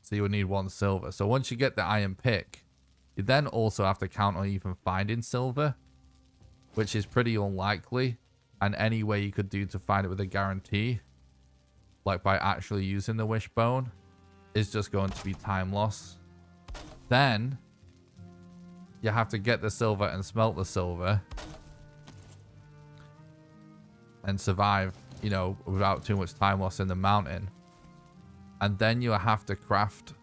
So you would need 1 silver. So once you get the iron pick, you then also have to count on even finding silver, which is pretty unlikely. And any way you could do to find it with a guarantee, like by actually using the wishbone, is just going to be time loss. Then you have to get the silver and smelt the silver and survive, you know, without too much time loss in the mountain. And then you have to craft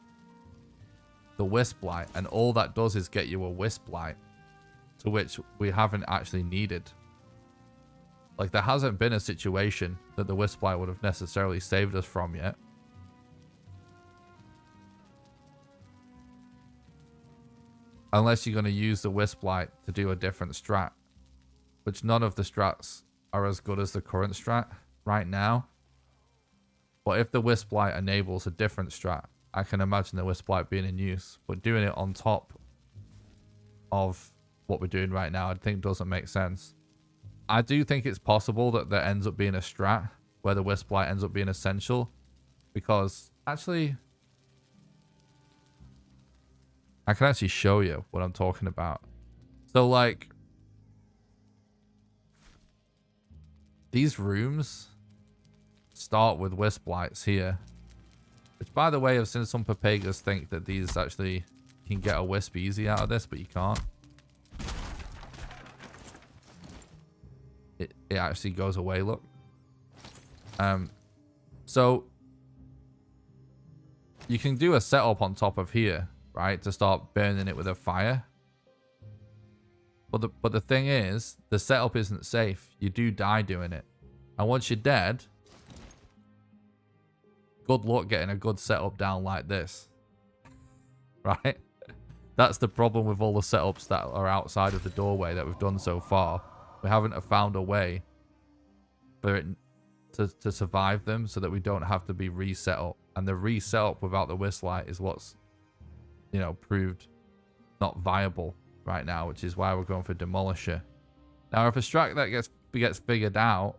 the wisp light, and all that does is get you a wisp light, to which we haven't actually needed. Like, there hasn't been a situation that the wisp light would have necessarily saved us from yet. Unless you're going to use the wisp light to do a different strat, which none of the strats are as good as the current strat right now. But if the wisp light enables a different strat, I can imagine the wisp light being in use. But doing it on top of what we're doing right now, I think doesn't make sense. I do think it's possible that there ends up being a strat where the wisp light ends up being essential. Because, actually, I can actually show you what I'm talking about. So, like, these rooms start with wisp lights here. Which, by the way, I've seen some Papagas think that these actually, you can get a wisp easy out of this, but you can't. It actually goes away, look. So you can do a setup on top of here, right, to start burning it with a fire. But the thing is, the setup isn't safe. You do die doing it. And once you're dead, good luck getting a good setup down like this. Right? That's the problem with all the setups that are outside of the doorway that we've done so far. We haven't found a way for it to survive them so that we don't have to be reset up. And the reset up without the wisp light is what's, you know, proved not viable right now, which is why we're going for demolisher. Now, if a strat that gets figured out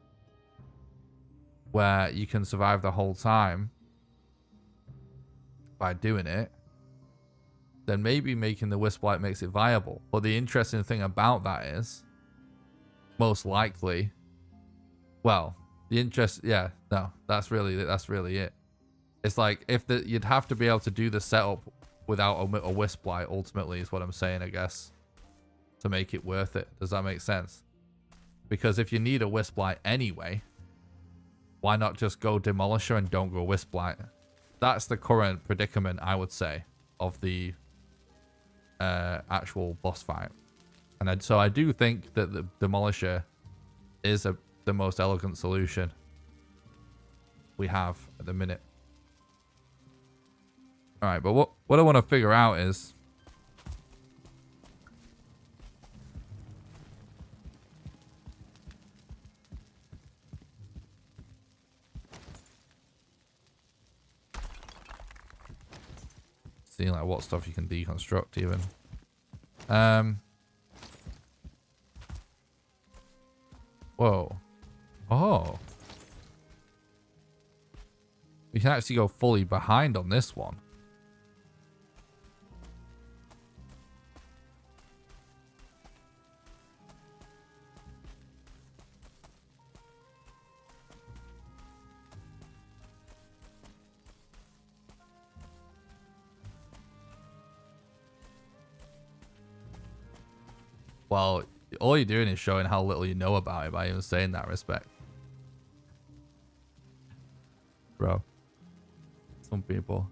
where you can survive the whole time by doing it, then maybe making the wisp light makes it viable. But the interesting thing about that is, most likely, well, the interest, yeah, no, that's really it. It's like, if you'd have to be able to do the setup without a wisp light, ultimately, is what I'm saying, I guess, to make it worth it. Does that make sense? Because if you need a wisp light anyway, why not just go demolisher and don't go wisp light? That's the current predicament, I would say, of the actual boss fight. And so I do think that the demolisher is the most elegant solution we have at the minute. All right, but what I want to figure out is, seeing like what stuff you can deconstruct even. Whoa. Oh. We can actually go fully behind on this one. Well, all you're doing is showing how little you know about it by even saying that, respect. Bro. Some people.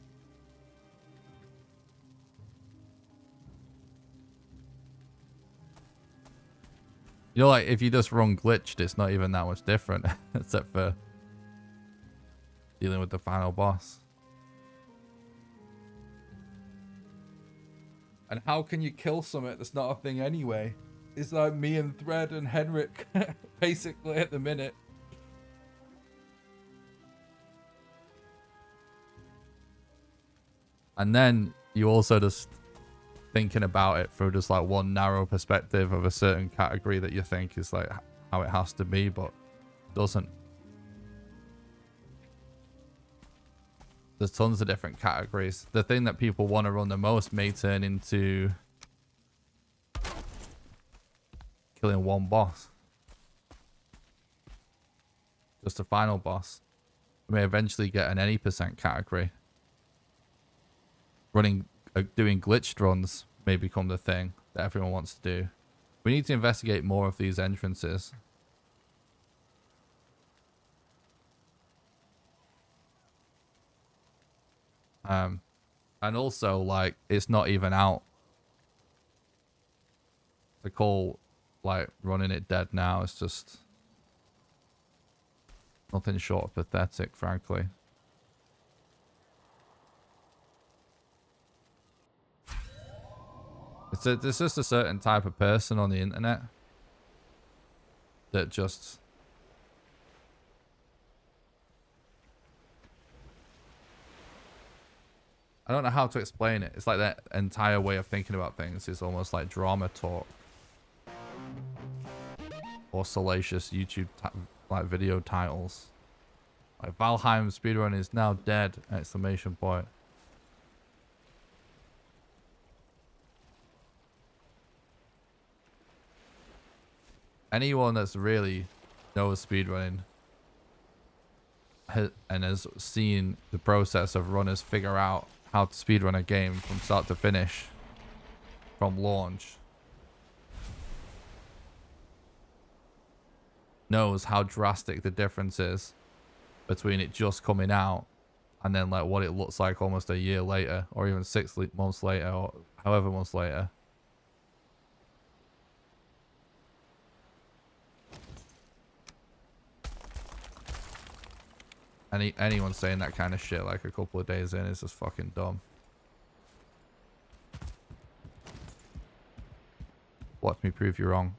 You know, like, if you just run glitched, it's not even that much different. Except for dealing with the final boss. And how can you kill something that's not a thing anyway? It's like me and Thread and Henrik, basically, at the minute. And then you also just thinking about it through just like one narrow perspective of a certain category that you think is like how it has to be, but doesn't. There's tons of different categories. The thing that people want to run the most may turn into killing one boss. Just a final boss. We may eventually get an any percent category. Doing glitched runs may become the thing that everyone wants to do. We need to investigate more of these entrances. And also, like, it's not even out to call, like, running it dead now. It's just nothing short of pathetic, frankly. It's just a certain type of person on the internet that just I don't know how to explain it. It's like that entire way of thinking about things is almost like drama talk or salacious YouTube like video titles. Like Valheim speedrun is now dead! Exclamation point. Anyone that's really knows speedrunning and has seen the process of runners figure out how to speedrun a game from start to finish, from launch, knows how drastic the difference is between it just coming out and then like what it looks like almost a year later, or even 6 months later, or however months later. Anyone saying that kind of shit like a couple of days in is just fucking dumb. Watch me prove you wrong.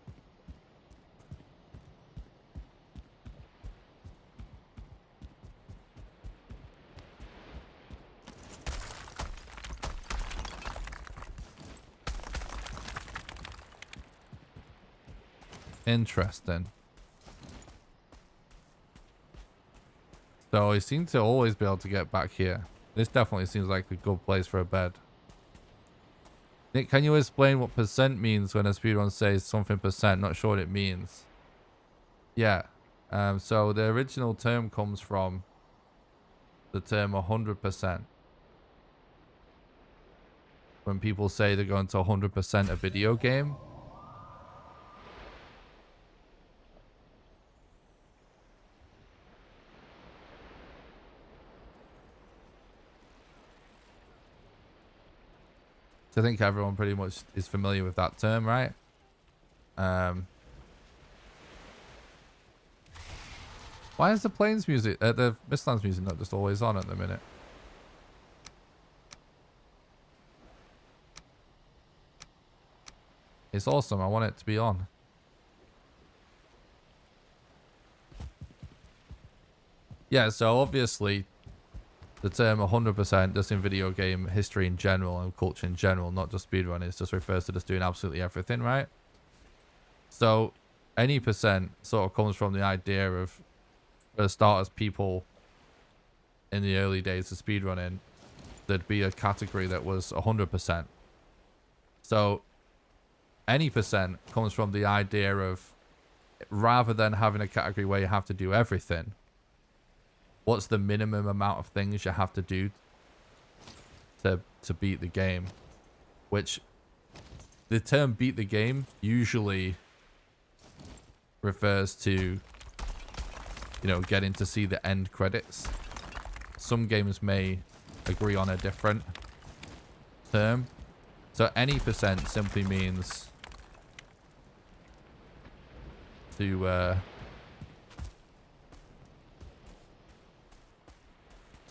Interesting. So he seems to always be able to get back here. This definitely seems like a good place for a bed. Nick, can you explain what percent means when a speedrun says something percent? Not sure what it means. Yeah. So the original term comes from the term 100%. When people say they're going to 100% a video game. So I think everyone pretty much is familiar with that term, right? Why is the planes music, the Mistlands music not just always on at the minute? It's awesome. I want it to be on. Yeah, so obviously the term 100% just in video game history in general and culture in general, not just speedrun, just refers to just doing absolutely everything, right? So any percent sort of comes from the idea of, for starters, people in the early days of speedrunning, there'd be a category that was 100%. So any percent comes from the idea of, rather than having a category where you have to do everything, what's the minimum amount of things you have to do to beat the game? Which the term beat the game usually refers to, you know, getting to see the end credits. Some games may agree on a different term. So any percent simply means to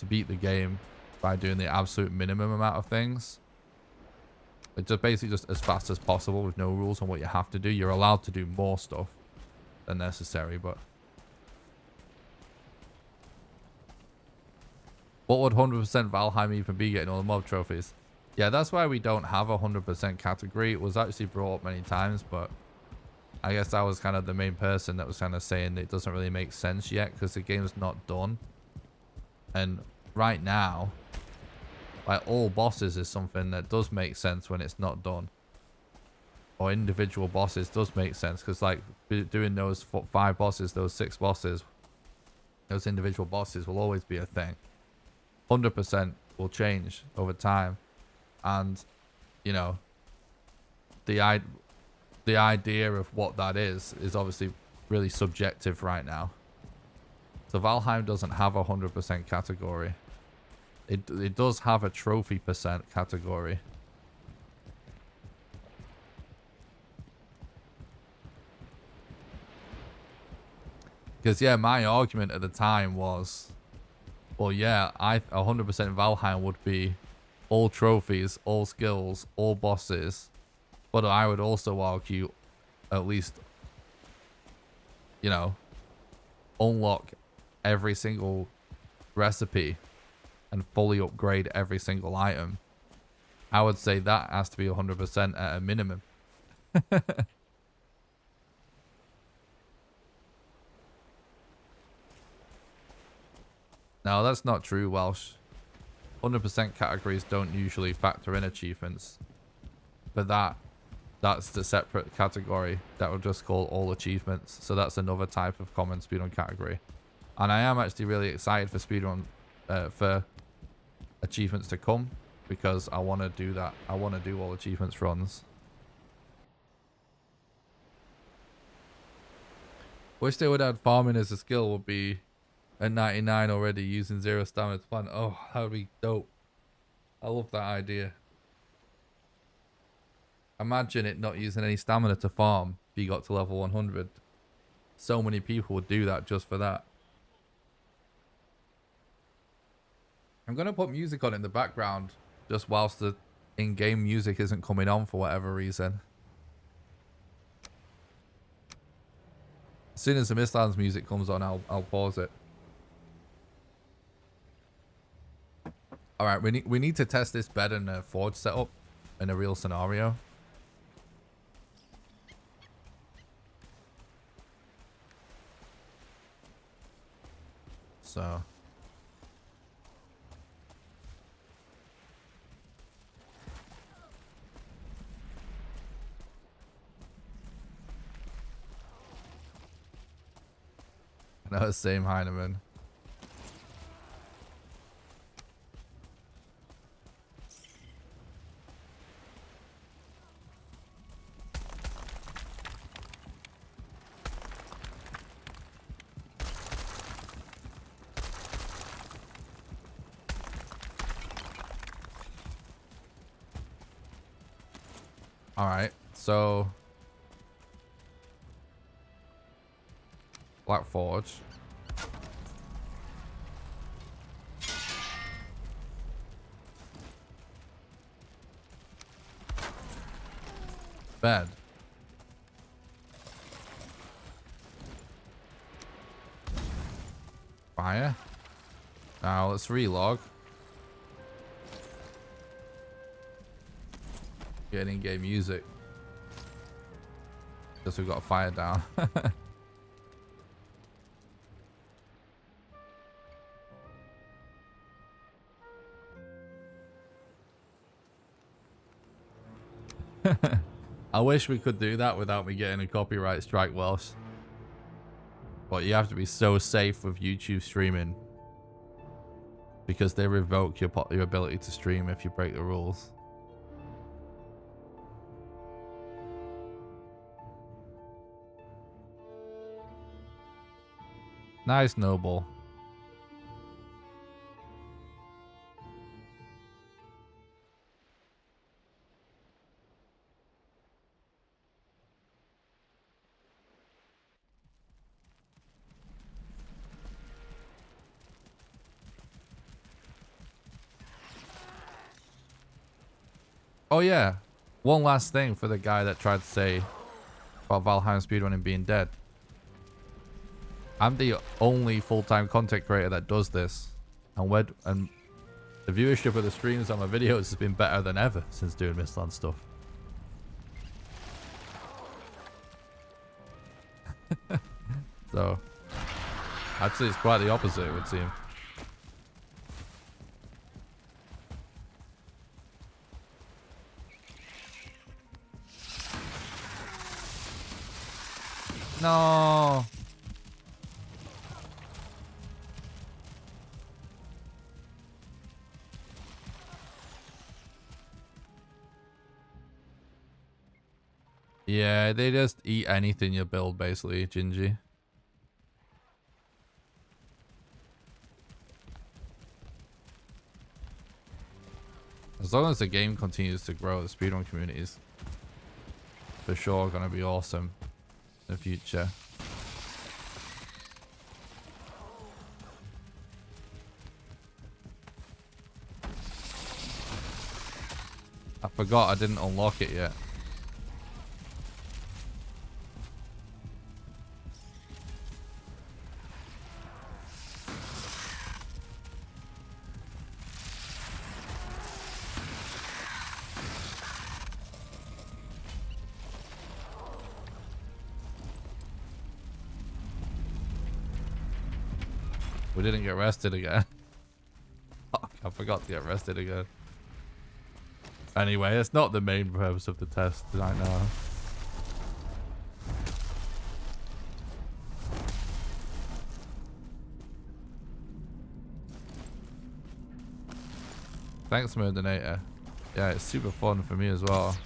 beat the game by doing the absolute minimum amount of things. It's just basically just as fast as possible with no rules on what you have to do. You're allowed to do more stuff than necessary, but what would 100% Valheim even be getting all the mob trophies? Yeah, that's why we don't have a 100% category. It was actually brought up many times, but I guess I was kind of the main person that was kind of saying it doesn't really make sense yet because the game's not done. And right now, like, all bosses is something that does make sense when it's not done. Or individual bosses does make sense because, like, doing those 5 bosses, those 6 bosses, those individual bosses will always be a thing. 100% will change over time. And, you know, the idea of what that is obviously really subjective right now. So Valheim doesn't have a 100% category. It does have a trophy percent category. Because, yeah, my argument at the time was, well, yeah, 100% Valheim would be all trophies, all skills, all bosses. But I would also argue, at least, you know, unlock every single recipe and fully upgrade every single item. I would say that has to be 100% at a minimum. No, that's not true, Welsh. 100% categories don't usually factor in achievements. But that's the separate category that we'll just call all achievements. So that's another type of common speedrun category. And I am actually really excited for speedrun, for achievements to come, because I want to do that. I want to do all achievements runs. Wish they would add farming as a skill. Would be at 99 already, using 0 stamina to plant. Oh, that would be dope. I love that idea. Imagine it not using any stamina to farm if you got to level 100. So many people would do that just for that. I'm going to put music on in the background just whilst the in-game music isn't coming on for whatever reason. As soon as the Mistlands music comes on, I'll pause it. All right, we need to test this bed and forge setup in a real scenario. So no, same Heinemann. All right, so Black Forge. Bed. Fire. Now let's relog. Get in-game music. Guess we've got a fire down. I wish we could do that without me getting a copyright strike, Welsh. But you have to be so safe with YouTube streaming, because they revoke your ability to stream if you break the rules. Nice, Noble. Oh yeah, one last thing for the guy that tried to say about Valheim speedrunning being dead. I'm the only full-time content creator that does this, and the viewership of the streams on my videos has been better than ever since doing Mistlands stuff. So, actually it's quite the opposite, it would seem. No. Yeah, they just eat anything you build, basically, Gingy. As long as the game continues to grow, the speedrun community is for sure going to be awesome in the future. I forgot I didn't unlock it yet. We didn't get rested again. Fuck, I forgot to get rested again. Anyway, it's not the main purpose of the test right now. Thanks, Murdinator. Yeah, it's super fun for me as well.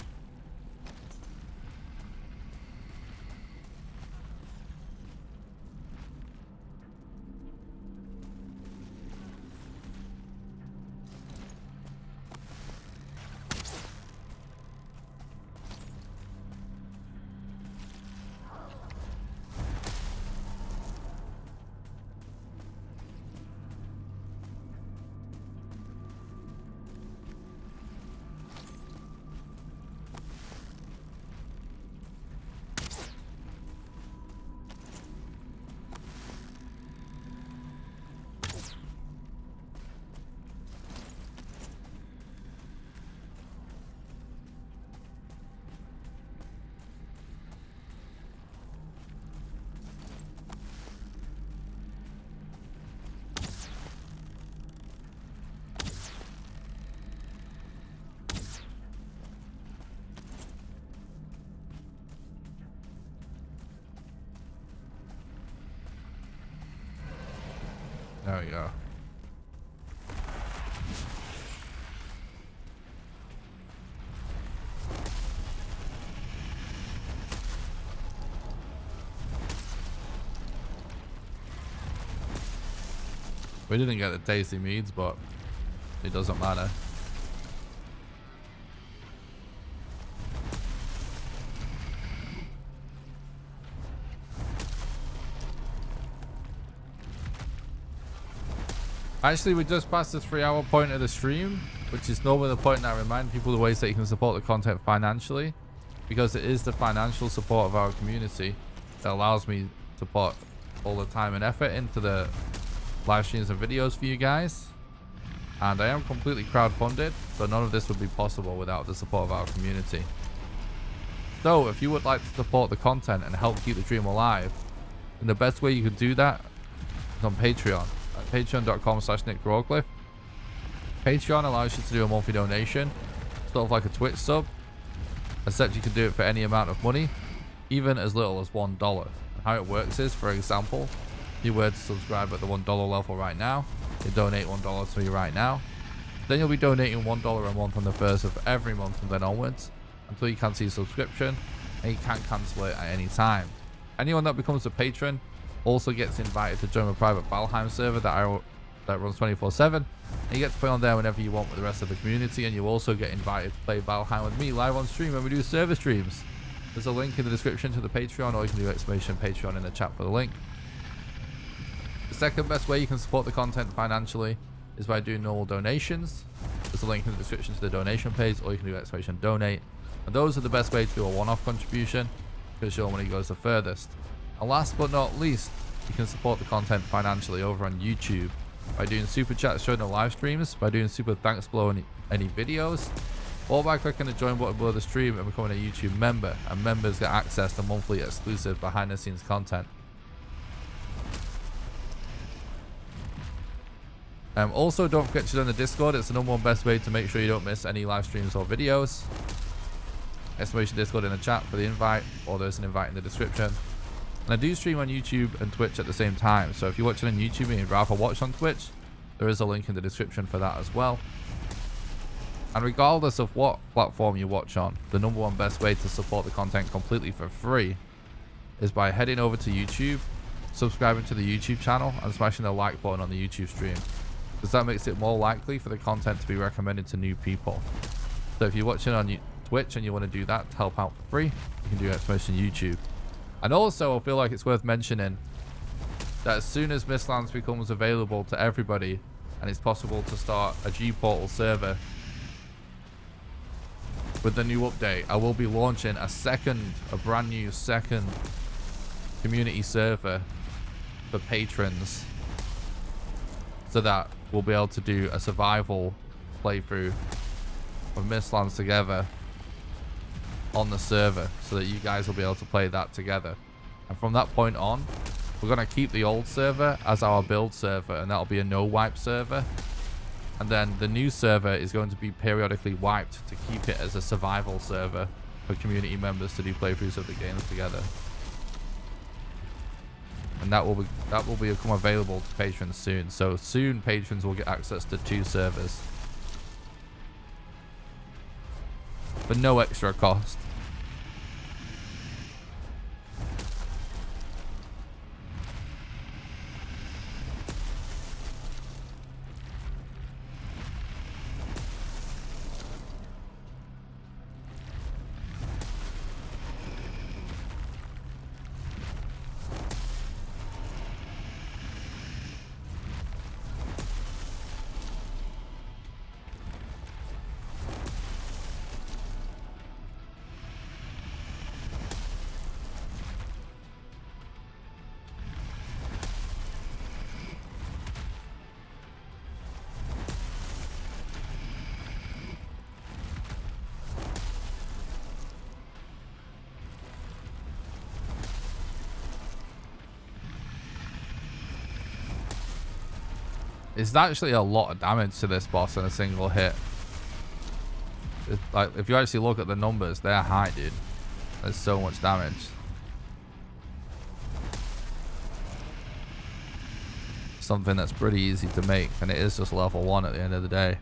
There we go. We didn't get the tasty meads, but it doesn't matter. Actually, we just passed the 3-hour point of the stream, which is normally the point that I remind people the ways that you can support the content financially, because it is the financial support of our community that allows me to put all the time and effort into the live streams and videos for you guys. And I am completely crowdfunded, so none of this would be possible without the support of our community. So if you would like to support the content and help keep the dream alive, then the best way you could do that is on Patreon. Patreon.com/NickGrawcliffe. Patreon allows you to do a monthly donation, sort of like a Twitch sub, except you can do it for any amount of money, even as little as $1. And how it works is, for example, if you were to subscribe at the $1 level right now, you donate $1 to me right now, then you'll be donating $1 a month on the first of every month from then onwards, until you cancel your subscription, and you can't cancel it at any time. Anyone that becomes a patron also gets invited to join a private Valheim server that runs 24/7. And you get to play on there whenever you want with the rest of the community, and you also get invited to play Valheim with me live on stream when we do server streams. There's a link in the description to the Patreon, or you can do !Patreon in the chat for the link. The second best way you can support the content financially is by doing normal donations. There's a link in the description to the donation page, or you can do !Donate. And those are the best way to do a one-off contribution, because your money goes the furthest. And last but not least, you can support the content financially over on YouTube by doing super chats showing the live streams, by doing super thanks below any videos, or by clicking the join button below the stream and becoming a YouTube member. And members get access to monthly exclusive behind the scenes content. Also, don't forget to join the Discord. It's the #1 best way to make sure you don't miss any live streams or videos. !Discord in the chat for the invite, or there's an invite in the description. And I do stream on YouTube and Twitch at the same time, so if you're watching on YouTube and you'd rather watch on Twitch, there is a link in the description for that as well. And regardless of what platform you watch on, the #1 best way to support the content completely for free is by heading over to YouTube, subscribing to the YouTube channel, and smashing the like button on the YouTube stream, because that makes it more likely for the content to be recommended to new people. So if you're watching on Twitch and you want to do that to help out for free, you can do !YouTube. And also, I feel like it's worth mentioning that as soon as Mistlands becomes available to everybody and it's possible to start a G-Portal server with the new update, I will be launching a brand new second community server for patrons, so that we'll be able to do a survival playthrough of Mistlands together on the server, so that you guys will be able to play that together. And from that point on, we're going to keep the old server as our build server, and that'll be a no wipe server. And then the new server is going to be periodically wiped to keep it as a survival server for community members to do playthroughs of the games together. And that will become available to patrons soon. So soon patrons will get access to 2 servers for no extra cost. It's actually a lot of damage to this boss in a single hit. It's like, if you actually look at the numbers, they're high, dude. There's so much damage. Something that's pretty easy to make, and it is just level 1 at the end of the day.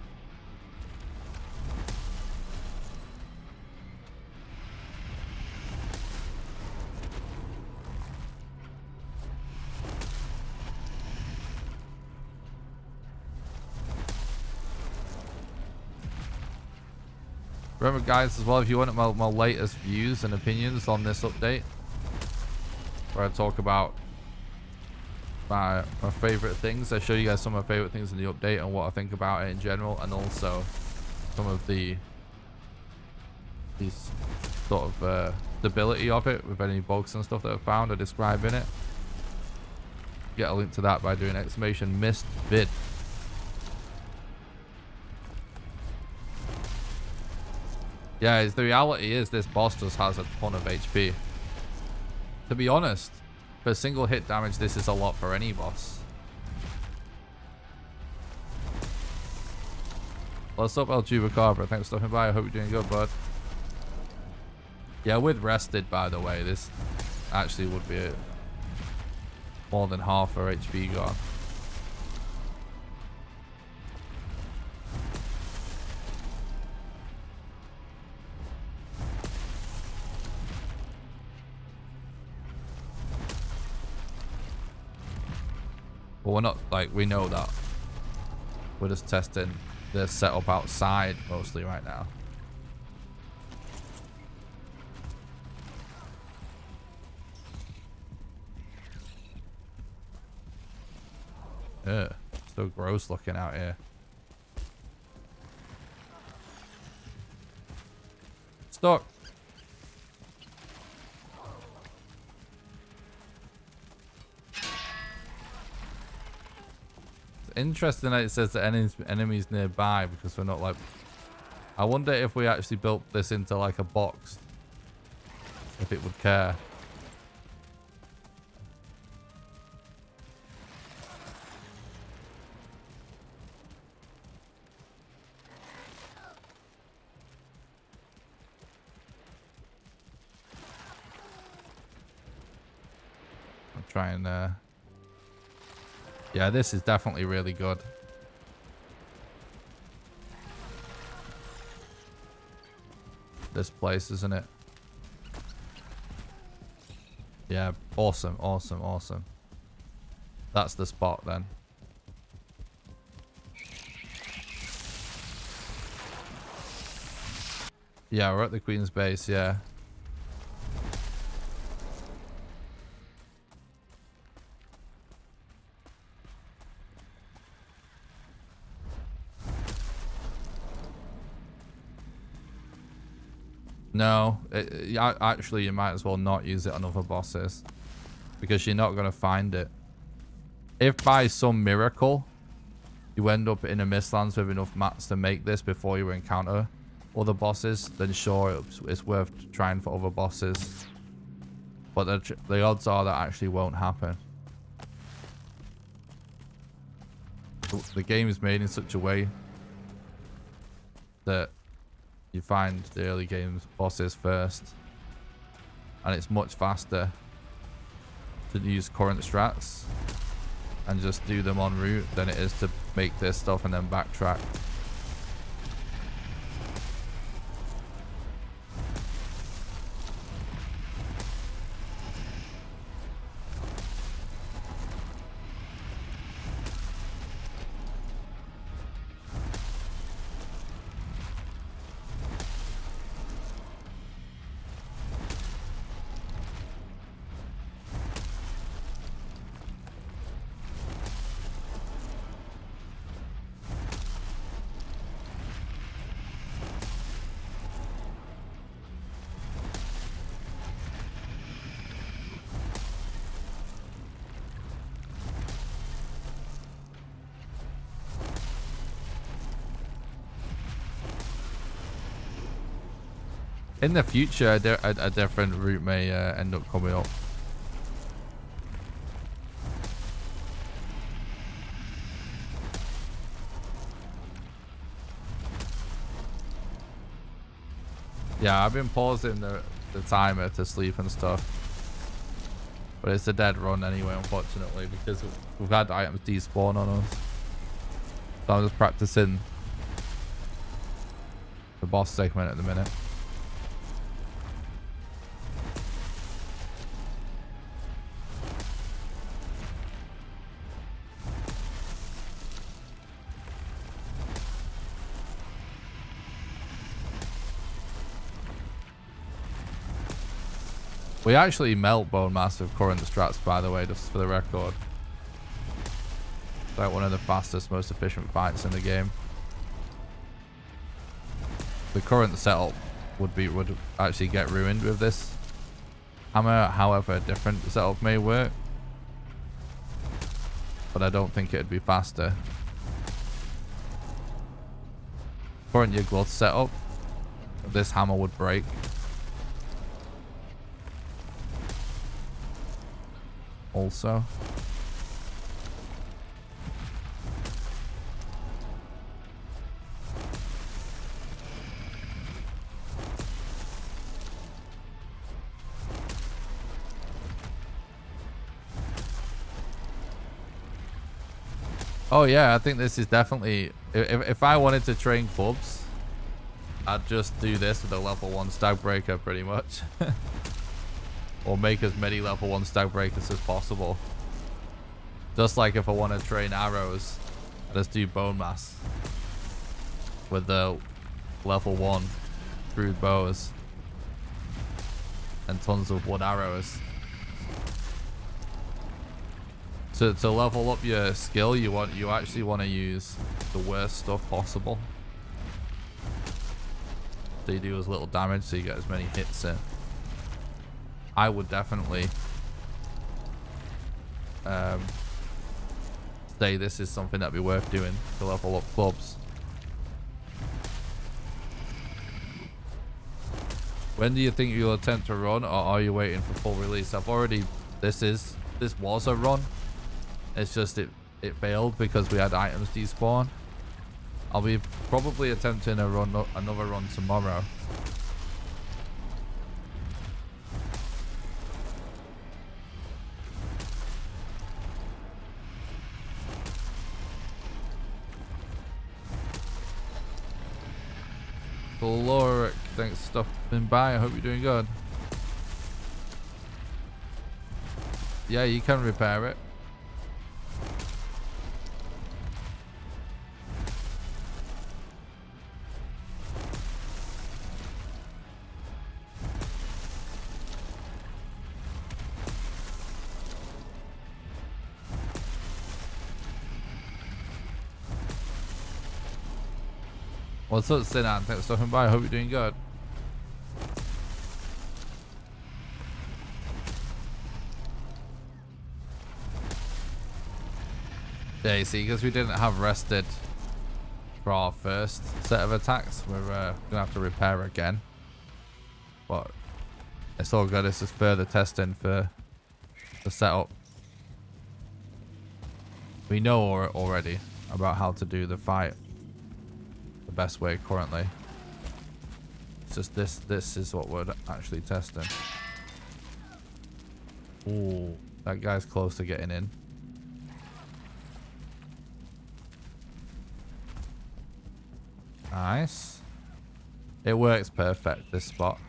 Remember, guys, as well, if you want my latest views and opinions on this update, where I talk about my favorite things, I show you guys some of my favorite things in the update and what I think about it in general, and also some of the sort of stability of it with any bugs and stuff that I found. I describe in it. Get a link to that by doing !Mist_vid. Yeah, the reality is this boss just has a ton of HP. To be honest, for single hit damage, this is a lot for any boss. What's up, El Chupacabra? Thanks for stopping by. I hope you're doing good, bud. Yeah, with rested, by the way, this actually would be more than half her HP gone. But we're not, like, we know that. We're just testing the setup outside mostly right now. Ugh, so gross looking out here. Stuck. It's interesting that it says that enemies nearby because we're not like... I wonder if we actually built this into like a box. If it would care. Try and yeah, this is definitely really good. This place, isn't it? Yeah, awesome, awesome, awesome. That's the spot then. Yeah, we're at the Queen's base, yeah. No, actually you might as well not use it on other bosses because you're not going to find it. If by some miracle you end up in a Mistlands with enough mats to make this before you encounter other bosses, then sure, it's worth trying for other bosses. But the odds are that actually won't happen. The game is made in such a way that you find the early games bosses first, and it's much faster to use current strats and just do them en route than it is to make this stuff and then backtrack. In the future, a different route may end up coming up. Yeah, I've been pausing the timer to sleep and stuff. But it's a dead run anyway, unfortunately, because we've had items despawn on us. So I'm just practicing the boss segment at the minute. We actually melt bone mass with current strats, by the way, just for the record. It's like one of the fastest, most efficient fights in the game. The current setup would actually get ruined with this hammer. However, a different setup may work, but I don't think it'd be faster. Current Yggdrasil setup, this hammer would break. Also, oh yeah, I think this is definitely, if I wanted to train clubs, I'd just do this with a level 1 stag breaker pretty much. Or make as many level 1 stag breakers as possible. Just like if I want to train arrows, I just do bone mass with the level 1 crude bows and tons of wood arrows. To level up your skill, you actually want to use the worst stuff possible. So you do as little damage, so you get as many hits in. I would definitely say this is something that'd be worth doing to level up clubs. When do you think you'll attempt to run, or are you waiting for full release? I've already, this was a run. It's just it failed because we had items despawn. I'll be probably attempting another run tomorrow. Caloric, thanks for stopping by. I hope you're doing good. Yeah, you can repair it. What's up, Sinan? Thanks for stopping by. I hope you're doing good. Yeah, you see, because we didn't have rested for our first set of attacks, we're gonna have to repair again. But it's all good. This is further testing for the setup. We know already about how to do the fight the best way currently. It's just this is what we're actually testing. Ooh, that guy's close to getting in. Nice. It works perfect, this spot.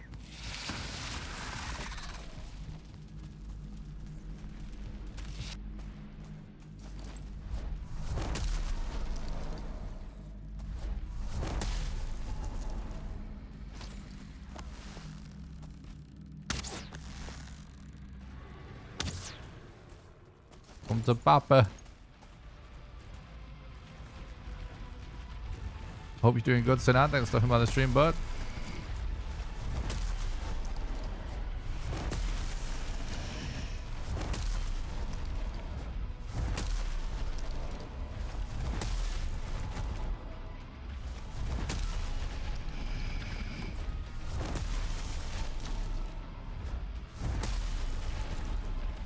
Come to Papa. Hope you're doing good, Sinan. Thanks for stopping by the stream, bud.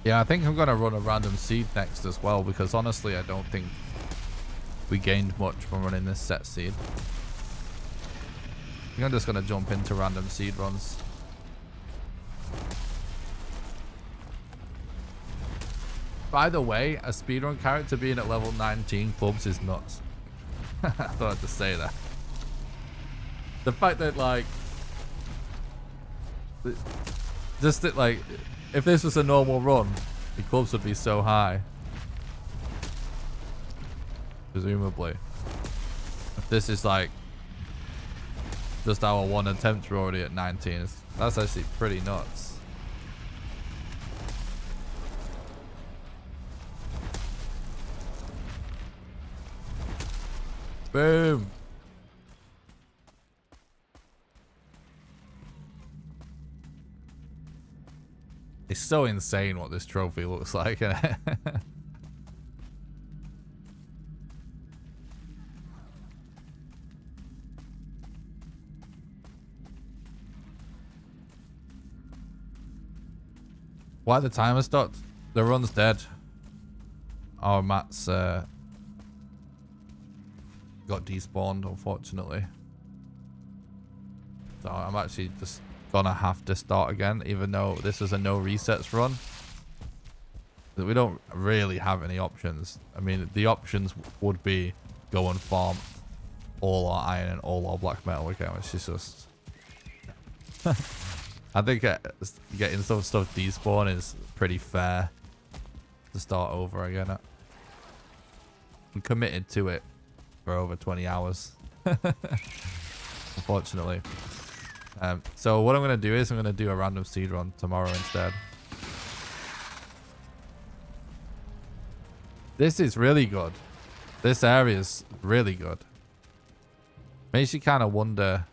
Yeah, I think I'm going to run a random seed next as well, because honestly, I don't think we gained much from running this set seed. I think I'm just going to jump into random seed runs. By the way, a speedrun character being at level 19 clubs is nuts. I thought I'd just say that. The fact that, like, just that, like, if this was a normal run, the clubs would be so high. Presumably. If this is like just our one attempt, we're already at 19. That's actually pretty nuts. Boom. It's so insane what this trophy looks like, isn't it? Why the timer stopped? The run's dead. Oh, Matt's got despawned, unfortunately. So I'm actually just gonna have to start again, even though this is a no resets run. We don't really have any options. I mean, the options would be go and farm all our iron and all our black metal again, which is just I think getting some stuff despawn is pretty fair to start over again. I'm committed to it for over 20 hours. Unfortunately. So what I'm going to do is I'm going to do a random seed run tomorrow instead. This is really good. This area is really good. Makes you kind of wonder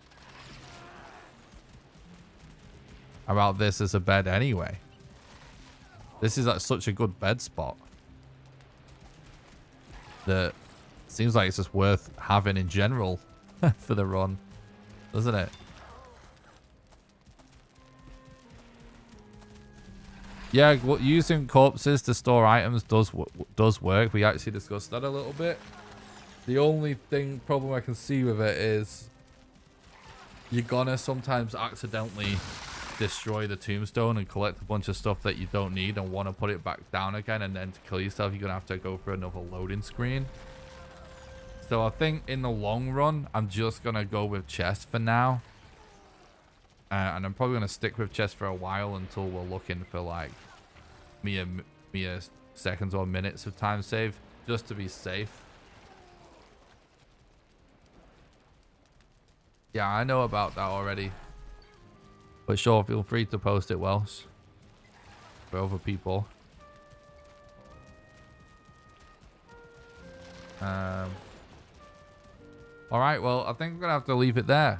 about this as a bed anyway. This is like such a good bed spot that seems like it's just worth having in general for the run, doesn't it? Yeah, well, using corpses to store items does work. We actually discussed that a little bit. The only problem I can see with it is you're gonna sometimes accidentally destroy the tombstone and collect a bunch of stuff that you don't need and want to put it back down again, and then to kill yourself you're gonna have to go for another loading screen. So I think in the long run I'm just gonna go with chests for now, and I'm probably gonna stick with chests for a while until we're looking for like mere seconds or minutes of time save, just to be safe. Yeah, I know about that already. But sure, feel free to post it, Welsh, for other people. Alright, well, I think I'm going to have to leave it there.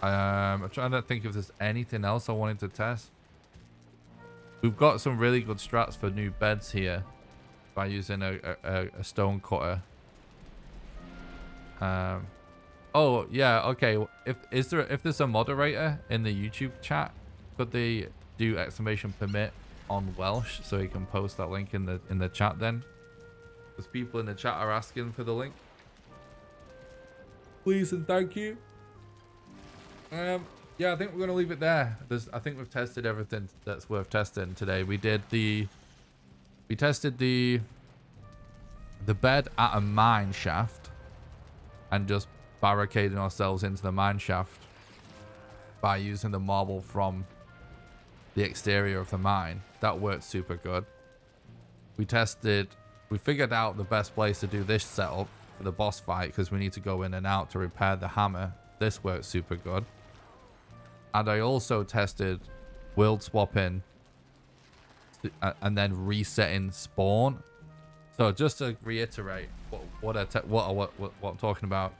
I'm trying to think if there's anything else I wanted to test. We've got some really good strats for new beds here by using a stone cutter. Oh yeah, okay. If there's a moderator in the YouTube chat, could they do !permit on Welsh so he can post that link in the chat then? Because people in the chat are asking for the link. Please and thank you. Yeah, I think we're gonna leave it there. I think we've tested everything that's worth testing today. We tested the bed at a mine shaft and just barricading ourselves into the mine shaft by using the marble from the exterior of the mine. That worked super good. We figured out the best place to do this setup for the boss fight because we need to go in and out to repair the hammer. This worked super good. And I also tested world swapping and then resetting spawn. So just to reiterate what I'm talking about.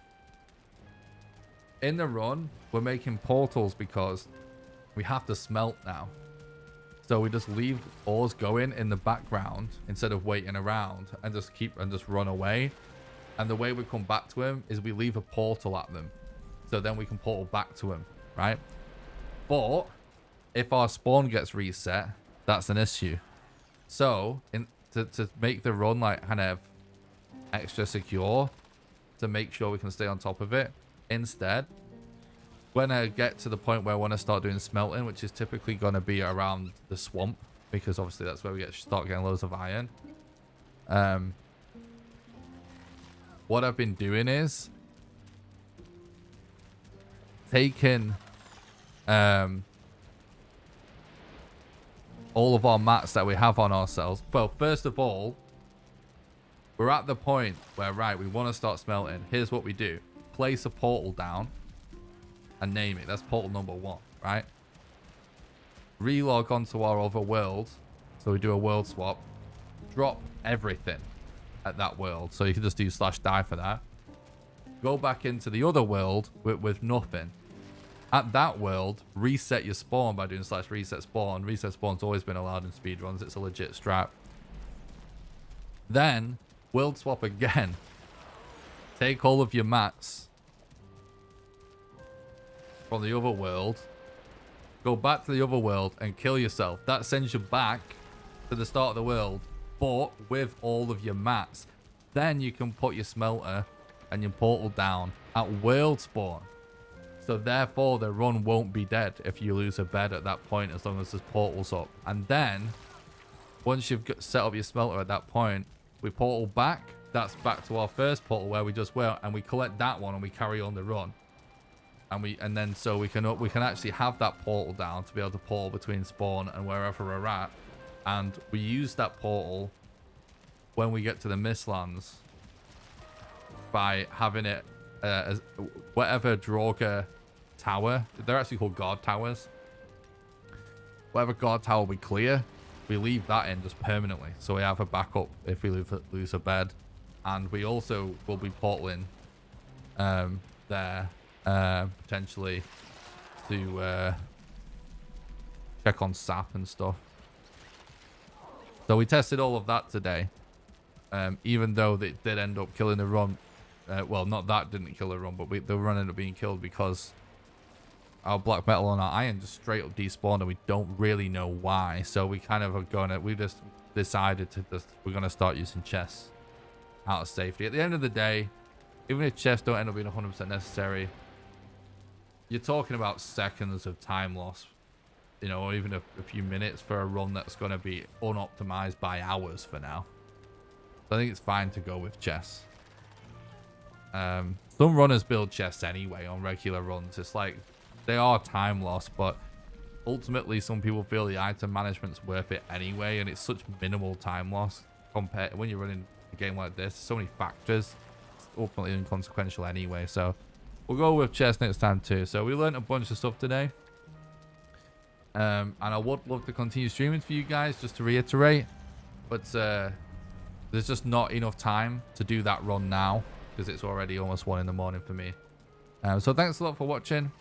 In the run, we're making portals because we have to smelt now. So we just leave ores going in the background instead of waiting around and just run away. And the way we come back to him is we leave a portal at them. So then we can portal back to him, right? But if our spawn gets reset, that's an issue. So to make the run like kind of extra secure, to make sure we can stay on top of it, instead, when I get to the point where I want to start doing smelting, which is typically going to be around the swamp, because obviously that's where we start getting loads of iron. What I've been doing is taking all of our mats that we have on ourselves. Well, first of all, we're at the point where, right, we want to start smelting. Here's what we do. Place a portal down and name it. That's portal number 1, right? Relog onto our other world. So we do a world swap. Drop everything at that world. So you can just do /die for that. Go back into the other world with nothing. At that world, reset your spawn by doing /reset spawn. Reset spawn's always been allowed in speedruns. It's a legit strat. Then, world swap again. Take all of your mats from the other world. Go back to the other world and kill yourself. That sends you back to the start of the world, but with all of your mats. Then you can put your smelter and your portal down at world spawn. So therefore, the run won't be dead if you lose a bed at that point, as long as there's portals up. And then, once you've set up your smelter at that point, we portal back. That's back to our first portal where we just were, and we collect that one and we carry on the run. And then so we can actually have that portal down to be able to portal between spawn and wherever we're at. And we use that portal when we get to the Mistlands by having it as whatever Draugr tower. They're actually called guard towers. Whatever guard tower we clear, we leave that in just permanently, so we have a backup if we lose a bed. And we also will be portaling there potentially to check on sap and stuff. So we tested all of that today, even though they did end up killing the run. Well, not that didn't kill the run, but the run ended up being killed because our black metal and our iron just straight up despawned, and we don't really know why. So we kind of are gonna, we just decided to we're gonna start using chests out of safety. At the end of the day, even if chests don't end up being 100% necessary, you're talking about seconds of time loss, you know, or even a few minutes for a run that's going to be unoptimized by hours for now. So I think it's fine to go with chests. Some runners build chests anyway on regular runs. It's like they are time loss, but ultimately some people feel the item management's worth it anyway, and it's such minimal time loss compared when you're running a game like this. So many factors, it's ultimately inconsequential anyway. So we'll go with chests next time too. So we learned a bunch of stuff today, and I would love to continue streaming for you guys, just to reiterate, but there's just not enough time to do that run now because it's already almost 1 in the morning for me. So thanks a lot for watching.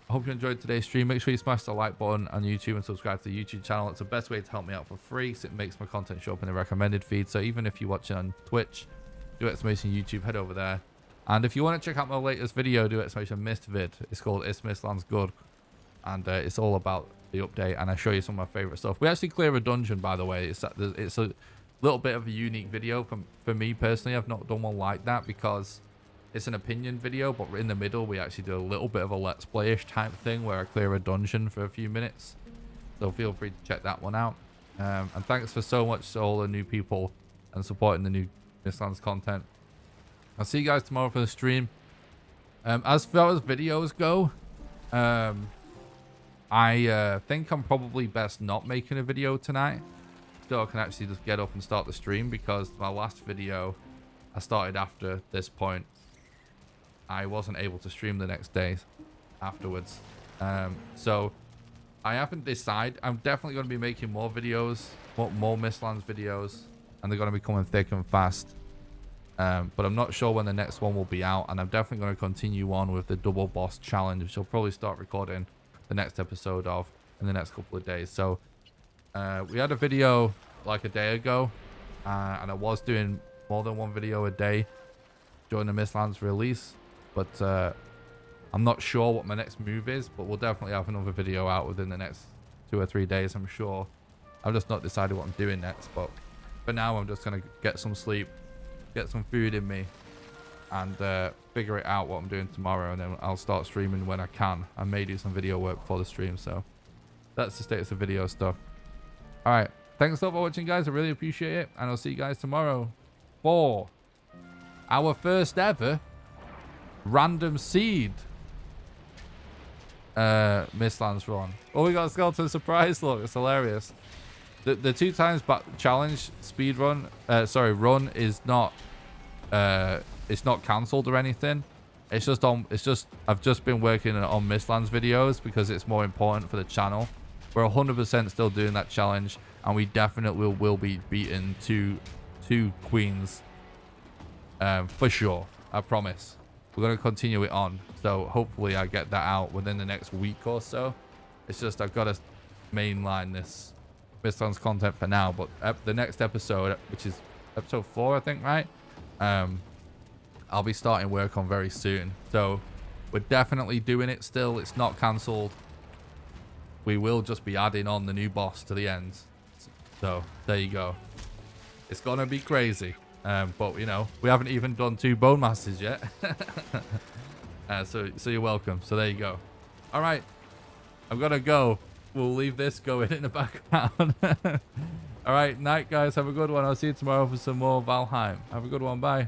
I hope you enjoyed today's stream. Make sure you smash the like button on YouTube and subscribe to the YouTube channel. It's the best way to help me out for free, so it makes my content show up in the recommended feed. So even if you're watching on Twitch, do exclamation YouTube, head over there. And if you want to check out my latest video, do exclamation mist vid. It's called Is Mistlands Good? And it's all about the update, and I show you some of my favorite stuff. We actually clear a dungeon, by the way. It's a little bit of a unique video for me personally. I've not done one like that because it's an opinion video, but in the middle we actually do a little bit of a let's play-ish type thing where I clear a dungeon for a few minutes. So feel free to check that one out. And thanks for so much to all the new people and supporting the new Mistlands content. I'll see you guys tomorrow for the stream. As far as videos go, I think I'm probably best not making a video tonight, so I can actually just get up and start the stream, because my last video I started after this point, I wasn't able to stream the next day afterwards. So I haven't decided. I'm definitely going to be making more videos, more Mistlands videos, and they're going to be coming thick and fast. But I'm not sure when the next one will be out, and I'm definitely going to continue on with the double boss challenge, which I'll probably start recording the next episode of in the next couple of days. So we had a video like a day ago, and I was doing more than one video a day during the Mistlands release, but I'm not sure what my next move is, but we'll definitely have another video out within the next 2 or 3 days, I'm sure. I've just not decided what I'm doing next, but for now I'm just going to get some sleep, get some food in me, and figure it out what I'm doing tomorrow, and then I'll start streaming when I can. I may do some video work before the stream, so that's the status of video stuff. All right, thanks a lot for watching, guys. I really appreciate it, and I'll see you guys tomorrow for our first ever random seed Mistlands run. Oh, we got a skeleton surprise. Look, it's hilarious. The 2 times back challenge speed run, run is not it's not cancelled or anything. It's just I've just been working on Mistlands videos because it's more important for the channel. We're 100% still doing that challenge, and we definitely will be beating two queens for sure. I promise. We're going to continue it on, so hopefully I get that out within the next week or so. It's just I've got to mainline this Mistlands content for now, but the next episode, which is episode 4, I think, right? I'll be starting work on very soon. So we're definitely doing it still. It's not cancelled. We will just be adding on the new boss to the end. So there you go. It's gonna be crazy. But you know, we haven't even done 2 bone masters yet. So you're welcome. So there you go. All right, I'm gonna go. We'll leave this going in the background. All right, night, guys. Have a good one. I'll see you tomorrow for some more Valheim. Have a good one. Bye.